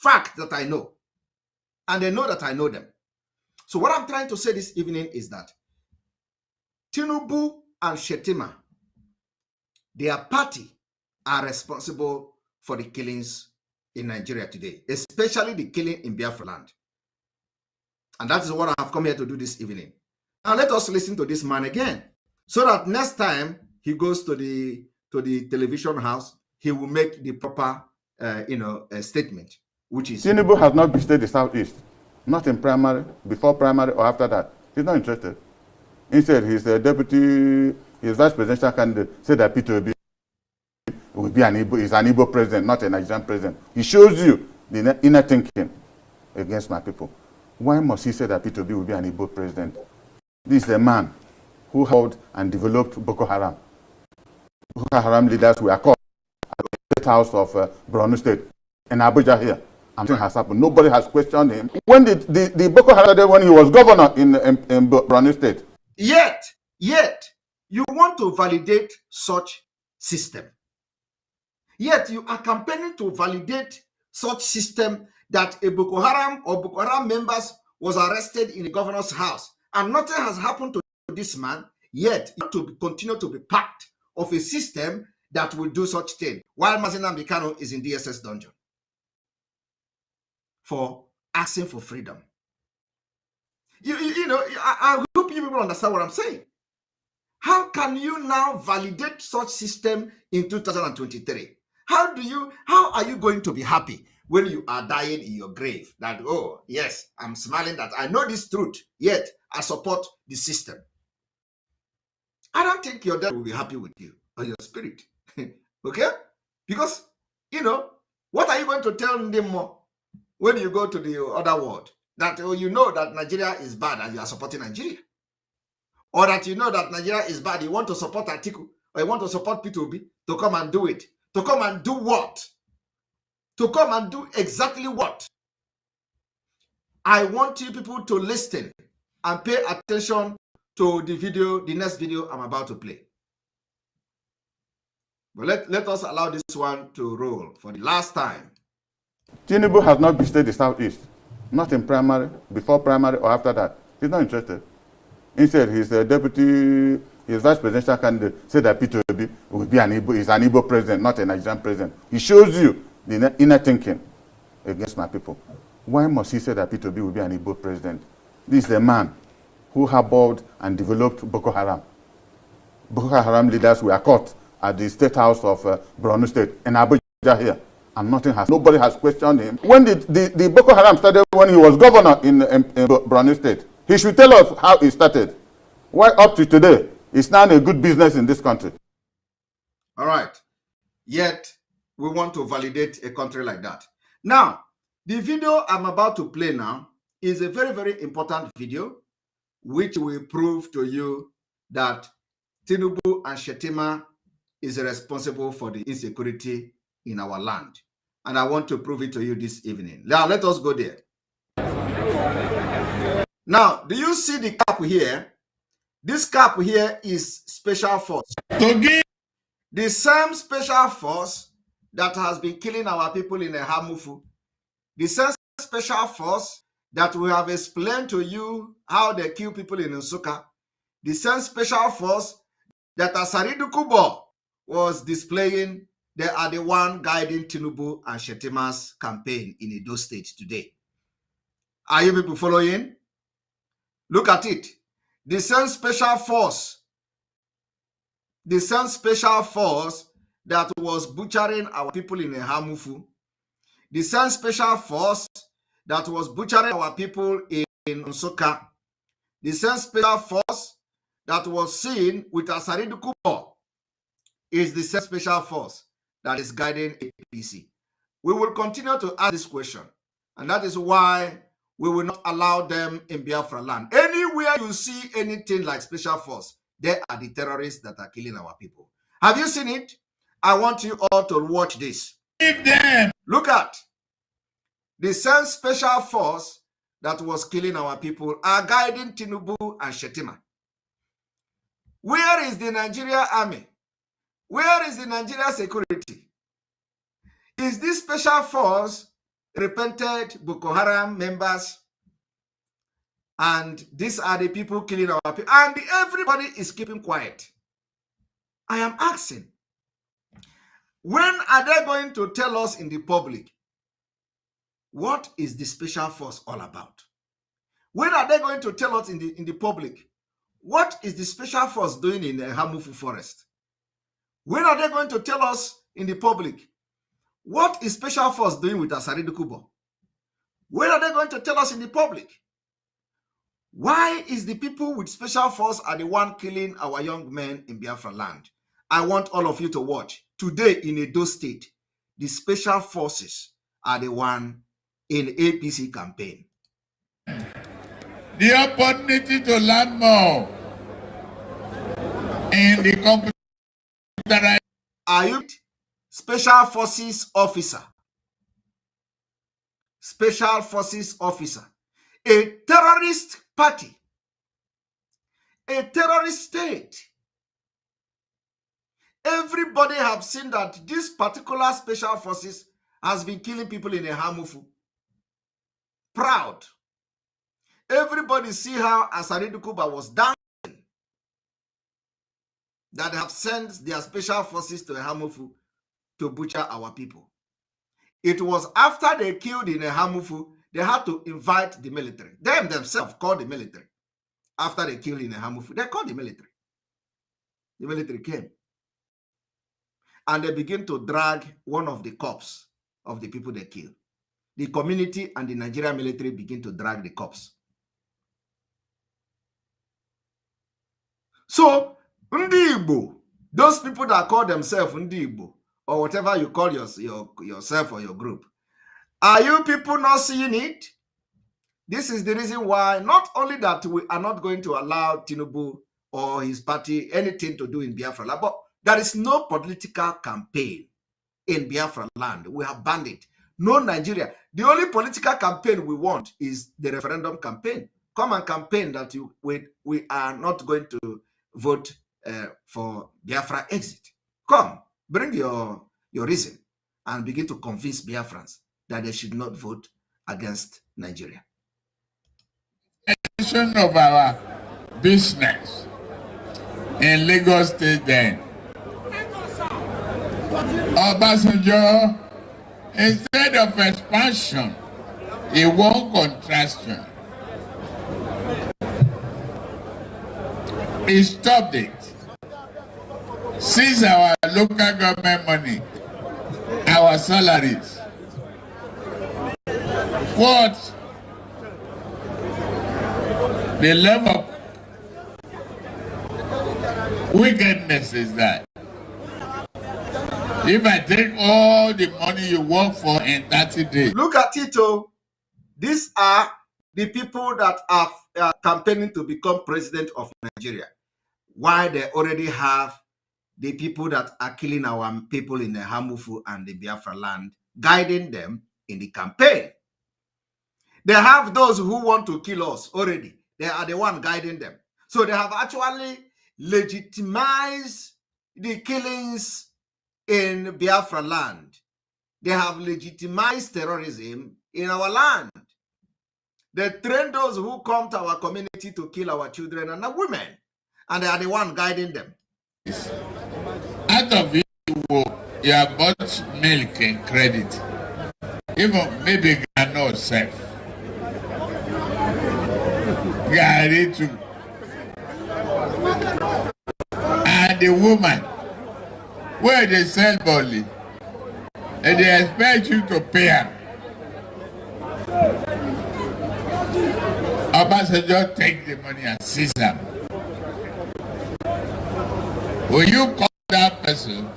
facts that I know. And they know that I know them. So what I'm trying to say this evening is that Tinubu and Shetima, their party, are responsible for the killings in Nigeria today, especially the killing in Biafra land. And that is what I have come here to do this evening. Now let us listen to this man again, so that next time he goes to the television house, he will make the proper statement, which is Tinubu has not visited the Southeast, not in primary, before primary, or after that. He's not interested. Instead, he's his vice presidential candidate said that Peter Obi will be an Igbo president, not a Nigerian president. He shows you the inner thinking against my people. Why must he say that Peter Obi will be an Igbo president? This is a man who held and developed Boko Haram. Boko Haram leaders were caught at the State House of Borno State in Abuja here. Nothing has happened. Nobody has questioned him. When did the Boko Haram started? When he was governor in Borno State. Yet, you want to validate such system. Yet you are campaigning to validate such system that a Boko Haram or Boko Haram members was arrested in the governor's house and nothing has happened to this man. Yet you to continue to be part of a system that will do such thing while Mazina Mikano is in DSS dungeon for asking for freedom. You know, I hope you people understand what I'm saying. How can you now validate such system in 2023? How are you going to be happy when you are dying in your grave that, oh, yes, I'm smiling that I know this truth, yet I support the system? I don't think your dad will be happy with you or your spirit. Okay? Because, you know, what are you going to tell them more when you go to the other world? That, oh, you know that Nigeria is bad and you are supporting Nigeria. Or that you know that Nigeria is bad, you want to support Atiku, or you want to support P2B to come and do it. To come and do what? To come and do exactly what? I want you people to listen and pay attention to the next video I'm about to play. But let us allow this one to roll for the last time. Tinubu has not visited the Southeast. Not in primary, before primary, or after that. He's not interested. Instead, his deputy, his vice presidential candidate said that P2B will be an Igbo president, not a Nigerian president. He shows you the inner thinking against my people. Why must he say that P2B will be an Igbo president? This is the man who harbored and developed Boko Haram. Boko Haram leaders were caught at the State House of Borno State in Abuja here, and nobody has questioned him. When did the Boko Haram started? When he was governor in Borno State. He should tell us how it started. Why up to today, it's now a good business in this country. All right. Yet, we want to validate a country like that. Now, the video I'm about to play now is a very, very important video, which will prove to you that Tinubu and Shetima is responsible for the insecurity in our land. And I want to prove it to you this evening. Now, let us go there. Now, do you see the cap here? This cap here is Special Force. The same Special Force that has been killing our people in Hamufu. The same Special Force that we have explained to you how they kill people in Nsukka. The same Special Force that Asaridu Kubo was displaying, they are the one guiding Tinubu and Shetima's campaign in Edo State today. Are you people following? Look at it. The same Special Force that was butchering our people in Hamufu. The same Special Force that was butchering our people in Nsukka. The same Special Force that was seen with Asaridu Kubo is the same Special Force that is guiding APC. We will continue to ask this question, and that is why we will not allow them in Biafra land. Anywhere you see anything like Special Force, they are the terrorists that are killing our people. Have you seen it? I want you all to watch this. Look at the same Special Force that was killing our people are guiding Tinubu and Shetima. Where is the Nigeria army? Where is the Nigeria security? Is this Special Force repented Boko Haram members? And these are the people killing our people. And everybody is keeping quiet. I am asking, when are they going to tell us in the public what is the Special Force all about? When are they going to tell us in the public what is the Special Force doing in the Hamufu forest? When are they going to tell us in the public what is Special Force doing with Asaridu Kubo? When are they going to tell us in the public? Why is the people with Special Force are the one killing our young men in Biafra land? I want all of you to watch. Today in Edo State, the Special Forces are the one in APC campaign. The opportunity to learn more in the computer. Are you Special Forces officer? special forces officer, a terrorist party, a terrorist state. Everybody have seen that this particular special forces has been killing people in a Hamufu. Proud. Everybody see how Asaridu Kuba was dancing, that they have sent their special forces to Hamufu to butcher our people. It was after they killed in a Hamufu, they had to invite the military. Them themselves called the military. After they killed in a Hamufu, they called the military. The military came. And they begin to drag one of the corpses of the people they killed. The community and the Nigerian military begin to drag the corpse. So, Ndi Igbo, those people that call themselves Ndi Igbo, or whatever you call yourself or your group, are you people not seeing it? This is the reason why, not only that we are not going to allow Tinubu or his party anything to do in Biafra, but there is no political campaign in Biafra land. We have banned it. No Nigeria. The only political campaign we want is the referendum campaign. Come and campaign that we are not going to vote for Biafra exit. Come, bring your reason and begin to convince Biafrans that they should not vote against Nigeria. Extension of our business in Lagos State then. Obasanjo, instead of expansion, he won contraction. He stopped it. Since our local government money, our salaries, what the level of wickedness is that? If I take all the money you work for in 30 days. Look at it, oh. These are the people that are campaigning to become president of Nigeria. Why they already have the people that are killing our people in the Hamufu and the Biafra land, guiding them in the campaign. They have those who want to kill us already. They are the one guiding them. So they have actually legitimized the killings in Biafra land. They have legitimized terrorism in our land. They train those who come to our community to kill our children and our women. And they are the one guiding them. Out of it, you have bought milk and credit. Even maybe cannot save. Gary too. And the woman, where they sell barley, and they expect you to pay her. Obasanjo take the money and seize them. Will you call that person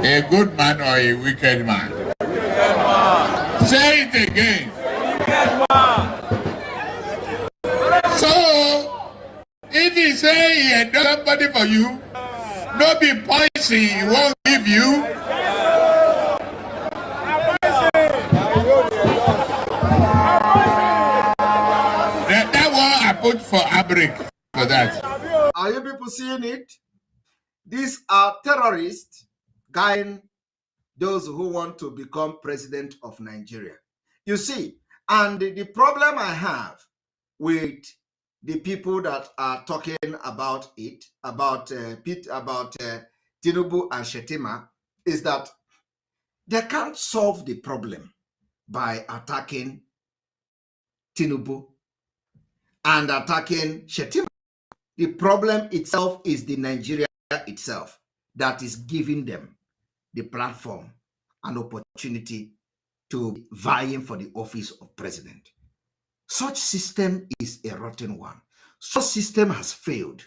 a good man or a wicked man? Wicked man. Say it again. Wicked man. So, if he say he had done somebody for you, no be poison he won't give you. That one I put for Abric for that. Are you people seeing it? These are terrorists guiding those who want to become president of Nigeria. You see, and the problem I have with the people that are talking about it, about Tinubu and Shetima, is that they can't solve the problem by attacking Tinubu and attacking Shetima. The problem itself is the Nigeria itself that is giving them the platform and opportunity to be vying for the office of president. Such system is a rotten one. Such system has failed.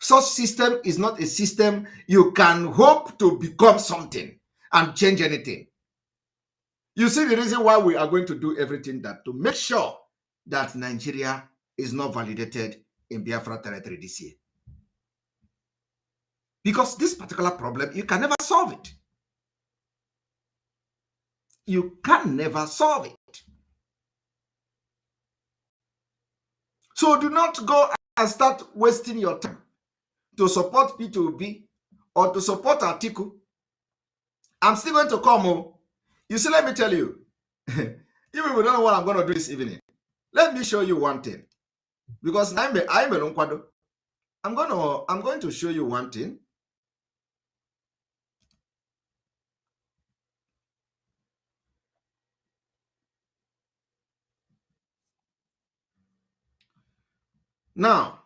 Such system is not a system you can hope to become something and change anything. You see the reason why we are going to do everything that to make sure that Nigeria is not validated in Biafra territory this year. Because this particular problem, you can never solve it. you can never solve it. So do not go and start wasting your time to support P2B or to support Atiku. I'm still going to come. You see, let me tell you, you people don't know what I'm going to do this evening. Let me show you one thing. Because I'm going to show you one thing. Now,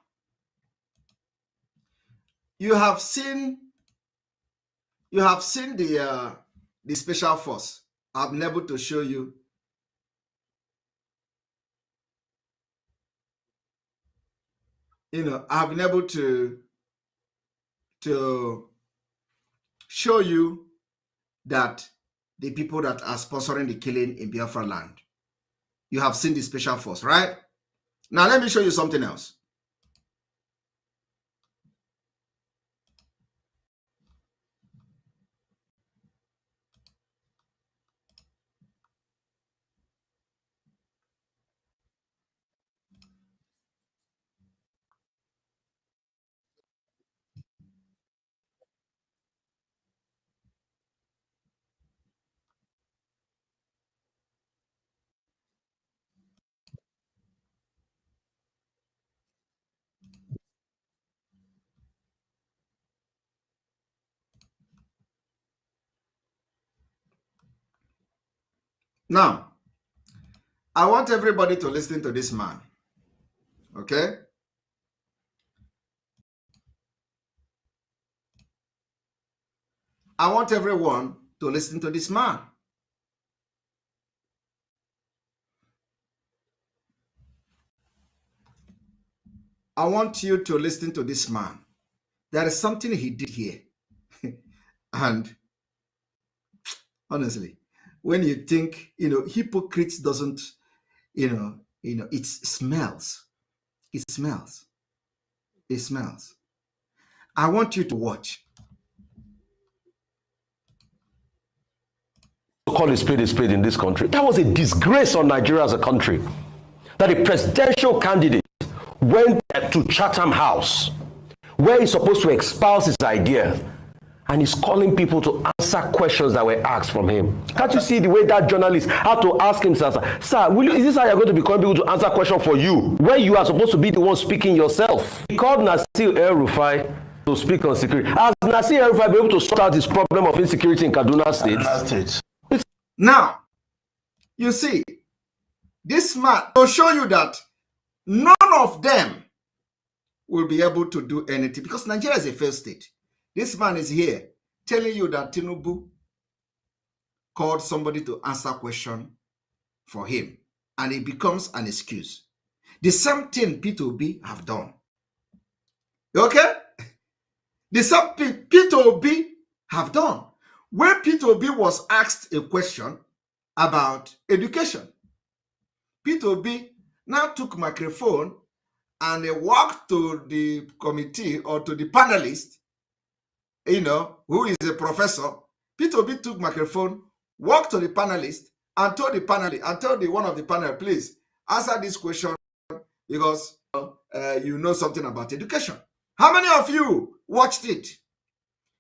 you have seen the special force. I've been able to show you. I've been able to show you that the people that are sponsoring the killing in Biafra land. You have seen the special force, right? Now let me show you something else. Now, I want everybody to listen to this man. Okay? I want everyone to listen to this man. I want you to listen to this man. There is something he did here. And honestly, when you think, hypocrites doesn't, it smells. It smells. It smells. I want you to watch. To call a spade in this country. That was a disgrace on Nigeria as a country. That a presidential candidate went to Chatham House, where he's supposed to espouse his idea, and he's calling people to answer questions that were asked from him. Can't you see the way that journalist had to ask him, sir, is this how you're going to be calling people to answer questions for you, when you are supposed to be the one speaking yourself? He called Nasir El-Rufai to speak on security. Has Nasir El-Rufai been able to sort out this problem of insecurity in Kaduna State? Now, you see, this man will show you that none of them will be able to do anything because Nigeria is a failed state. This man is here telling you that Tinubu called somebody to answer a question for him, and it becomes an excuse. The same thing P2B have done. Okay? The same thing P2B have done. When P2B was asked a question about education, P2B now took microphone and walked to the committee or to the panelist, who is a professor. P2B took microphone, walked to the panelist, and told one of the panel, please answer this question because you know something about education. How many of you watched it?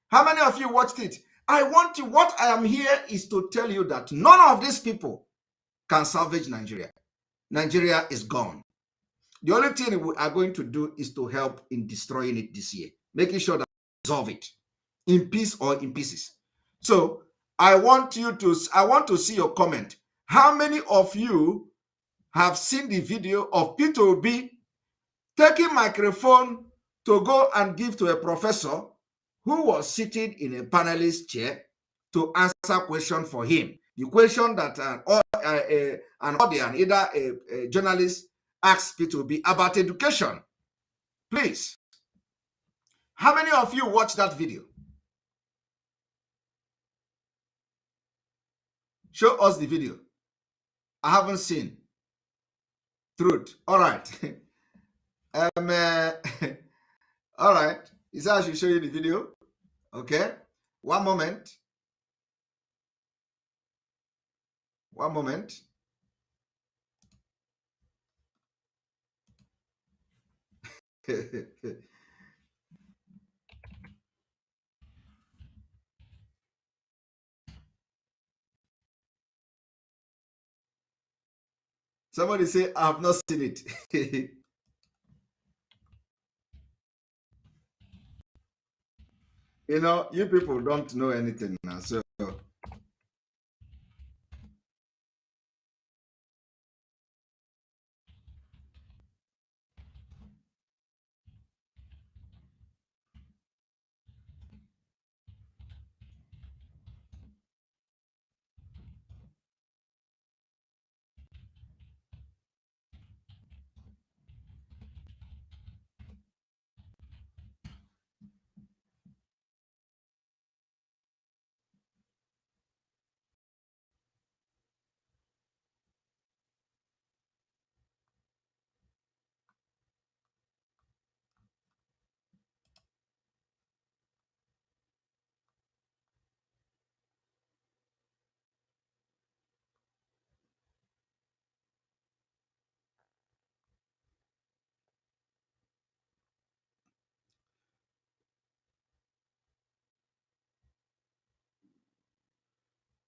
How many of you watched it? What I am here is to tell you that none of these people can salvage Nigeria. Nigeria is gone. The only thing we are going to do is to help in destroying it this year, making sure that we resolve it in peace or in pieces. So I want to see your comment. How many of you have seen the video of P2B taking microphone to go and give to a professor who was sitting in a panelist chair to answer question for him? The question that an audience, either a journalist, asked P2B about education. Please, how many of you watched that video? Show us the video. I haven't seen. Truth. All right. All right. Is that I should show you the video? Okay. One moment. One moment. Somebody say, I have not seen it. You know, you people don't know anything now.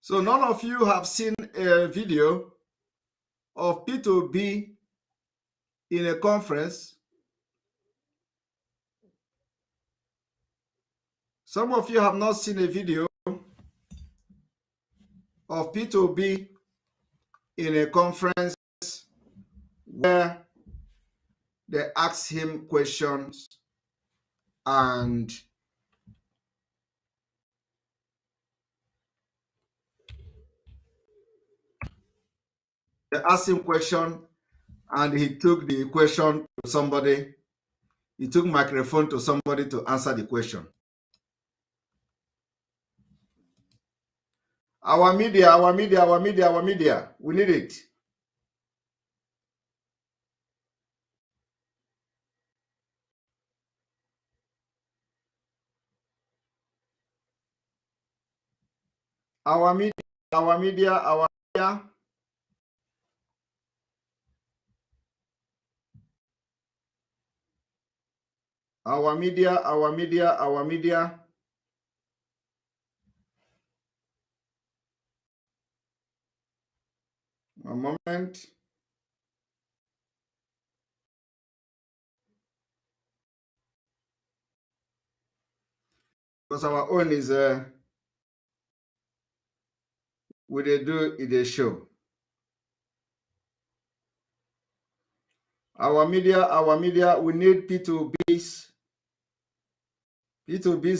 So none of you have seen a video of P2B in a conference. Some of you have not seen a video of P2B in a conference where they ask him questions and they asked him question and he took the question to somebody. He took microphone to somebody to answer the question. Our media, our media, our media, our media. We need it. Our media, our media, our media. Our media, our media, our media. A moment. Because our own is we they do it a show. Our media, we need P2B's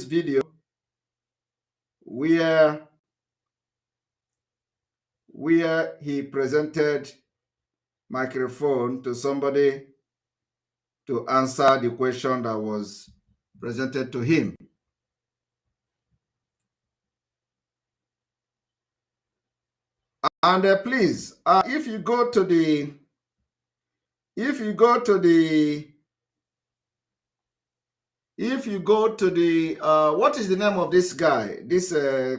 video where he presented microphone to somebody to answer the question that was presented to him. And please, if you go to the what is the name of this guy, this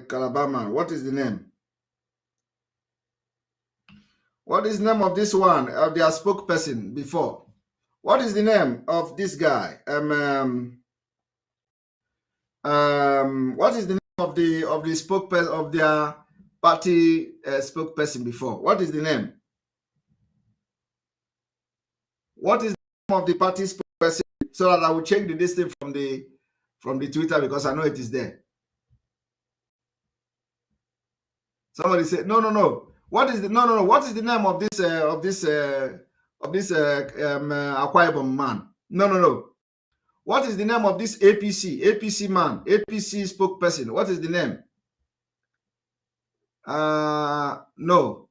Calabar man? What is the name? What is the name of this one, of their spokesperson before? What is the name of this guy? What is the name of the spokesperson of their party spokesperson before? What is the name? What is the name of the party spokesperson? So that I will check the distance from the Twitter, because I know it is there. Somebody said no. What is the What is the name of this Akwa Ibom man? No. What is the name of this APC man, APC spokesperson? What is the name? No.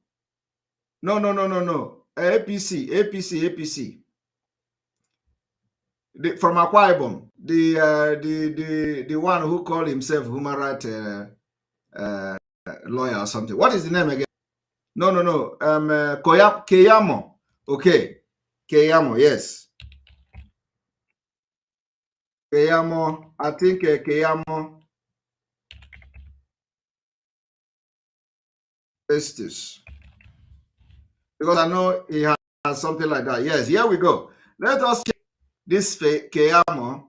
APC. From Akwa Ibom, the one who called himself human rights lawyer or something. What is the name again? No. Keyamo. Okay. Keyamo, yes. Keyamo. I think Keyamo. Estes. because I know he has something like that. Yes, here we go. Let us check this Keyamo.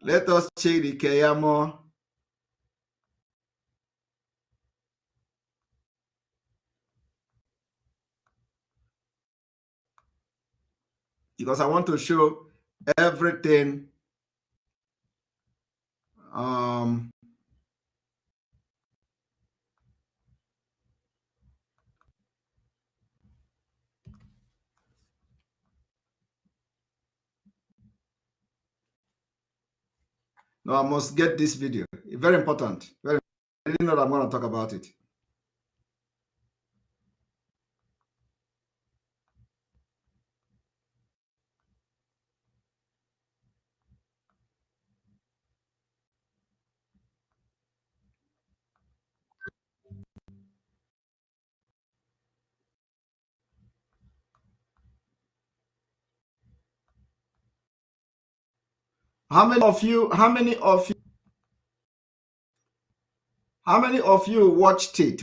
Let us check the Keyamo. Because I want to show everything. No, I must get this video. Very important. Very. I didn't know that I'm going to talk about it. How many of you watched it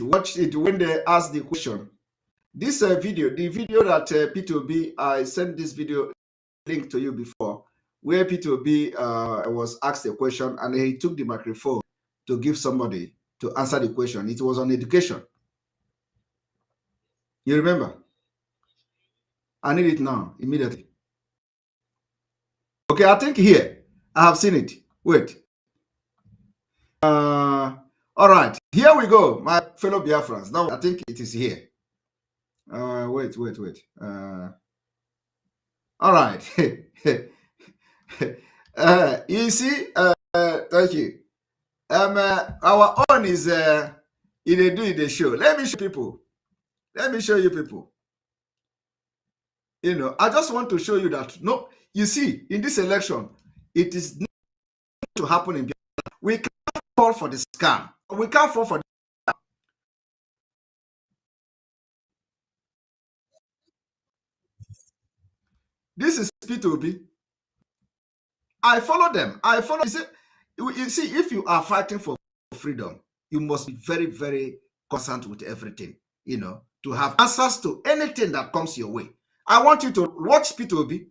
when they asked the question? This video, the video that P2B, I sent this video link to you before, where P2B was asked a question and he took the microphone to give somebody to answer the question. It was on education. You remember? I need it now, immediately. Okay, I think here, I have seen it. Wait. All right, here we go, my fellow Biafrans. Now, I think it is here. Wait. All right. You see, thank you. Our own is in the show. Let me show people. Let me show you people. You know, I just want to show you that. No, you see, in this election, it is not to happen in Biafra. We can't fall for the scam. We can't fall for the scam. This is P2B. I follow them. You see, if you are fighting for freedom, you must be very, very concerned with everything, you know, to have answers to anything that comes your way. I want you to watch P2B.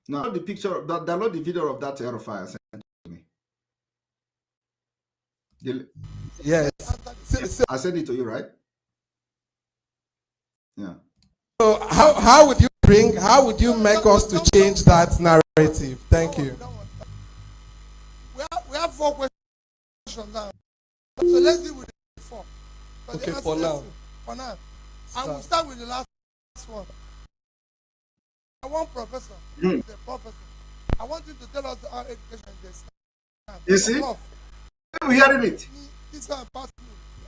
Now, the picture, download the video of that aerofoil sent to me. Yes. I sent it to you, right? Yeah. So how would you make us to change that narrative? Thank you. We have 4 questions now. So let's deal with the 4. Okay, for now. For now. And we'll start with the last one. I want Professor. The professor. I want you to tell us our education is. You see? Are you hearing it? This one passed me.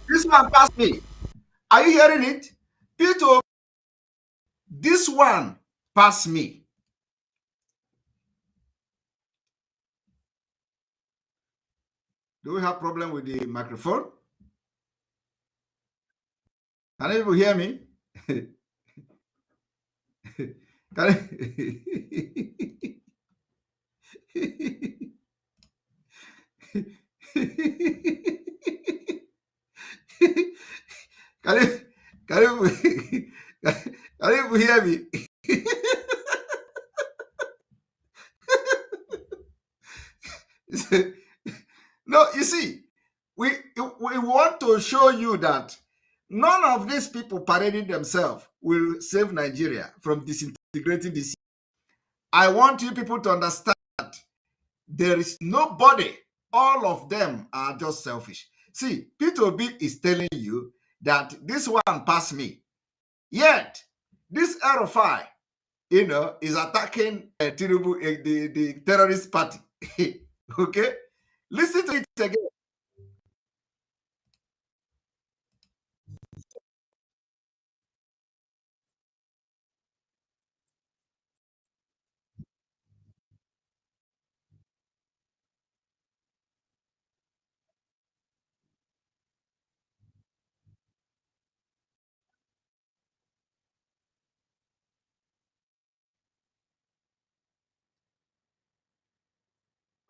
This one passed me. Are you hearing it? Peter, this one passed me. Do we have problem with the microphone? Can you hear me? Can you hear me? No, you see, we want to show you that none of these people parading themselves will save Nigeria from disintegrating the sea. I want you people to understand that there is nobody. All of them are just selfish. See, P2B is telling you that this one passed me. Yet, this Arafai, you know, is attacking Tinubu, the terrorist party. Okay? Listen to it again.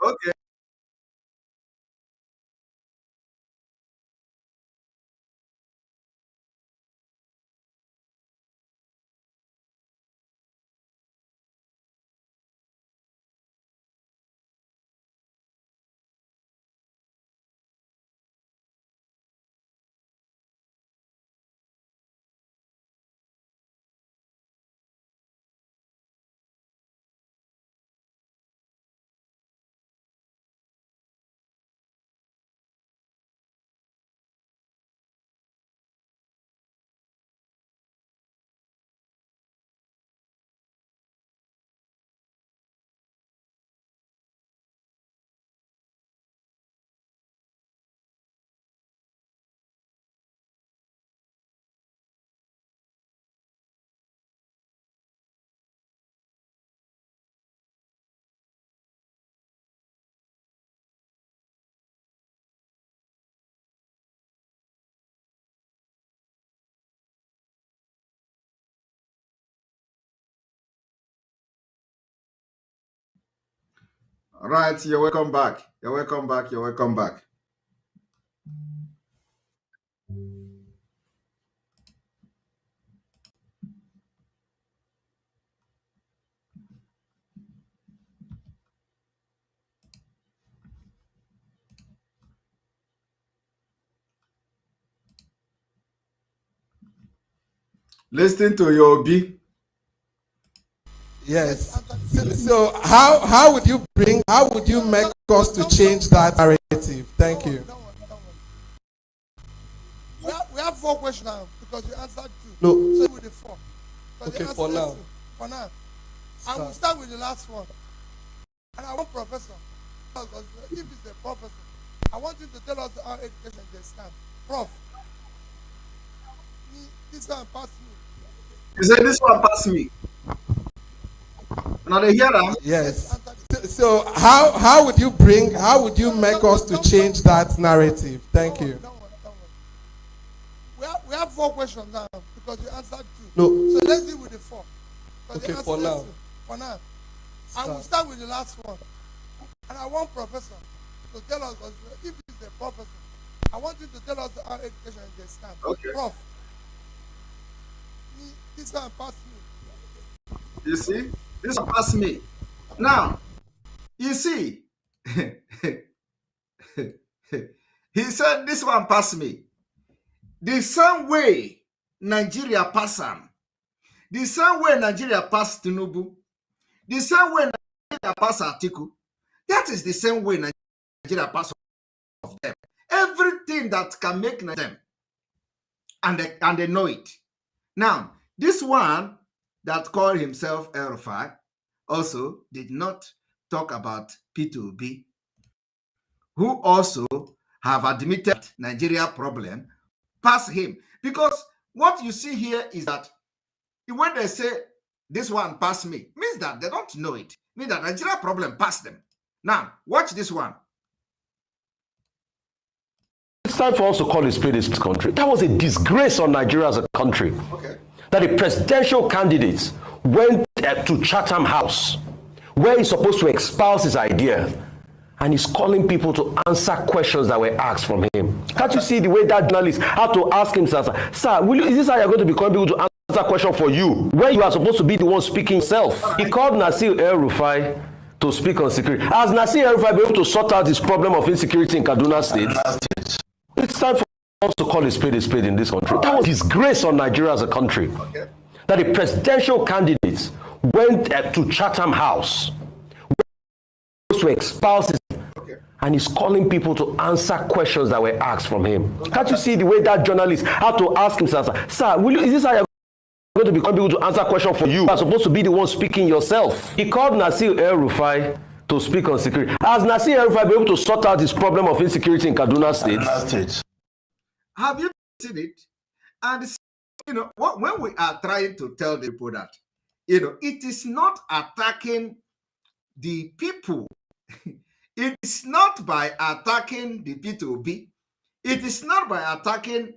Okay. All right, you're welcome back. You're welcome back. You're welcome back. Listen to your B. Yes. So how would you make us to change that narrative? Thank you. We have 4 questions now because you answered 2. No. So with the 4. Okay, for now. For now. I will start with the last one. And I want Professor. If he's a professor, I want him to tell us how education they stand. Prof. This one pass me. You said this one pass me. Now they hear them. Yes. So how would you make us to change that narrative? Thank you. We have 4 questions now because you answered 2. No. So let's deal with the 4. Okay, for now. For now. I will start with the last one. And I want Professor to tell us, if he's a professor, I want him to tell us how education they stand. Okay. Prof. This one pass me. You see? This one pass me. Now, you see, he said this one pass me. The same way Nigeria pass him, the same way Nigeria pass Tinubu, the same way Nigeria pass Atiku, that is the same way Nigeria pass of them. Everything that can make them, and they know it. Now, this one that called himself El-Rufai also did not talk about P2B, who also have admitted Nigeria problem past him. Because what you see here is that when they say this one pass me, means that they don't know it. Means that Nigeria problem passed them. Now, watch this one. It's time for us to call a spade this country. That was a disgrace on Nigeria as a country. Okay. That a presidential candidate went to Chatham House, where he's supposed to espouse his idea, and he's calling people to answer questions that were asked from him. Can't you see the way that journalist had to ask him, sir, is this how you're going to be calling people to answer questions for you, when you are supposed to be the one speaking yourself? He called Nasir El-Rufai to speak on security. Has Nasir El-Rufai been able to sort out this problem of insecurity in Kaduna State? It's time for us to call a spade in this country. That was disgrace on Nigeria as a country. Okay. That a presidential candidate went to Chatham House, to espouse his, and he's calling people to answer questions that were asked from him. Can't you see the way that journalist had to ask him, sir, is this how you're going to be calling people to answer questions for you? You are supposed to be the one speaking yourself. He called Nasir El-Rufai to speak on security. Has Nasir El-Rufai been able to sort out this problem of insecurity in Kaduna State? Have you seen it? And when we are trying to tell the people that, it is not attacking the people. It is not by attacking the P2B. It is not by attacking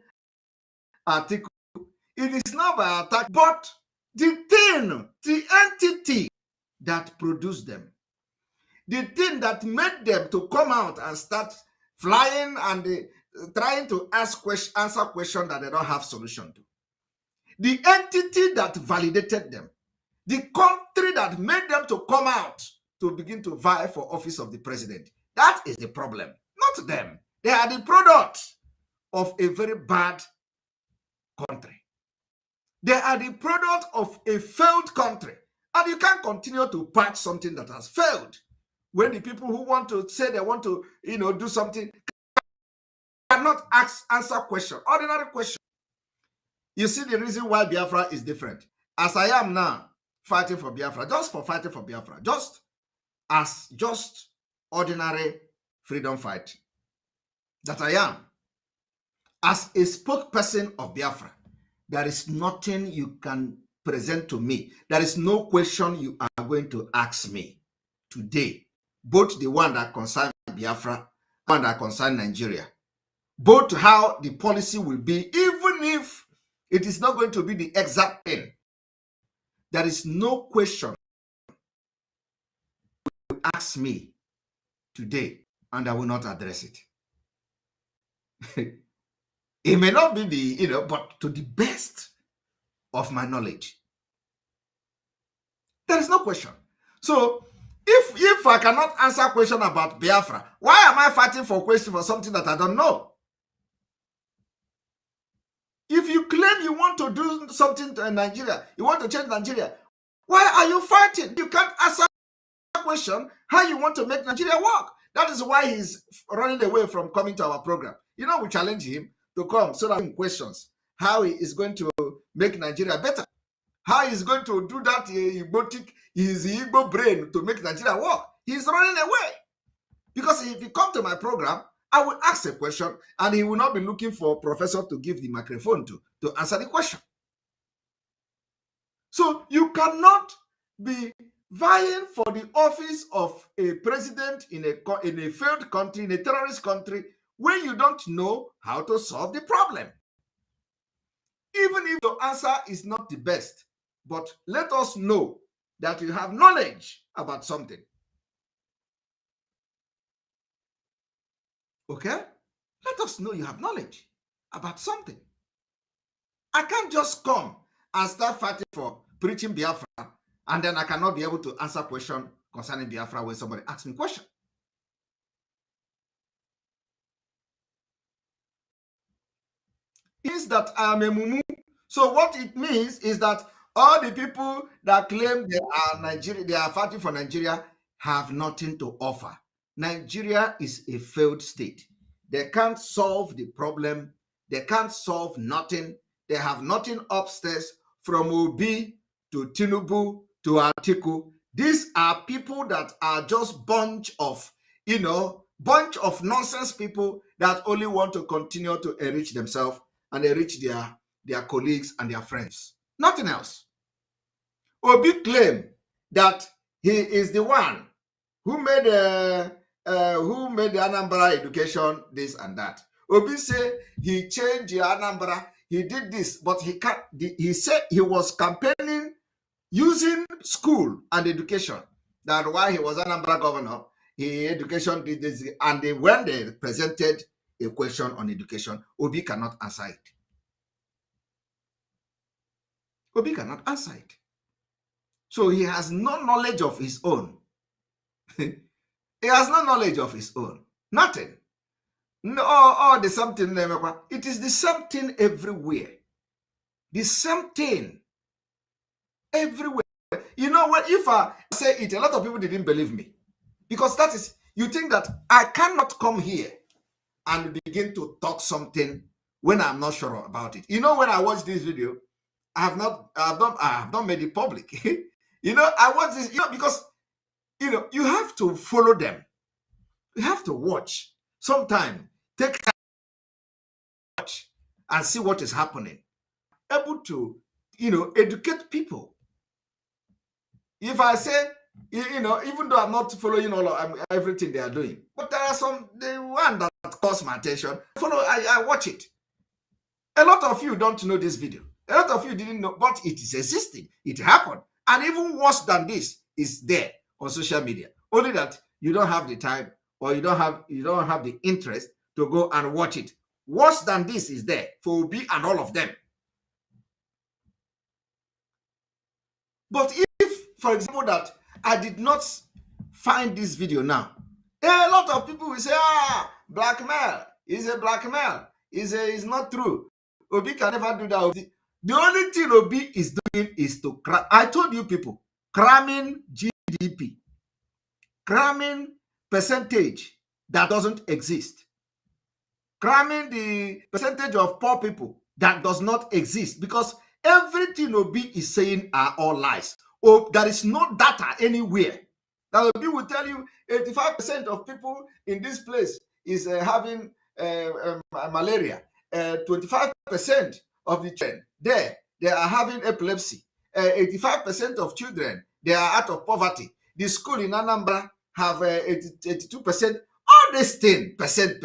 Atiku. It is not by attack, but the thing, the entity that produced them. The thing that made them to come out and start flying and trying to answer questions that they don't have solution to. The entity that validated them, the country that made them to come out to begin to vie for office of the president. That is the problem, not them. They are the product of a very bad country. They are the product of a failed country. And you can't continue to patch something that has failed when the people who want to say they want to, do something cannot answer question, ordinary question. You see the reason why Biafra is different. As I am now fighting for Biafra, just for fighting for Biafra, just ordinary freedom fight that I am. As a spokesperson of Biafra, there is nothing you can present to me. There is no question you are going to ask me today. Both the one that concern Biafra, one that concern Nigeria. Both how the policy will be, even if it is not going to be the exact thing. There is no question you ask me today, and I will not address it. It may not be the, but to the best of my knowledge. There is no question. So, if I cannot answer a question about Biafra, why am I fighting for question for something that I don't know? If you claim you want to do something to Nigeria, you want to change Nigeria, why are you fighting? You can't answer a question how you want to make Nigeria work. That is why he's running away from coming to our program. We challenge him to come so that he questions how he is going to make Nigeria better. How he's going to do that his Igbo brain to make Nigeria work. He's running away. Because if he come to my program, I will ask a question and he will not be looking for a professor to give the microphone to answer the question. So you cannot be vying for the office of a president in a failed country, in a terrorist country, when you don't know how to solve the problem. Even if your answer is not the best, but let us know that you have knowledge about something. Okay? Let us know you have knowledge about something. I can't just come and start fighting for preaching Biafra, and then I cannot be able to answer question concerning Biafra when somebody asks me a question. It means that I am a mumu. So what it means is that all the people that claim they are Nigeria, they are fighting for Nigeria, have nothing to offer. Nigeria is a failed state. They can't solve the problem. They can't solve nothing. They have nothing upstairs from Obi to Tinubu to Atiku. These are people that are just bunch of nonsense people that only want to continue to enrich themselves and enrich their colleagues and their friends. Nothing else. Obi claimed that he is the one who made the Anambra education this and that. Obi said he changed the Anambra, he did this, but he said he was campaigning using school and education. That while he was Anambra governor, education did this, and when they presented a question on education, Obi cannot answer it. Obi cannot answer it. So he has no knowledge of his own. He has no knowledge of his own. Nothing. No, the same thing. It is the same thing everywhere. The same thing everywhere. If I say it, a lot of people didn't believe me. Because that is, you think that I cannot come here and begin to talk something when I'm not sure about it. When I watch this video, I have not made it public. I watch this, because you have to follow them. You have to watch. Sometimes take time to watch and see what is happening. Able to, educate people. If I say, even though I'm not following everything they are doing, but there are the one that caught my attention. I watch it. A lot of you don't know this video. A lot of you didn't know, but it is existing. It happened. And even worse than this is there on social media. Only that you don't have the time, or you don't have the interest to go and watch it. Worse than this is there for Obi and all of them. But if, for example, that I did not find this video now, a lot of people will say, blackmail is a blackmail. Is not true. Obi can never do that. The only thing Obi is doing is to cram. I told you people, cramming GDP, cramming percentage that doesn't exist, cramming the percentage of poor people that does not exist, because everything Obi is saying are all lies. Oh, there is no data anywhere. Now Obi will tell you 85% of people in this place is having malaria. 25% of the children there, they are having epilepsy. 85% of children, they are out of poverty. The school in Anambra have 82%. All this thing, percent.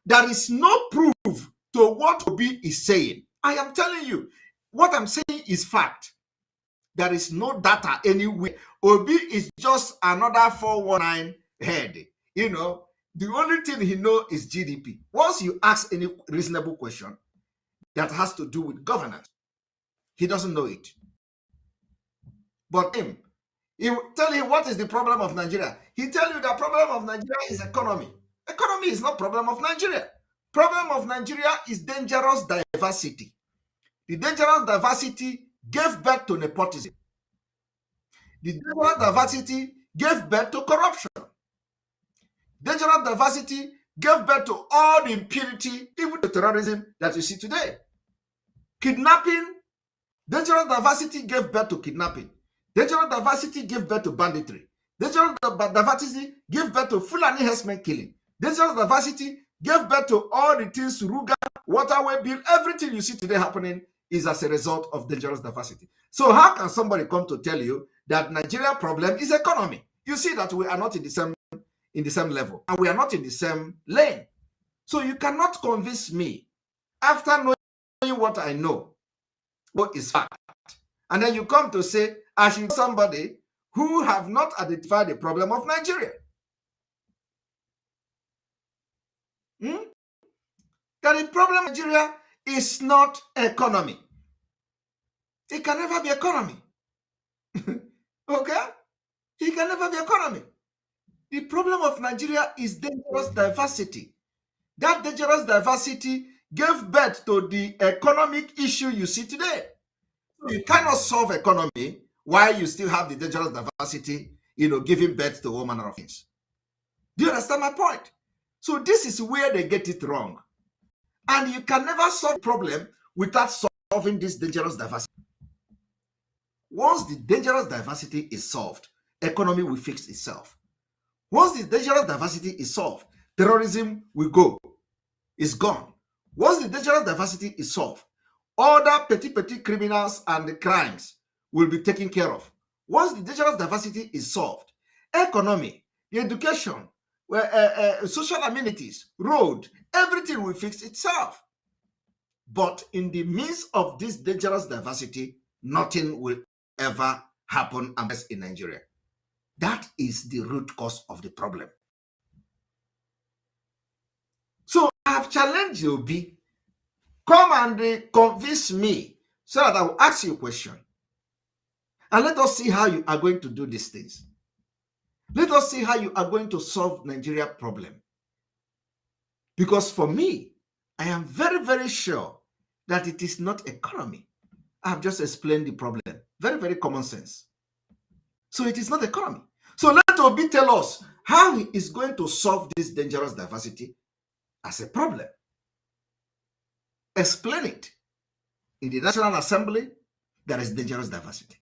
There is no proof to what Obi is saying. I am telling you, what I'm saying is fact. There is no data anywhere. Obi is just another 419 head. You know, the only thing he knows is GDP. Once you ask any reasonable question that has to do with governance, he doesn't know it. But you tell him what is the problem of Nigeria. He tell you the problem of Nigeria is economy. Economy is not problem of Nigeria. Problem of Nigeria is dangerous diversity. The dangerous diversity gave birth to nepotism. The dangerous diversity gave birth to corruption. Dangerous diversity gave birth to all the impunity, even the terrorism that you see today. Kidnapping, dangerous diversity gave birth to kidnapping. Dangerous diversity gave birth to banditry. Dangerous diversity gave birth to Fulani herdsmen killing. Dangerous diversity gave birth to all the things, Ruga, waterway bill, everything you see today happening is as a result of dangerous diversity. So how can somebody come to tell you that Nigeria problem is economy? You see that we are not in the same level, and we are not in the same lane. So you cannot convince me after knowing what I know, what is fact, and then you come to say I should somebody who have not identified the problem of Nigeria. That the problem of Nigeria is not economy. It can never be economy. Okay? It can never be economy. The problem of Nigeria is dangerous diversity. That dangerous diversity gave birth to the economic issue you see today. You cannot solve economy while you still have the dangerous diversity, giving birth to all manner of things. Do you understand my point? So this is where they get it wrong. And you can never solve the problem without solving this dangerous diversity. Once the dangerous diversity is solved, economy will fix itself. Once the dangerous diversity is solved, terrorism will go. It's gone. Once the dangerous diversity is solved, other petty criminals and the crimes will be taken care of. Once the dangerous diversity is solved, economy, the education, social amenities, road, everything will fix itself. But in the midst of this dangerous diversity, nothing will ever happen unless in Nigeria. That is the root cause of the problem. So I have challenged you, Obi. Come and convince me so that I will ask you a question. And let us see how you are going to do these things. Let us see how you are going to solve Nigeria problem. Because for me, I am very, very sure that it is not economy. I have just explained the problem. Very, very common sense. So it is not economy. So let Obi tell us how he is going to solve this dangerous diversity as a problem. Explain it. In the National Assembly, there is dangerous diversity.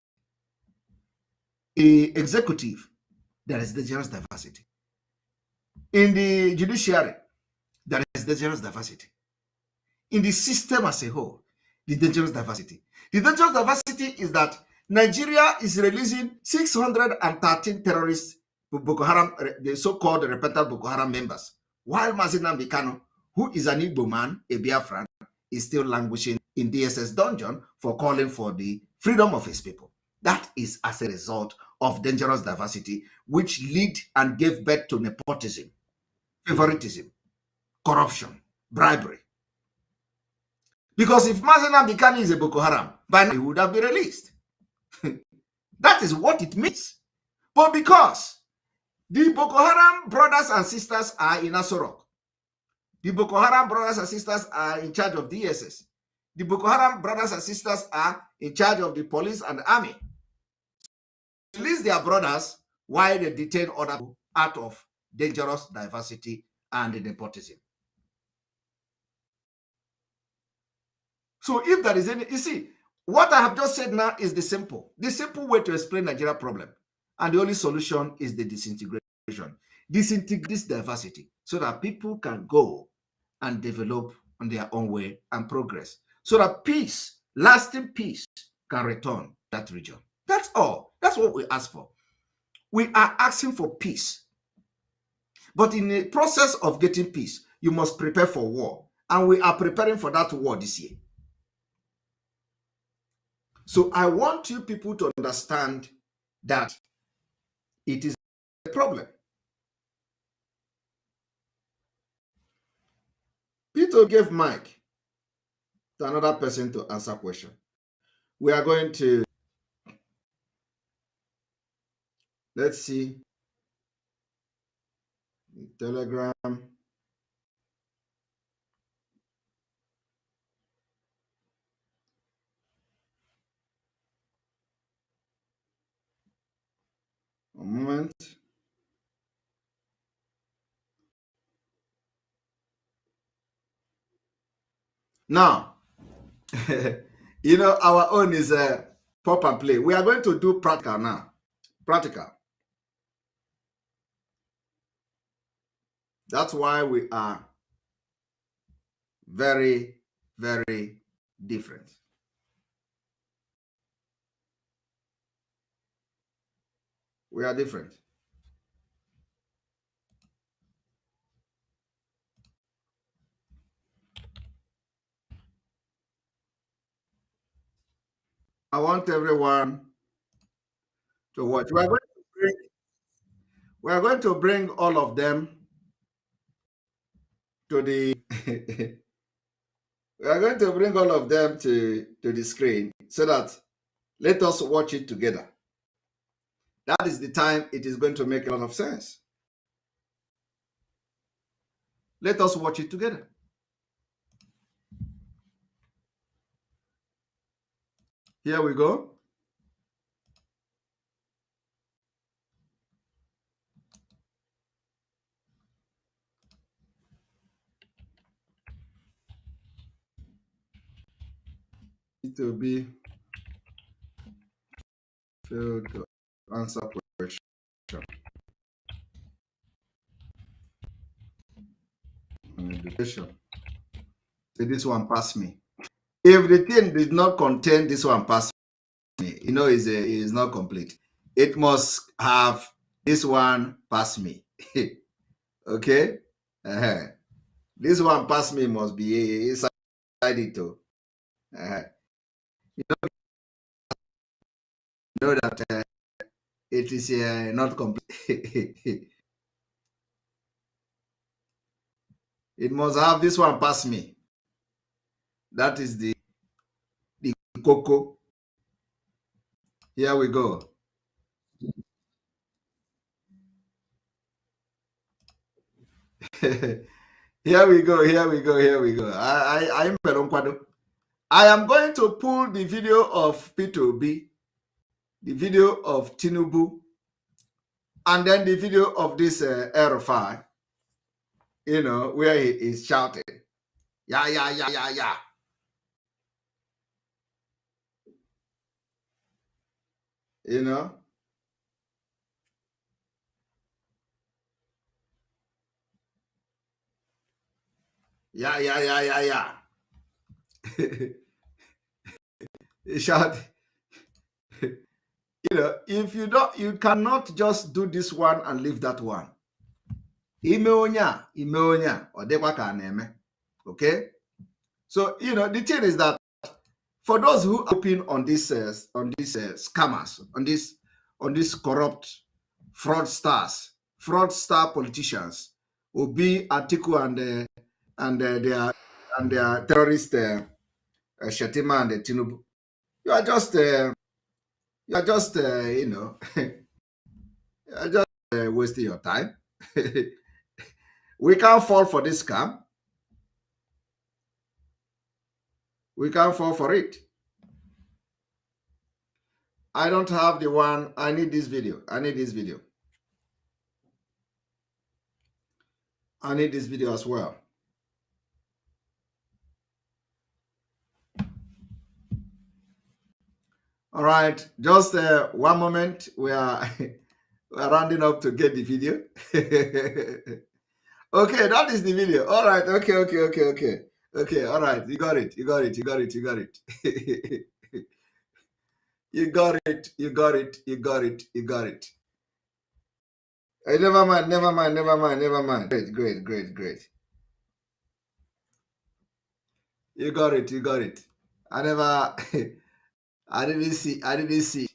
In the executive, there is dangerous diversity. In the judiciary, there is dangerous diversity. In the system as a whole, the dangerous diversity. The dangerous diversity is that Nigeria is releasing 613 terrorists, Boko Haram, the so-called repentant Boko Haram members, while Mazi Nnamdi Kanu, who is an Igbo man, a Biafran, is still languishing in DSS dungeon for calling for the freedom of his people. That is as a result of dangerous diversity, which lead and gave birth to nepotism, favoritism, corruption, bribery. Because if Mazena Bikani is a Boko Haram, by now he would have been released. That is what it means. But because the Boko Haram brothers and sisters are in Asorok, the Boko Haram brothers and sisters are in charge of DSS, the Boko Haram brothers and sisters are in charge of the police and the army. Release their brothers while they detain other people out of dangerous diversity and nepotism. So if there is any, you see, what I have just said now is the simple way to explain Nigeria problem. And the only solution is the disintegration. Disintegrate this diversity so that people can go and develop on their own way and progress. So that peace, lasting peace, can return to that region. That's all. That's what we ask for. We are asking for peace. But in the process of getting peace, you must prepare for war. And we are preparing for that war this year. So I want you people to understand that it is a problem. Peter gave mic to another person to answer question. We are going to, let's see, Telegram. A moment. Now, you know, our own is a pop and play. We are going to do practical now. Practical. That's why we are very, very different. We are different. I want everyone to watch. We are going to bring all of them to the we are going to bring all of them to the screen so that let us watch it together. That is the time it is going to make a lot of sense. Let us watch it together. Here we go. It will be failed to answer question. Education. So this one pass me. If the thing did not contain this one pass me, you know, is not complete. It must have this one pass me. Okay? This one pass me must be inside it too. You know that it is not complete. It must have this one pass me. That is the cocoa. Here we go. Here we go. I am going to pull the video of P2B, the video of Tinubu, and then the video of this RFI, you know, where he is shouting, yeah. You know? Yeah. Shout. You know, if you don't, you cannot just do this one and leave that one. Okay? So, you know, the thing is that for those who are hoping on this scammers, on this on these corrupt fraudstars, fraudster politicians, Obi, Atiku, and their terrorist Shetima and Tinubu. You are just you know, you are just wasting your time. We can't fall for this scam. We can't fall for it. I don't have the one. I need this video. I need this video. I need this video as well. All right, just one moment. We are rounding up to get the video. Okay, that is the video. All right. Okay. Okay. All right. You got it. You got it. You got it. You got it. You got it. You got it. You got it. You got it. Hey, never mind. Never mind. Never mind. Never mind. Great. You got it. You got it. I never. I didn't see. I didn't see.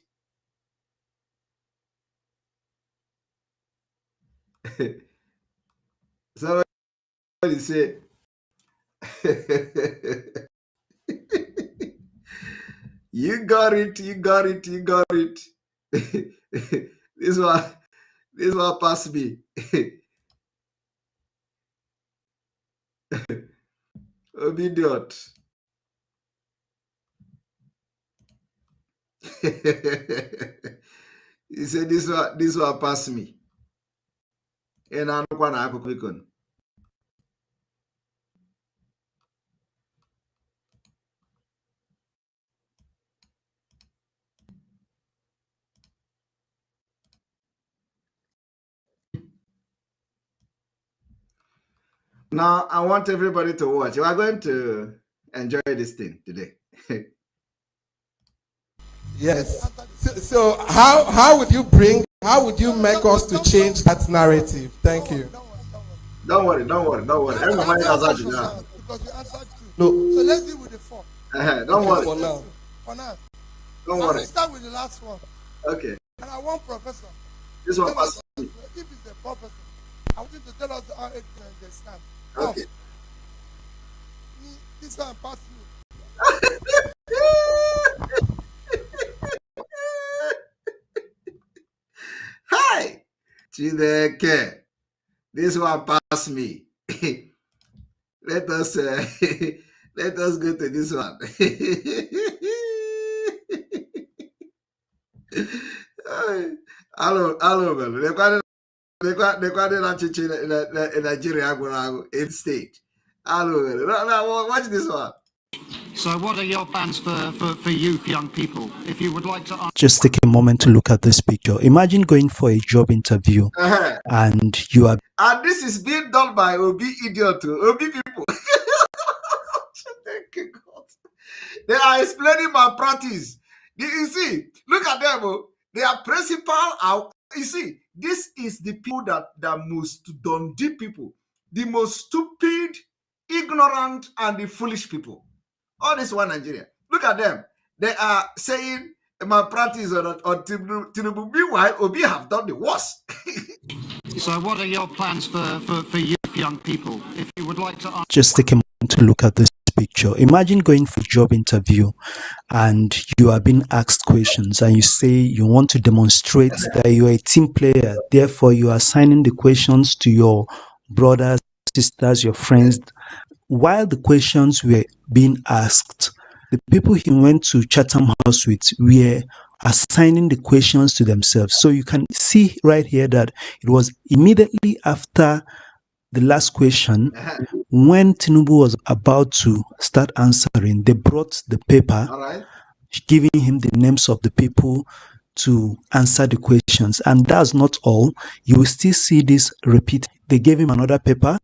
Somebody say. You got it. You got it. You got it. This one passed me. Obedient. He said this one passed me. And I'm going to click on. Now, I want everybody to watch. We are going to enjoy this thing today. Yes. So how would you make us to change that narrative? Thank you. Don't worry. Everybody has because you answered two. No. So let's deal with the four. Don't worry. For now. Don't so worry. Let's start with the last one. Okay. And I want Professor. This one passed me. If it's a professor, I want you to tell us how it can stand. Okay. This one passed me. Hi, Chineke. This one passed me. Let us go to this one. Hello, man. They got in Nigeria, in state. Hello, watch this one. So what are your plans for youth, young people? If you would like to... Just take a moment to look at this picture. Imagine going for a job interview and you are... And this is being done by Obi idiot, Obi people. Thank you, God. They are explaining my practice. You see, look at them. They are principal out. You see, this is the people that most Dundee people, the most stupid, ignorant, and the foolish people. All this one Nigeria. Look at them. They are saying my practice on Tinubu. Meanwhile, Obi have done the worst. So what are your plans for youth, young people? If you would like to... Just take a moment to look at this picture. Imagine going for a job interview and you are being asked questions and you say you want to demonstrate that you are a team player. Therefore, you are assigning the questions to your brothers, sisters, your friends. While the questions were being asked, the people he went to Chatham House with were assigning the questions to themselves. So you can see right here that it was immediately after the last question, when Tinubu was about to start answering, they brought the paper, giving him the names of the people to answer the questions. And that's not all. You will still see this repeat. They gave him another paper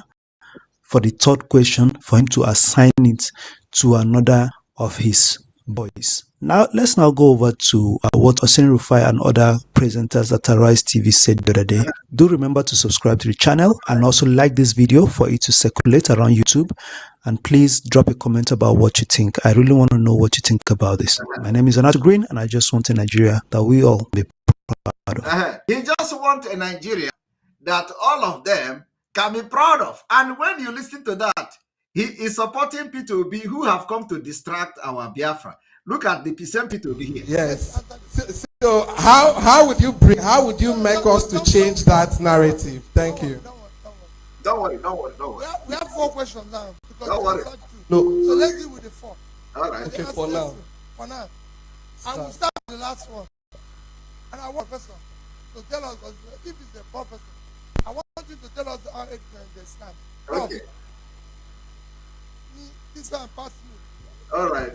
for the third question for him to assign it to another of his boys. Now, let's now go over to what Hossein Rufai and other presenters at Arise TV said the other day. Do remember to subscribe to the channel and also like this video for it to circulate around YouTube. And please drop a comment about what you think. I really want to know what you think about this. My name is Anato Green and I just want a Nigeria that we all be proud of. He just wants a Nigeria that all of them can be proud of. And when you listen to that, he is supporting P2B who have come to distract our Biafra. Look at the percent P2B here. Yes. So how would you make us to change that narrative? Thank you. Don't worry. We have 4 questions now. Don't worry. No. So let's deal with the 4. All right. Okay, for now. I will start with the last one. And I want Professor to tell us, if it's a prophecy, I want you to tell us how it can understand. Okay. This one pass me. All right.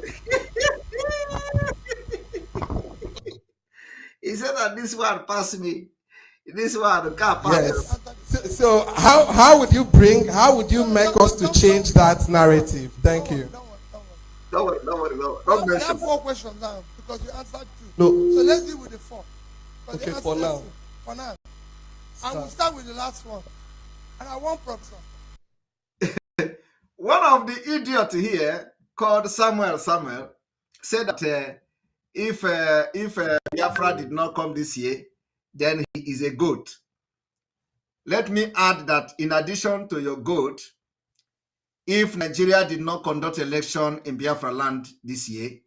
He said that this one pass me. This one can't pass. Yes. So how would you make us to change that narrative? Thank you. Don't worry. Don't We mention. have 4 questions now because you answered 2. No. So let's deal with the 4. Okay, for now. For now. I will start with the last one. And I want Professor. One of the idiots here called Samuel said that if Biafra did not come this year, then he is a goat. Let me add that in addition to your goat, if Nigeria did not conduct election in Biafra land this year,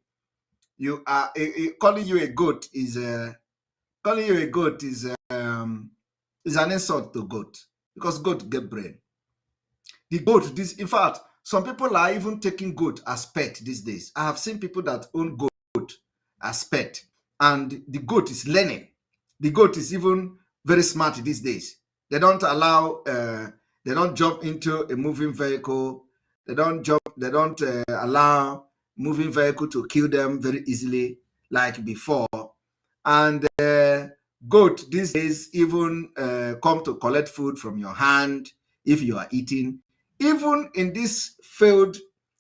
you are calling you a goat is an insult to goat, because goat get brain. The goat, in fact, some people are even taking goat as pet these days. I have seen people that own goat as pet, and the goat is learning. The goat is even very smart these days. They don't allow, they don't jump into a moving vehicle. They don't allow moving vehicle to kill them very easily like before. And goat these days even come to collect food from your hand if you are eating. Even in this failed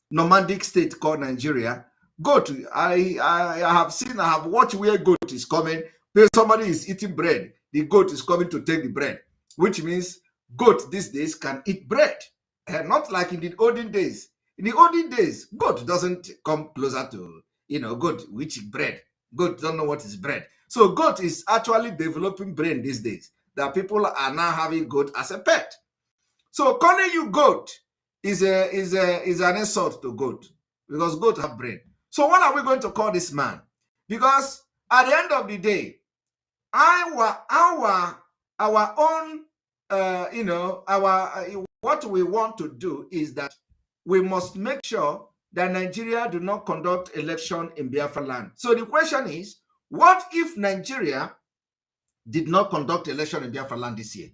nomadic state called Nigeria, goat, I have watched where goat is coming. Where somebody is eating bread, the goat is coming to take the bread, which means goat these days can eat bread. And not like in the olden days. In the olden days, goat doesn't come closer to, goat which bread. Goat don't know what is bread. So goat is actually developing brain these days. That people are now having goat as a pet. So calling you goat is an insult to goat, because goat have brain. So what are we going to call this man? Because at the end of the day, our own what we want to do is that we must make sure that Nigeria do not conduct election in Biafra land. So the question is, what if Nigeria did not conduct election in Biafra land this year?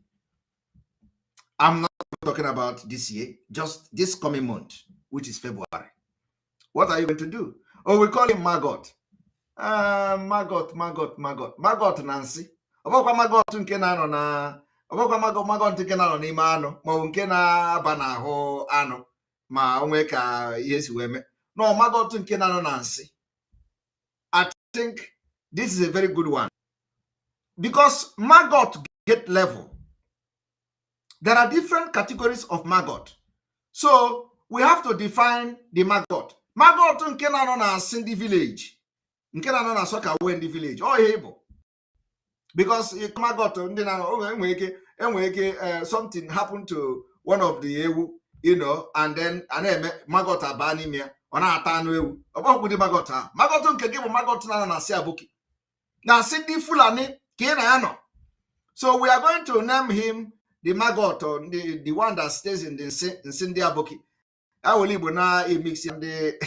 I'm not talking about this year, just this coming month, which is February. What are you going to do? Oh, we call him Maggot. Maggot Nancy. Ọbọkwa Maggot nke na-anọ na ọbọkwa Maggot nke na-anọ n'ime anụ ma ọ bụ nke na-aba n'ahụ anụ ma onwe ka ihe si wee mee. No, Maggot nke na-anọ na nsị. I think this is a very good one, because maggot get level. There are different categories of maggot. So we have to define the maggot. Maggot nke na-anọ na Cindy village. Nke na-anọ na Soka in the village. Oh, able. Because maggot something happened to one of the ewu, and then maggot abanimia ona atanu ewu. About the maggot. Maggot nke give maggot na si abuki. Na Cindy Fulani ke na ano. So we are going to name him the maggot, or the one that stays in Cindy Abuki. I will leave na a mix in the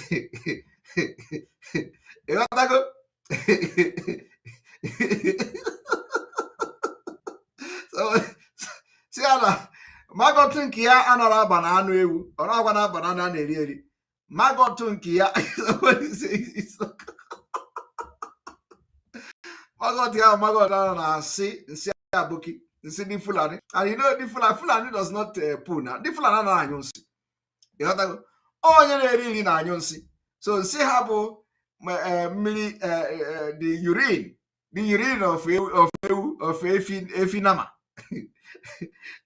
so see maggot nke ya anara aba na anu ewu, ọ na-agwa na aba na eri eri. Maggot nke ya maggot na nsi Abuki, nsi Fulani. And the Fulani does not poo now. The Fulani na anyu nsi. You know, onye na-eri na anyu nsi. So nsi ha bụ the urine of efi nama.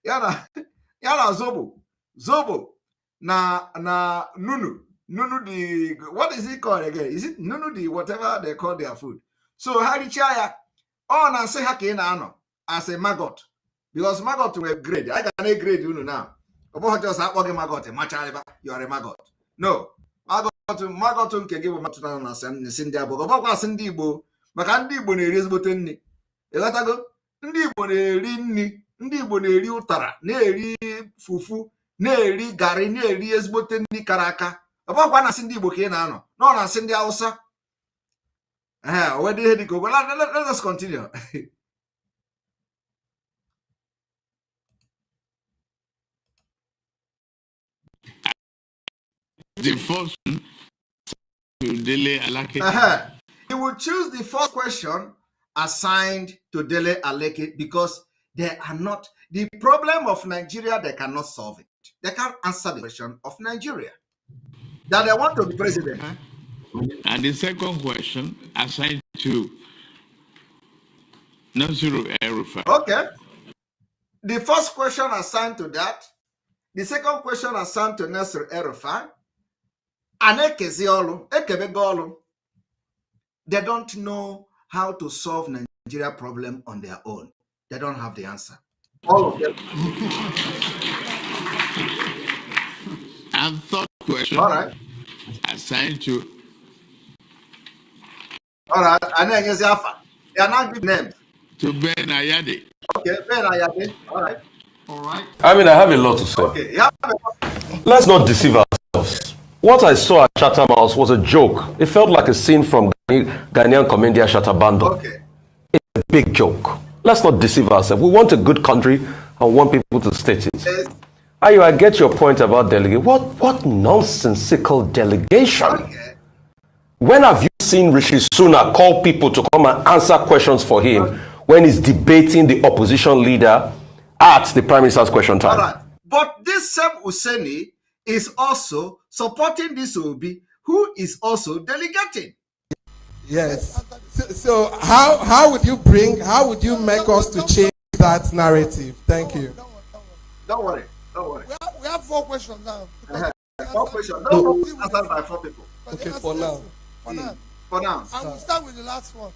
yana zobo na nunu the, what is it called again? Is it nunu the whatever they call their food? So harichaya On and say Hakina as a maggot. Because maggot were grade. I can grade you now. About just working maggot, you are a maggot. No. Maggot can give a matuna and Cindy Abo. About Cindy Bo, Macandi Bonneries Botany. Elatago, Ndi Boneri, Ndi Boneri Utara, Neri Fufu, Neri Gari, Neri Esbotany Karaka. About one Cindy Bokena, no, na Cindy Ausa. Where did he go? Well, let us continue. The first one to Dele Alake. He will choose the first question assigned to Dele Aleke because they are not the problem of Nigeria. They cannot solve it. They can't answer the question of Nigeria that they want to be president. And the second question assigned to Nasiru El-Rufai. Okay. The first question assigned to that. The second question assigned to Nasiru El-Rufai. They don't know how to solve Nigeria problem on their own. They don't have the answer. All of them. And third question. All right. Assigned to. All right. And then here's Alpha. They are not good names. To Ben Ayade. Okay, Ben Ayade. All right. All right. I mean, I have a lot to say. Okay. Let's not deceive ourselves. What I saw at Chatham House was a joke. It felt like a scene from Ghanaian comedian Shatabando. Okay. It's a big joke. Let's not deceive ourselves. We want a good country and want people to state it. Yes. I get your point about delegation. What nonsensical delegation? Okay. When have you seen Rishi Sunak call people to come and answer questions for him when he's debating the opposition leader at the Prime Minister's question time? All right. But this same Useni is also supporting this Obi, who is also delegating. Yes. So how would you make us to change that narrative? Thank you. Don't worry. We have 4 questions now. 4 questions. No, answered by 4 people. Okay, for now. For now. I will start with the last one.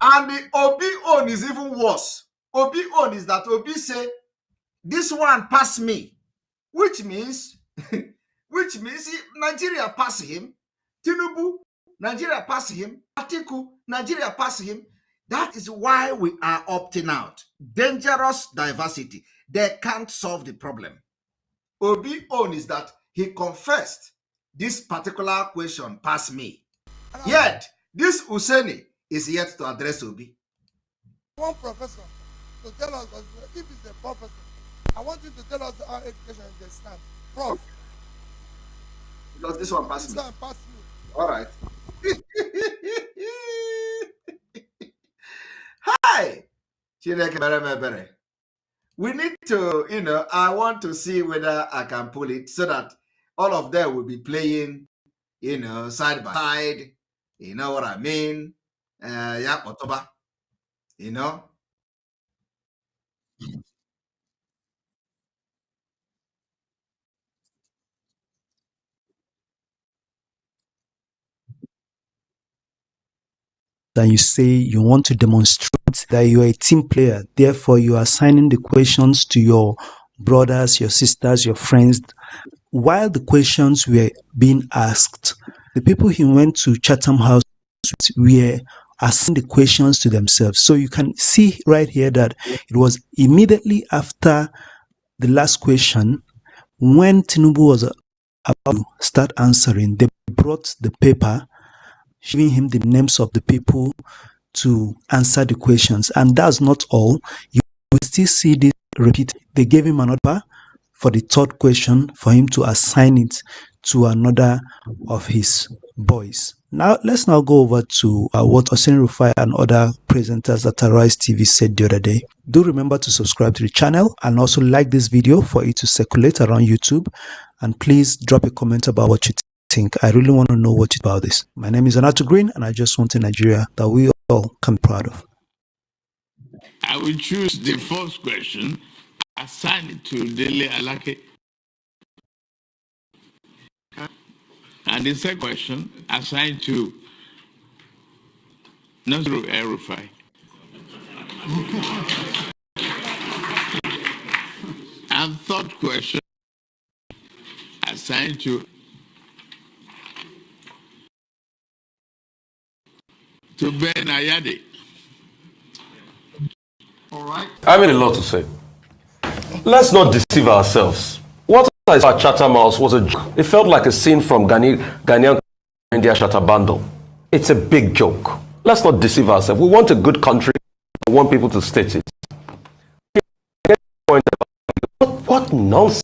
And the Obi own is even worse. Obi own is that Obi say, this one pass me, which means Nigeria pass him, Tinubu, Nigeria pass him, Atiku, Nigeria pass him. That is why we are opting out. Dangerous diversity. They can't solve the problem. Obi own is that he confessed this particular question pass me. Yet, this Useni is yet to address Obi. One professor to tell us, if he's a professor, I want you to tell us our education is the stand. Prof. Because this one passed me. This one passed me. All right. Hi. We need to, I want to see whether I can pull it so that all of them will be playing, side by side. You know what I mean? Yeah, Otoba. That you say you want to demonstrate that you are a team player. Therefore, you are assigning the questions to your brothers, your sisters, your friends. While the questions were being asked, the people he went to Chatham House were asking the questions to themselves. So you can see right here that it was immediately after the last question, when Tinubu was about to start answering, they brought the paper, giving him the names of the people to answer the questions. And that's not all. You will still see this repeat. They gave him another paper for the third question for him to assign it to another of his boys. Now, let's now go over to what Hussein Rufai and other presenters at Arise TV said the other day. Do remember to subscribe to the channel and also like this video for it to circulate around YouTube. And please drop a comment about what you think. I really want to know what you think about this. My name is Anato Green, and I just want a Nigeria that we all can be proud of. I will choose the first question assigned to Dele Alake. And the second question assigned to Nasiru El-Rufai. And third question, assigned to Ben Ayade. All right. I mean a lot to say. Let's not deceive ourselves. What I saw at Chatham House was a joke. It felt like a scene from Ghanaian India Shatter Bundle. It's a big joke. Let's not deceive ourselves. We want a good country. We want people to state it. What nonsense.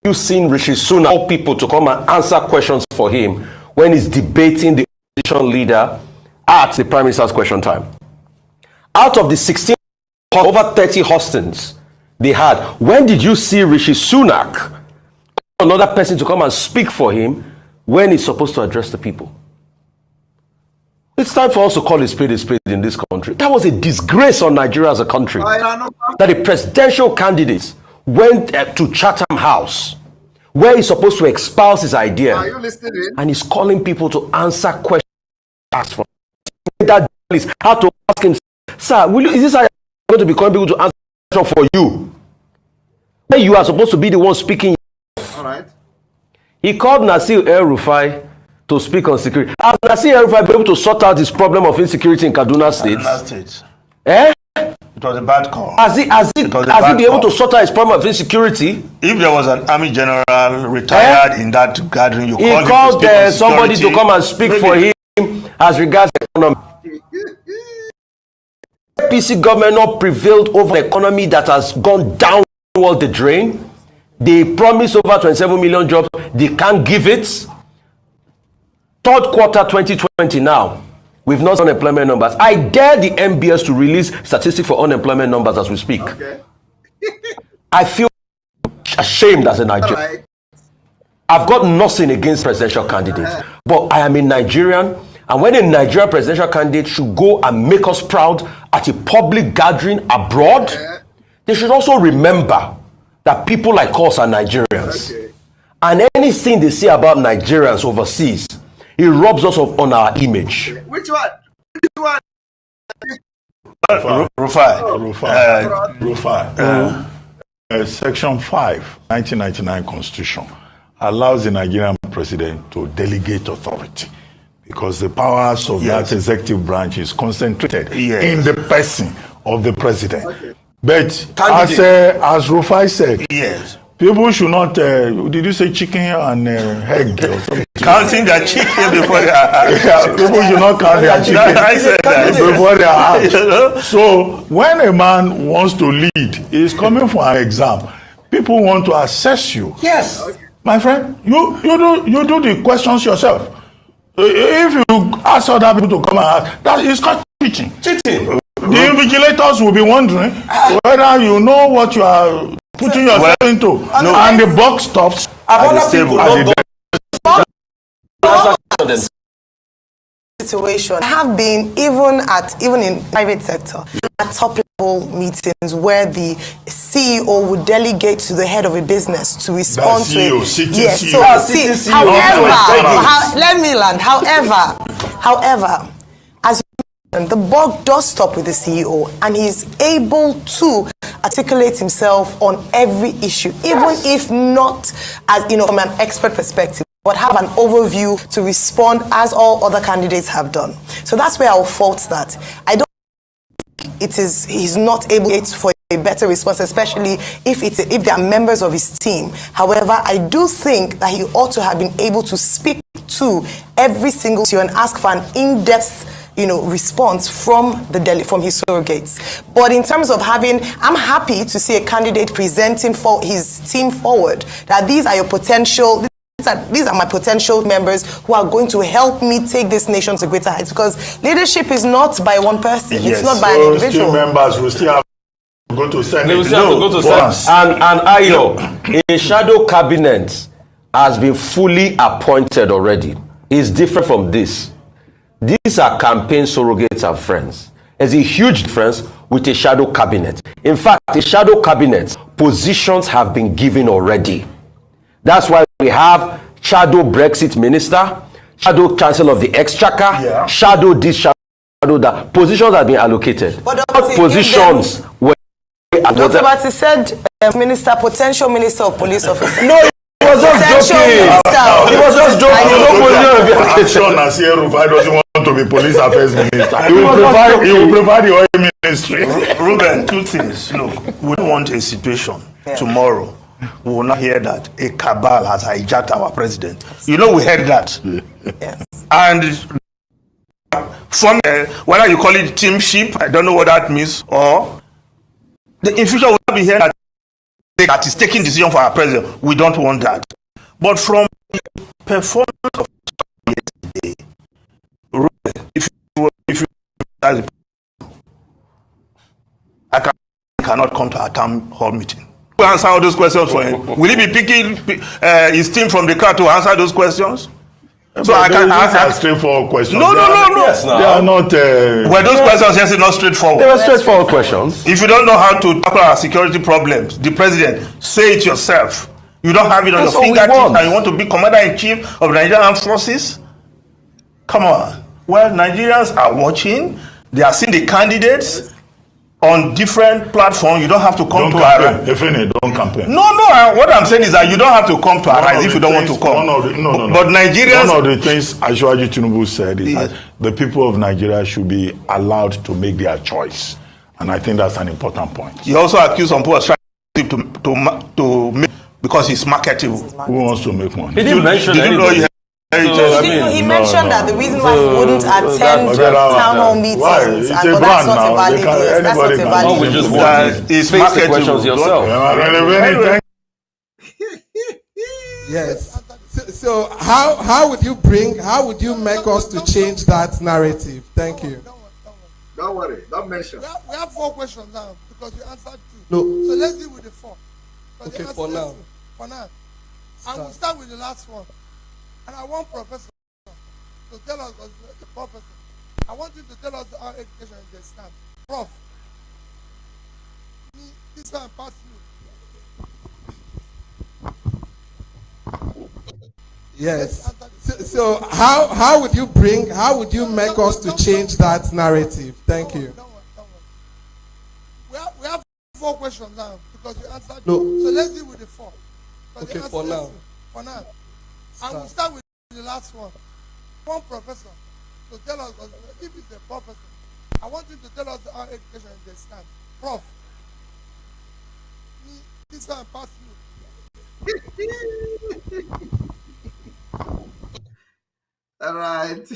You've seen Rishi Sunak call people to come and answer questions for him when he's debating the opposition leader at the Prime Minister's question time. Out of the 16, over 30 hostings they had, when did you see Rishi Sunak, another person, to come and speak for him when he's supposed to address the people? It's time for us to call a spade in this country. That was a disgrace on Nigeria as a country. That a presidential candidate went to Chatham House, where he's supposed to espouse his idea, Are you listening? and he's calling people to answer questions asked for. That journalist had to ask him, sir, is this how you're going to be calling people to answer questions for you? When you are supposed to be the one speaking. All right. He called Nasir El-Rufai to speak on security. Has Nasir El-Rufai been able to sort out this problem of insecurity in Kaduna State? Kaduna State. Eh? It was a bad call. Has he been able to sort out his problem of insecurity? If there was an army general retired in that gathering, He called somebody to come and speak for him as regards the economy. APC government not prevailed over the economy that has gone downward the drain. They promised over 27 million jobs. They can't give it. Third quarter 2020 now. We've not seen unemployment numbers. I dare the MBS to release statistics for unemployment numbers as we speak. Okay. I feel ashamed as a Nigerian. Right. I've got nothing against presidential candidates, but I am a Nigerian, and when a Nigerian presidential candidate should go and make us proud at a public gathering abroad, they should also remember that people like us are Nigerians. Okay. And anything they say about Nigerians overseas, it robs us of on our image. Which one? Which one? Rufai. Section 5, 1999 Constitution allows the Nigerian president to delegate authority because the powers of that executive branch is concentrated in the person of the president. Okay. But as Rufai said, people should not, did you say chicken and egg or something? Counting their chicken before they are people should not count their chicken before they are out. So when a man wants to lead, he's coming for an exam. People want to assess you. Yes. My friend, you do the questions yourself. If you ask other people to come and ask, that is called cheating. Cheating. The invigilators will be wondering whether you know what you are putting yourself into. No. And the buck stops at the table. Situation have been even in private sector at top level meetings where the CEO would delegate to the head of a business to respond to it. Yes. So however, let me land. However, as the buck does stop with the CEO, and he's able to articulate himself on every issue, even if not as from an expert perspective, but have an overview to respond as all other candidates have done. So that's where I'll fault that. I don't think he's not able for a better response, especially if they are members of his team. However, I do think that he ought to have been able to speak to every single issue and ask for an in-depth response from his surrogates. But in terms of I'm happy to see a candidate presenting for his team forward that these are my potential members who are going to help me take this nation to greater heights, because leadership is not by one person. Yes. It's not by an individual. Still members will still have to go to Senate. They will still have to go to Senate. And Ayo, a shadow cabinet has been fully appointed already. It's different from this. These are campaign surrogates and friends. There's a huge difference with a shadow cabinet. In fact, a shadow cabinet, positions have been given already. That's why we have shadow Brexit minister, shadow chancellor of the exchequer, shadow this, shadow that positions have been allocated. But what positions were Dr. Bati said potential minister of police officer. No, he was just joking. He was just joking. I'm sure Nasir Rufai doesn't want to be police affairs minister. He will prefer the oil ministry. Ruben, two things. Look, we don't want a situation tomorrow. We will not hear that a cabal has hijacked our president. You know, we heard that. Yes. And from whether you call it teamship, I don't know what that means, or in future we will not be hearing that is taking decision for our president. We don't want that. But from the performance of yesterday, if you I cannot come to our town hall meeting. We answer all those questions for him. Will he be picking his team from the crowd to answer those questions? So I can answer straightforward questions. No. Yes, they are not. Were those questions just not straightforward? They were straightforward questions. If you don't know how to tackle our security problems, the president, say it yourself. You don't have it on your fingertips and you want to be commander-in-chief of the Nigerian Armed Forces? Come on. Well, Nigerians are watching. They are seeing the candidates on different platforms. You don't have to come to our rally. Don't campaign. No. What I'm saying is that you don't have to come to our rally if you don't want to come. No. But Nigerians. One of the things Ashwaji Tinubu said is that the people of Nigeria should be allowed to make their choice. And I think that's an important point. He also accused some people of trying to make because he's marketable. Who wants to make money? He didn't mention anybody. He mentioned that the reason why he wouldn't attend town hall meetings, but that's not a valid yes. That's not a valid yes. Just face the questions yourself. Yes. So how would you make us to change that narrative? Thank you. Don't worry. Don't mention. We have 4 questions now because you answered 2. No. So let's deal with the 4. Okay, for now. For now. I will start with the last one. And I want Professor to tell us, the professor, I want you to tell us how education is the stand. Prof, this one pass you. Yes. So how would you make us to change that narrative? Thank you. Don't worry. We have 4 questions now because you answered. No. So let's deal with the 4. Okay, for now. For now. I will start with the last one. One professor to tell us, if it's a professor, I want you to tell us how education is the stand. Prof, this one pass you. All right.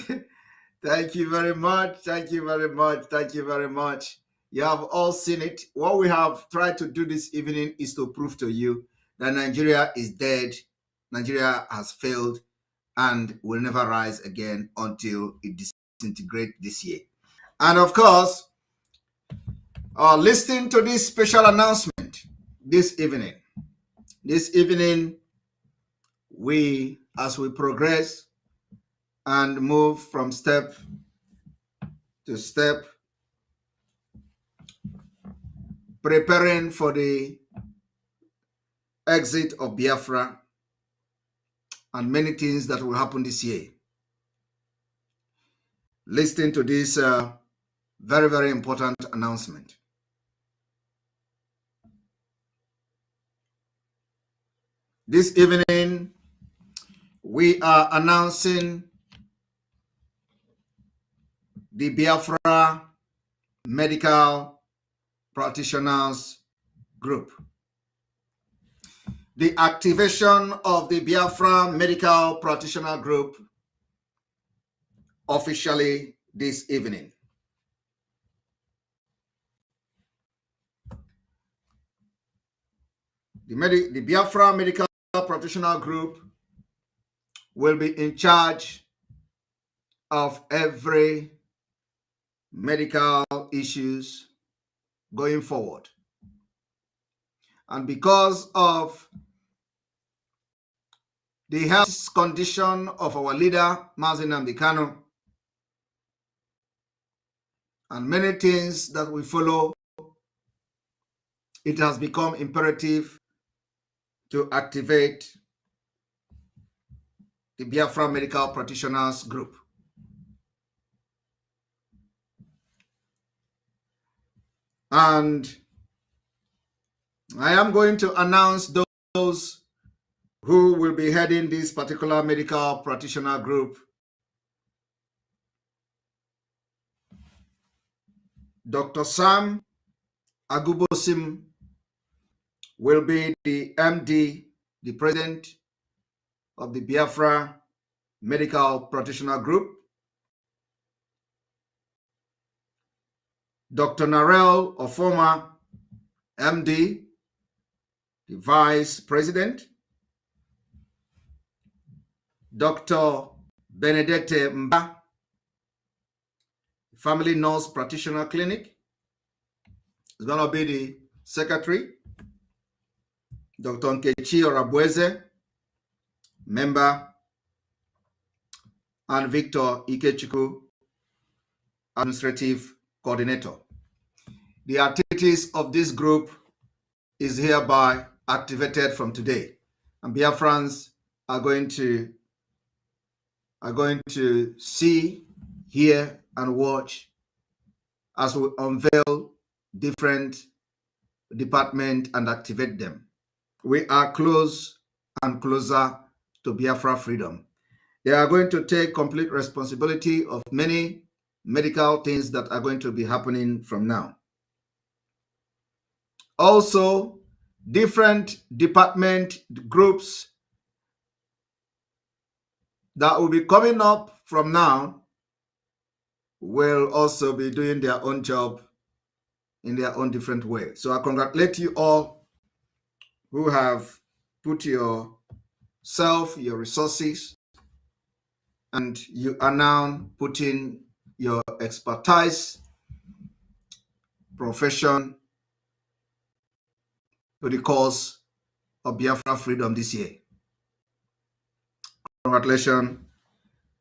Thank you very much. Thank you very much. Thank you very much. You have all seen it. What we have tried to do this evening is to prove to you that Nigeria is dead. Nigeria has failed and will never rise again until it disintegrates this year. And of course, listening to this special announcement this evening, as we progress and move from step to step, preparing for the exit of Biafra and many things that will happen this year. Listening to this very, very important announcement. This evening, we are announcing the Biafra Medical Practitioners Group. The activation of the Biafra Medical Practitioner Group officially this evening. The Biafra Medical Practitioner Group will be in charge of every medical issues going forward. And because of the health condition of our leader, Mazi Nnamdi Kanu, and many things that we follow, it has become imperative to activate the Biafra Medical Practitioners Group. And I am going to announce those who will be heading this particular medical practitioner group. Dr. Sam Agubosim will be the MD, the president of the Biafra Medical Practitioner Group. Dr. Narel Ofoma, MD, the vice president. Dr. Benedette Mba, Family Nurse Practitioner Clinic, is going to be the secretary. Dr. Nkechi Orabueze, member, and Victor Ikechukwu, administrative coordinator. The activities of this group is hereby activated from today, and Biafrans are going to see, hear, and watch as we unveil different departments and activate them. We are close and closer to Biafra freedom. They are going to take complete responsibility of many medical things that are going to be happening from now. Also, different department groups that will be coming up from now will also be doing their own job in their own different way. So I congratulate you all who have put yourself, your resources, and you are now putting your expertise, profession to the cause of Biafra freedom this year. Congratulations,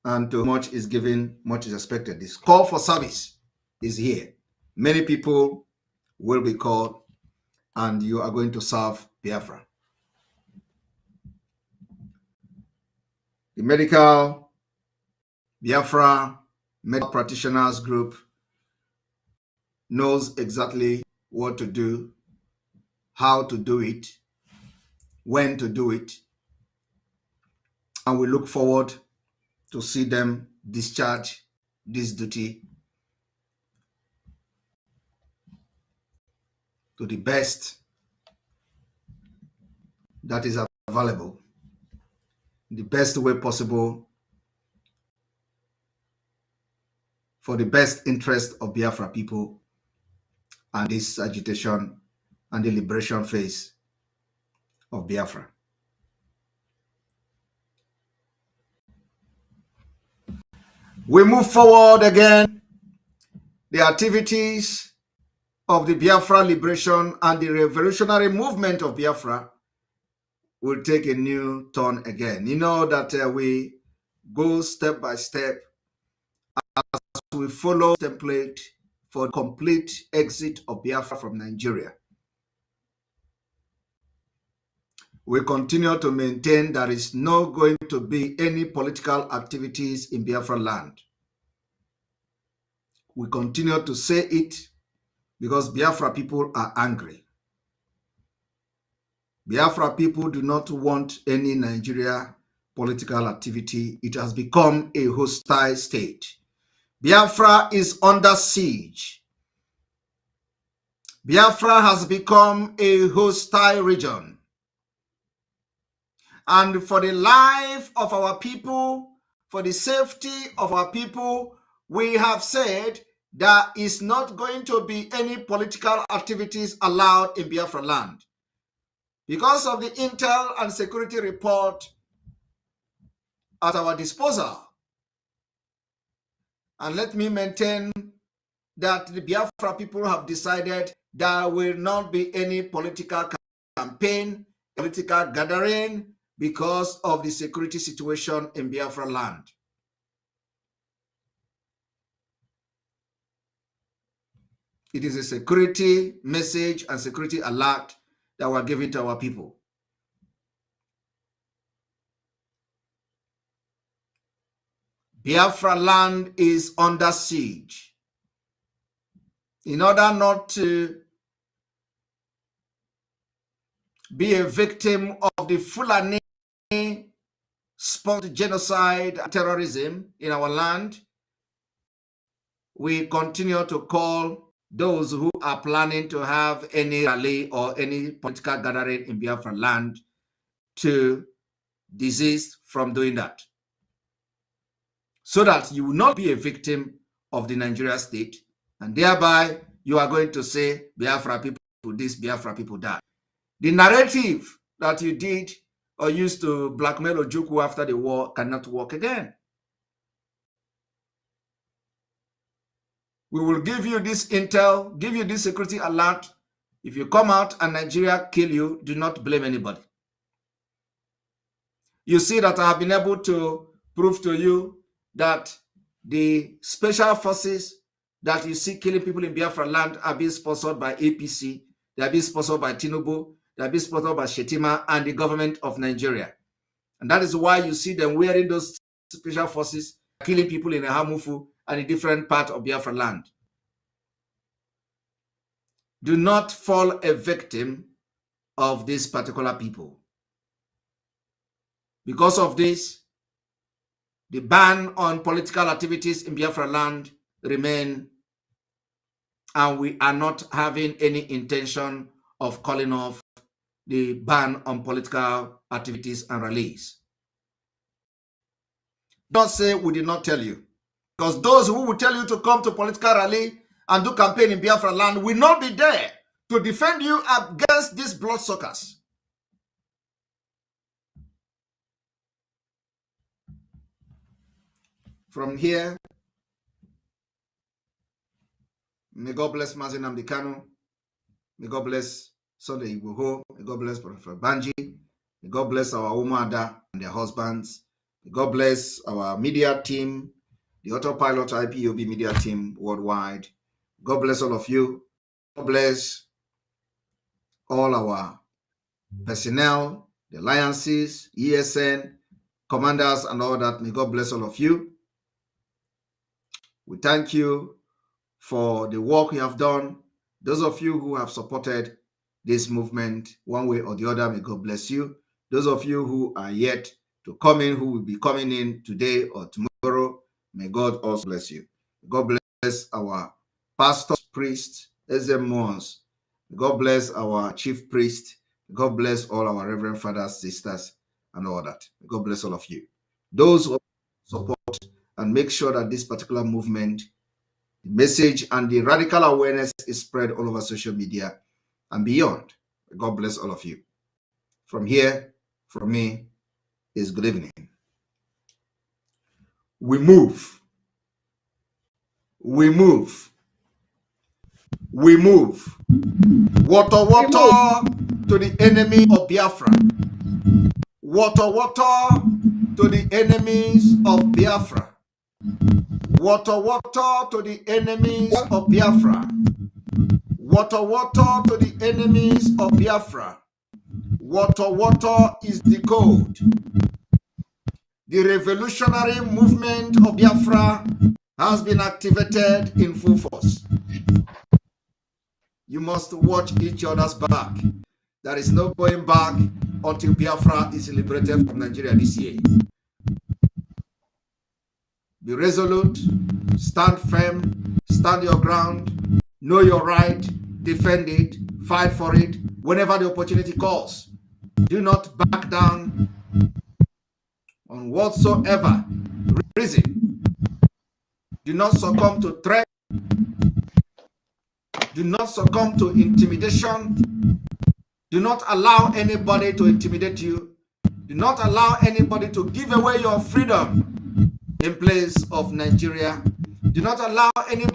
and too much is given, much is expected. This call for service is here. Many people will be called, and you are going to serve Biafra. The medical Biafra medical practitioners group knows exactly what to do, how to do it, when to do it, and we look forward to see them discharge this duty to the best that is available, the best way possible, for the best interest of Biafra people and this agitation and the liberation phase of Biafra. We move forward again. The activities of the Biafra liberation and the revolutionary movement of Biafra will take a new turn again. You know that we go step by step as we follow the template for complete exit of Biafra from Nigeria. We continue to maintain there is not going to be any political activities in Biafra land. We continue to say it because Biafra people are angry. Biafra people do not want any Nigeria political activity. It has become a hostile state. Biafra is under siege. Biafra has become a hostile region. And for the life of our people, for the safety of our people, we have said there is not going to be any political activities allowed in Biafra land. Because of the intel and security report at our disposal. And let me maintain that the Biafra people have decided there will not be any political campaign, political gathering, because of the security situation in Biafra land. It is a security message and security alert that we're giving to our people. Biafra land is under siege. in order not to be a victim of the Fulani sponsored genocide and terrorism in our land, we continue to call those who are planning to have any rally or any political gathering in Biafra land to desist from doing that, so that you will not be a victim of the Nigeria state, and thereby you are going to say Biafra people this, Biafra people that. The narrative that you did or used to blackmail Ojukwu after the war cannot work again. We will give you this intel, give you this security alert. If you come out and Nigeria kill you, do not blame anybody. You see that I have been able to prove to you that the special forces that you see killing people in Biafra land are being sponsored by APC, they are being sponsored by Tinubu, they are being sponsored by Shetima and the government of Nigeria. And that is why you see them wearing those special forces, killing people in Hamufu and in different parts of Biafra land. Do not fall a victim of these particular people. Because of this, the ban on political activities in Biafra land remain, and we are not having any intention of calling off the ban on political activities and rallies. Don't say we did not tell you, because those who will tell you to come to political rally and do campaign in Biafra land will not be there to defend you against these bloodsuckers. From here, may God bless Mazi Nnamdi Kanu. May God bless Sunday Igboho. May God bless Professor Banji. May God bless our Umuada and their husbands. May God bless our media team, the Autopilot IPOB media team worldwide. God bless all of you. God bless all our personnel, the alliances, ESN, commanders, and all that. May God bless all of you. We thank you for the work you have done. Those of you who have supported this movement one way or the other, may God bless you. Those of you who are yet to come in, who will be coming in today or tomorrow, may God also bless you. God bless our pastors, priests, SMOs. God bless our chief priest. God bless all our reverend fathers, sisters, and all that. God bless all of you. Those who support and make sure that this particular movement, the message and the radical awareness is spread all over social media and beyond. God bless all of you. From here, from me, is good evening. We move. We move. We move. Wotowoto to the enemy of Biafra. Wotowoto to the enemies of Biafra. Wotowoto to the enemies of Biafra. Wotowoto to the enemies of Biafra. Wotowoto is the code. The revolutionary movement of Biafra has been activated in full force. You must watch each other's back. There is no going back until Biafra is liberated from Nigeria this year. Be resolute, stand firm, stand your ground, know your right, defend it, fight for it whenever the opportunity calls. Do not back down on whatsoever reason. Do not succumb to threat. Do not succumb to intimidation. Do not allow anybody to intimidate you. Do not allow anybody to give away your freedom in place of Nigeria. Do not allow anybody